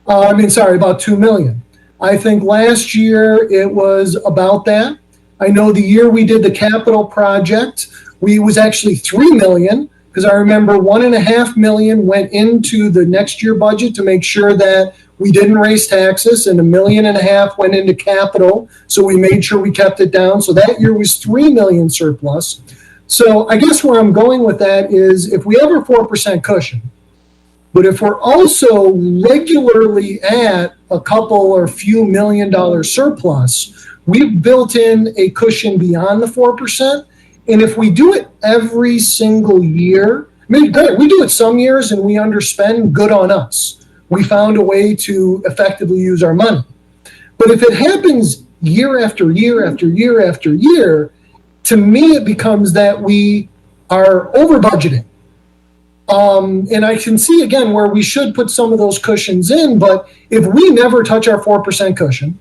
About 2 million. I think last year it was about that. I know the year we did the capital project, it was actually 3 million, because I remember 1.5 million went into the next year budget to make sure that we didn't raise taxes, and $1.5 million went into capital, so we made sure we kept it down. So that year was 3 million surplus. So I guess where I'm going with that is, if we have a 4% cushion, but if we're also regularly at a couple or few $1 million surplus, we've built in a cushion beyond the 4%. And if we do it every single year, great, we do it some years and we underspend, good on us. We found a way to effectively use our money. But if it happens year after year after year after year, to me it becomes that we are over budgeting. And I can see again where we should put some of those cushions in, but if we never touch our 4% cushion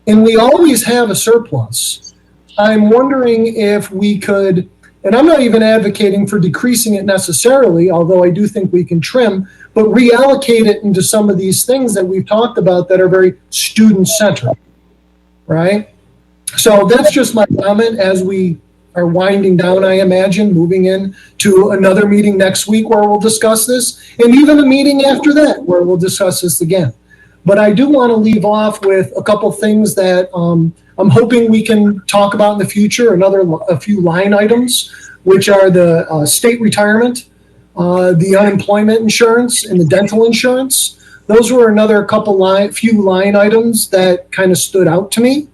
and we always have a surplus, I'm wondering if we could, and I'm not even advocating for decreasing it necessarily, although I do think we can trim, but reallocate it into some of these things that we've talked about that are very student-centered, right? So that's just my comment as we are winding down, I imagine, moving in to another meeting next week where we'll discuss this, and even a meeting after that where we'll discuss this again. But I do want to leave off with a couple things that I'm hoping we can talk about in the future, a few line items, which are the state retirement, the unemployment insurance, and the dental insurance. Those were another few line items that kind of stood out to me.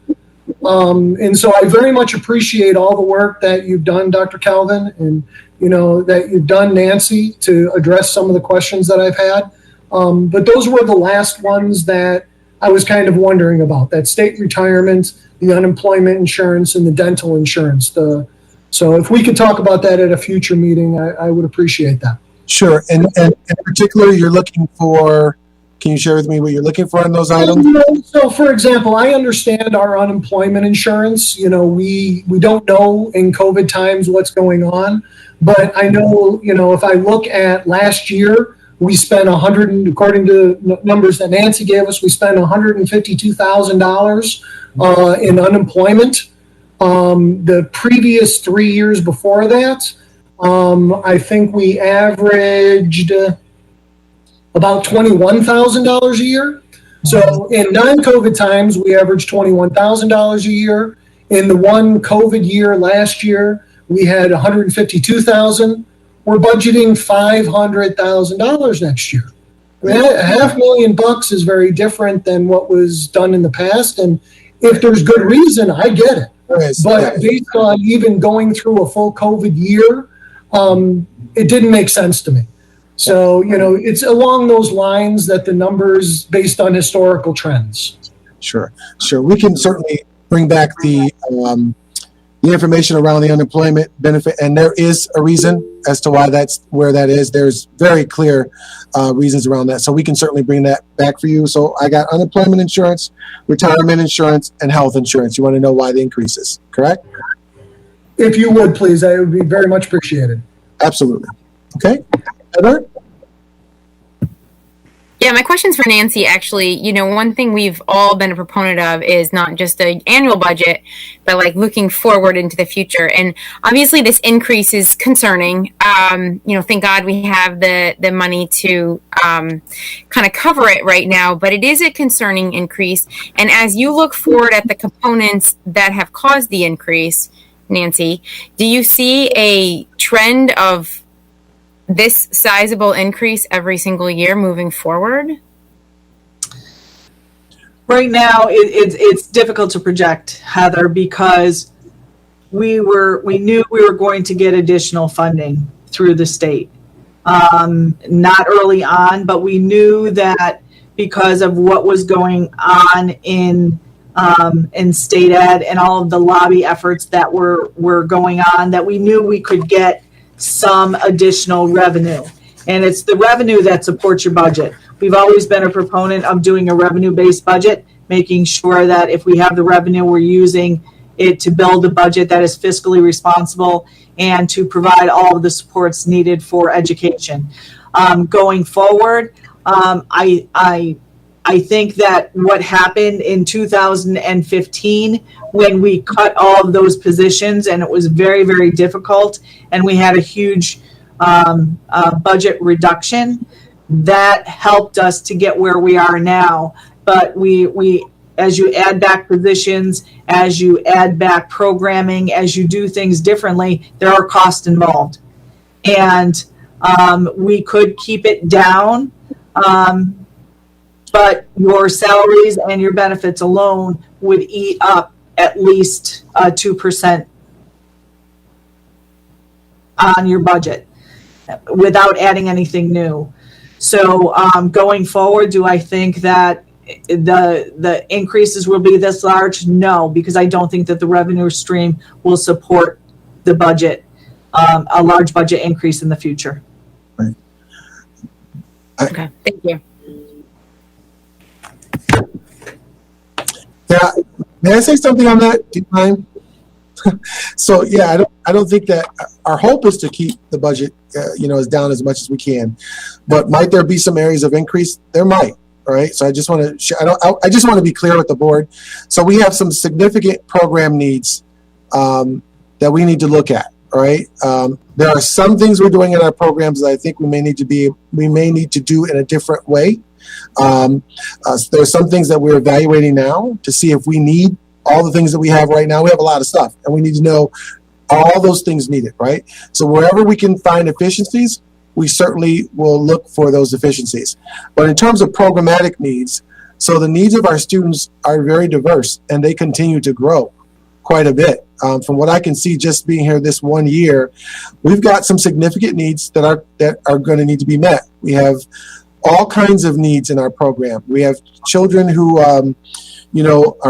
And so I very much appreciate all the work that you've done, Dr. Calvin, and that you've done, Nancy, to address some of the questions that I've had. But those were the last ones that I was kind of wondering about, that state retirement, the unemployment insurance, and the dental insurance. So if we could talk about that at a future meeting, I would appreciate that.
Sure. And in particular, you're looking for, can you share with me what you're looking for in those items?
So, for example, I understand our unemployment insurance. We don't know in COVID times what's going on, but I know, if I look at last year, we spent according to numbers that Nancy gave us, we spent $152,000 in unemployment. The previous 3 years before that, I think we averaged about $21,000 a year. So in non-COVID times, we averaged $21,000 a year. In the one COVID year last year, we had $152,000. We're budgeting $500,000 next year. I mean, $500,000 is very different than what was done in the past. And if there's good reason, I get it. But based on even going through a full COVID year, it didn't make sense to me. So, it's along those lines that the numbers based on historical trends.
Sure. We can certainly bring back the information around the unemployment benefit, and there is a reason as to why that's where that is. There's very clear reasons around that. So we can certainly bring that back for you. So I got unemployment insurance, retirement insurance, and health insurance. You want to know why the increases, correct?
If you would, please, I would be very much appreciated.
Absolutely. Okay. Heather?
Yeah, my question's for Nancy, actually. One thing we've all been a proponent of is not just an annual budget, but like looking forward into the future. And obviously this increase is concerning. Thank God we have the money to kind of cover it right now, but it is a concerning increase. And as you look forward at the components that have caused the increase, Nancy, do you see a trend of this sizable increase every single year moving forward?
Right now, it's difficult to project, Heather, because we knew we were going to get additional funding through the state. Not early on, but we knew that because of what was going on in state ed and all of the lobby efforts that were going on, that we knew we could get some additional revenue. And it's the revenue that supports your budget. We've always been a proponent of doing a revenue-based budget, making sure that if we have the revenue, we're using it to build a budget that is fiscally responsible and to provide all of the supports needed for education. Going forward, I think that what happened in 2015 when we cut all of those positions, and it was very, very difficult, and we had a huge budget reduction, that helped us to get where we are now. But we as you add back positions, as you add back programming, as you do things differently, there are costs involved. And we could keep it down, but your salaries and your benefits alone would eat up at least 2% on your budget without adding anything new. So going forward, do I think that the increases will be this large? No, because I don't think that the revenue stream will support the budget, a large budget increase in the future.
Right.
Okay, thank you.
Yeah, may I say something on that? Do you mind? So yeah, I don't think that our hope is to keep the budget, as down as much as we can. But might there be some areas of increase? There might. All right. So I just want to I just want to be clear with the board. So we have some significant program needs that we need to look at. All right. There are some things we're doing in our programs that I think we may need to do in a different way. There are some things that we're evaluating now to see if we need all the things that we have right now. We have a lot of stuff, and we need to know all those things needed, right? So wherever we can find efficiencies, we certainly will look for those efficiencies. But in terms of programmatic needs, so the needs of our students are very diverse, and they continue to grow quite a bit. From what I can see, just being here this 1 year, we've got some significant needs that are going to need to be met. We have all kinds of needs in our program. We have children who, are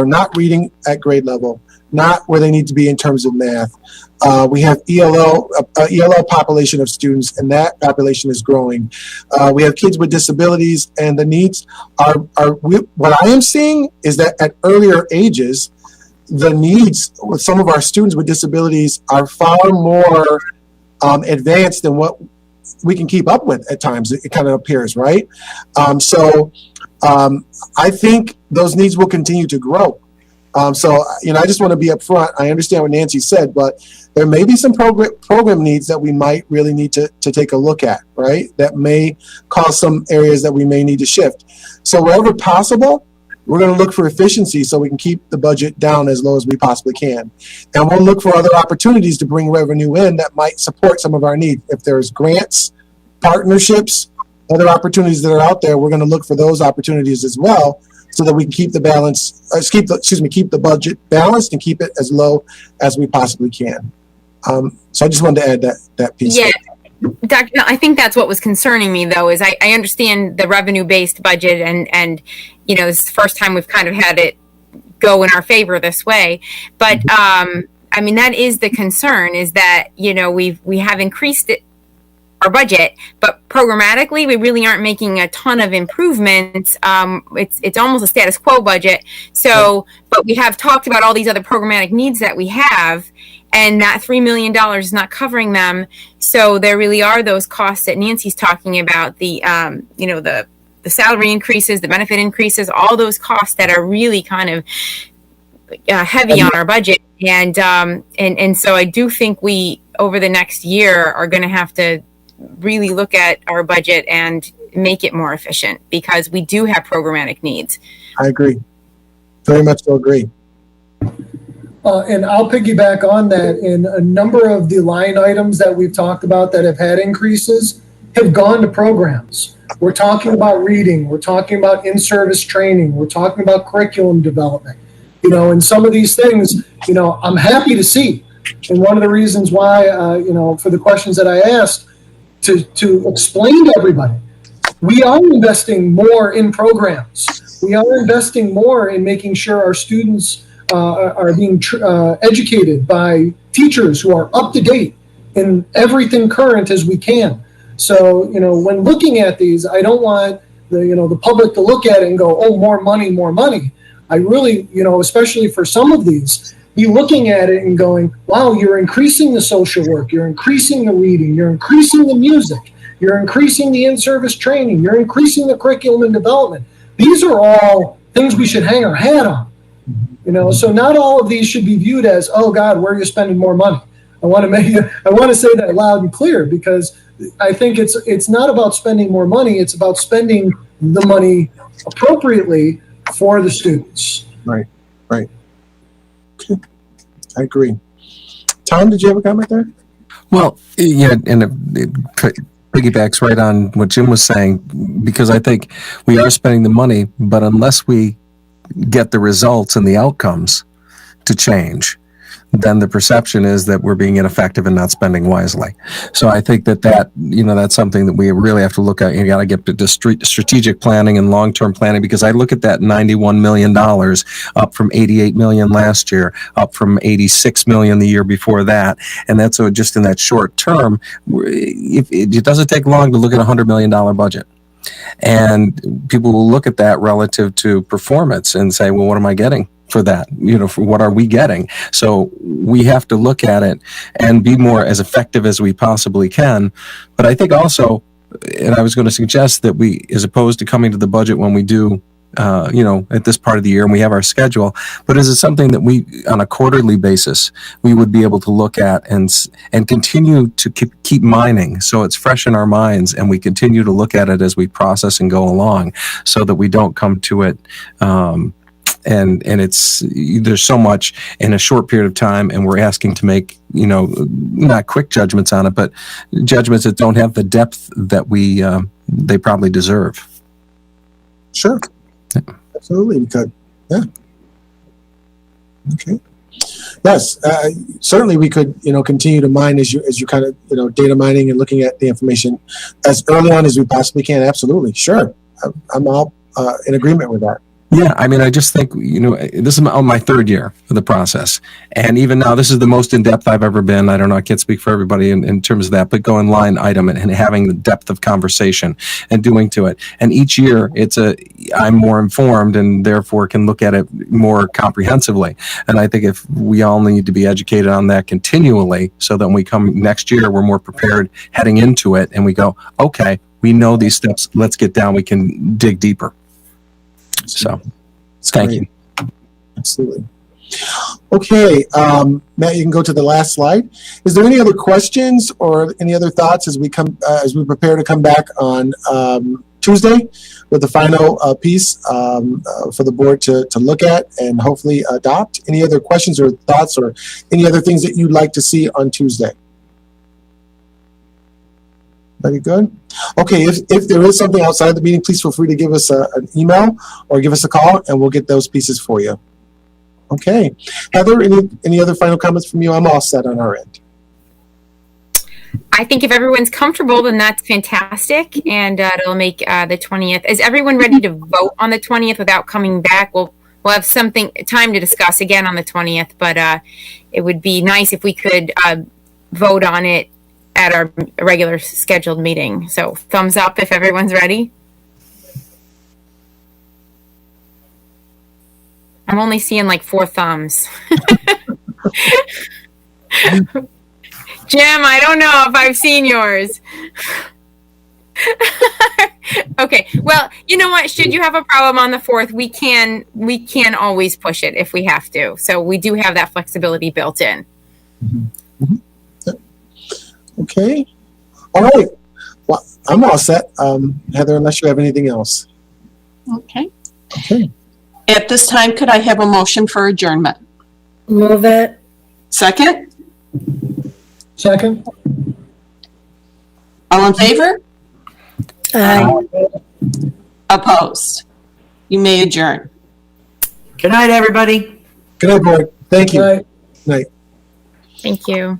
not reading at grade level, not where they need to be in terms of math. We have ELL population of students, and that population is growing. We have kids with disabilities, and the needs are what I am seeing is that at earlier ages, the needs with some of our students with disabilities are far more advanced than what we can keep up with at times. It kind of appears, right? I think those needs will continue to grow. I just want to be upfront. I understand what Nancy said, but there may be some program needs that we might really need to take a look at, right? That may cause some areas that we may need to shift. So wherever possible, we're going to look for efficiency so we can keep the budget down as low as we possibly can. And we'll look for other opportunities to bring revenue in that might support some of our needs. If there's grants, partnerships, other opportunities that are out there, we're going to look for those opportunities as well, so that we can keep the keep the budget balanced and keep it as low as we possibly can. So I just wanted to add that piece.
Yeah, Dr. I think that's what was concerning me, though, is I understand the revenue-based budget, and this is the first time we've kind of had it go in our favor this way. But that is the concern, is that we have increased our budget, but programmatically we really aren't making a ton of improvements. It's almost a status quo budget. So, but we have talked about all these other programmatic needs that we have, and that $3 million is not covering them. So there really are those costs that Nancy's talking about, the salary increases, the benefit increases, all those costs that are really kind of heavy on our budget. And so I do think we, over the next year, are going to have to really look at our budget and make it more efficient, because we do have programmatic needs.
I agree. Very much so agree.
And I'll piggyback on that. In a number of the line items that we've talked about that have had increases have gone to programs. We're talking about reading. We're talking about in-service training. We're talking about curriculum development. And some of these things, I'm happy to see. And one of the reasons why, for the questions that I asked, to explain to everybody, we are investing more in programs. We are investing more in making sure our students are being educated by teachers who are up to date in everything current as we can. So, you know, when looking at these, I don't want the public to look at it and go, oh, more money, more money. I really, especially for some of these, be looking at it and going, wow, you're increasing the social work, you're increasing the reading, you're increasing the music, you're increasing the in-service training, you're increasing the curriculum and development. These are all things we should hang our hat on. So not all of these should be viewed as, oh God, where are you spending more money? I want to say that loud and clear, because I think it's not about spending more money, it's about spending the money appropriately for the students.
Right. Okay. I agree. Tom, did you have a comment there?
Well, yeah, and it piggybacks right on what Jim was saying, because I think we are spending the money, but unless we get the results and the outcomes to change, then the perception is that we're being ineffective and not spending wisely. So I think that's something that we really have to look at. You got to get to strategic planning and long-term planning, because I look at that $91 million up from $88 million last year, up from $86 million the year before that. And that's just in that short term. It doesn't take long to look at a $100 million budget. And people will look at that relative to performance and say, well, what am I getting for that? For what are we getting? So we have to look at it and be more as effective as we possibly can. But I think also, and I was going to suggest that we, as opposed to coming to the budget when we do, at this part of the year and we have our schedule, but is it something that we, on a quarterly basis, we would be able to look at and continue to keep mining, so it's fresh in our minds and we continue to look at it as we process and go along, so that we don't come to it and it's, there's so much in a short period of time, and we're asking to make, not quick judgments on it, but judgments that don't have the depth that they probably deserve.
Sure. Absolutely, we could. Yeah. Okay. Yes, certainly we could, continue to mine as you kind of, data mining and looking at the information as early on as we possibly can. Absolutely. Sure. I'm all in agreement with that.
Yeah, I mean, I just think, this is my third year of the process. And even now, this is the most in-depth I've ever been. I don't know, I can't speak for everybody in terms of that, but going line item and having the depth of conversation and doing to it. And each year, I'm more informed and therefore can look at it more comprehensively. And I think if we all need to be educated on that continually, so that when we come next year, we're more prepared heading into it and we go, okay, we know these steps, let's get down, we can dig deeper. So, thank you.
Absolutely. Okay, Matt, you can go to the last slide. Is there any other questions or any other thoughts as we prepare to come back on Tuesday with the final piece for the board to look at and hopefully adopt? Any other questions or thoughts or any other things that you'd like to see on Tuesday? Very good. Okay, if there is something outside the meeting, please feel free to give us an email or give us a call, and we'll get those pieces for you. Okay. Heather, any other final comments from you? I'm all set on our end.
I think if everyone's comfortable, then that's fantastic, and it'll make the 20th. Is everyone ready to vote on the 20th without coming back? We'll have time to discuss again on the 20th, but it would be nice if we could vote on it at our regular scheduled meeting. So thumbs up if everyone's ready. I'm only seeing like 4 thumbs. Jim, I don't know if I've seen yours. Okay. Well, you know what? Should you have a problem on the 4th, we can always push it if we have to. So we do have that flexibility built in.
Mm-hmm. Mm-hmm. Okay. All right. Well, I'm all set, Heather, unless you have anything else.
Okay.
Okay.
At this time, could I have a motion for adjournment?
Move it.
Second?
Second.
All in favor?
Aye.
Opposed? You may adjourn.
Good night, everybody.
Good night, board. Thank you.
Good night.
Night.
Thank you.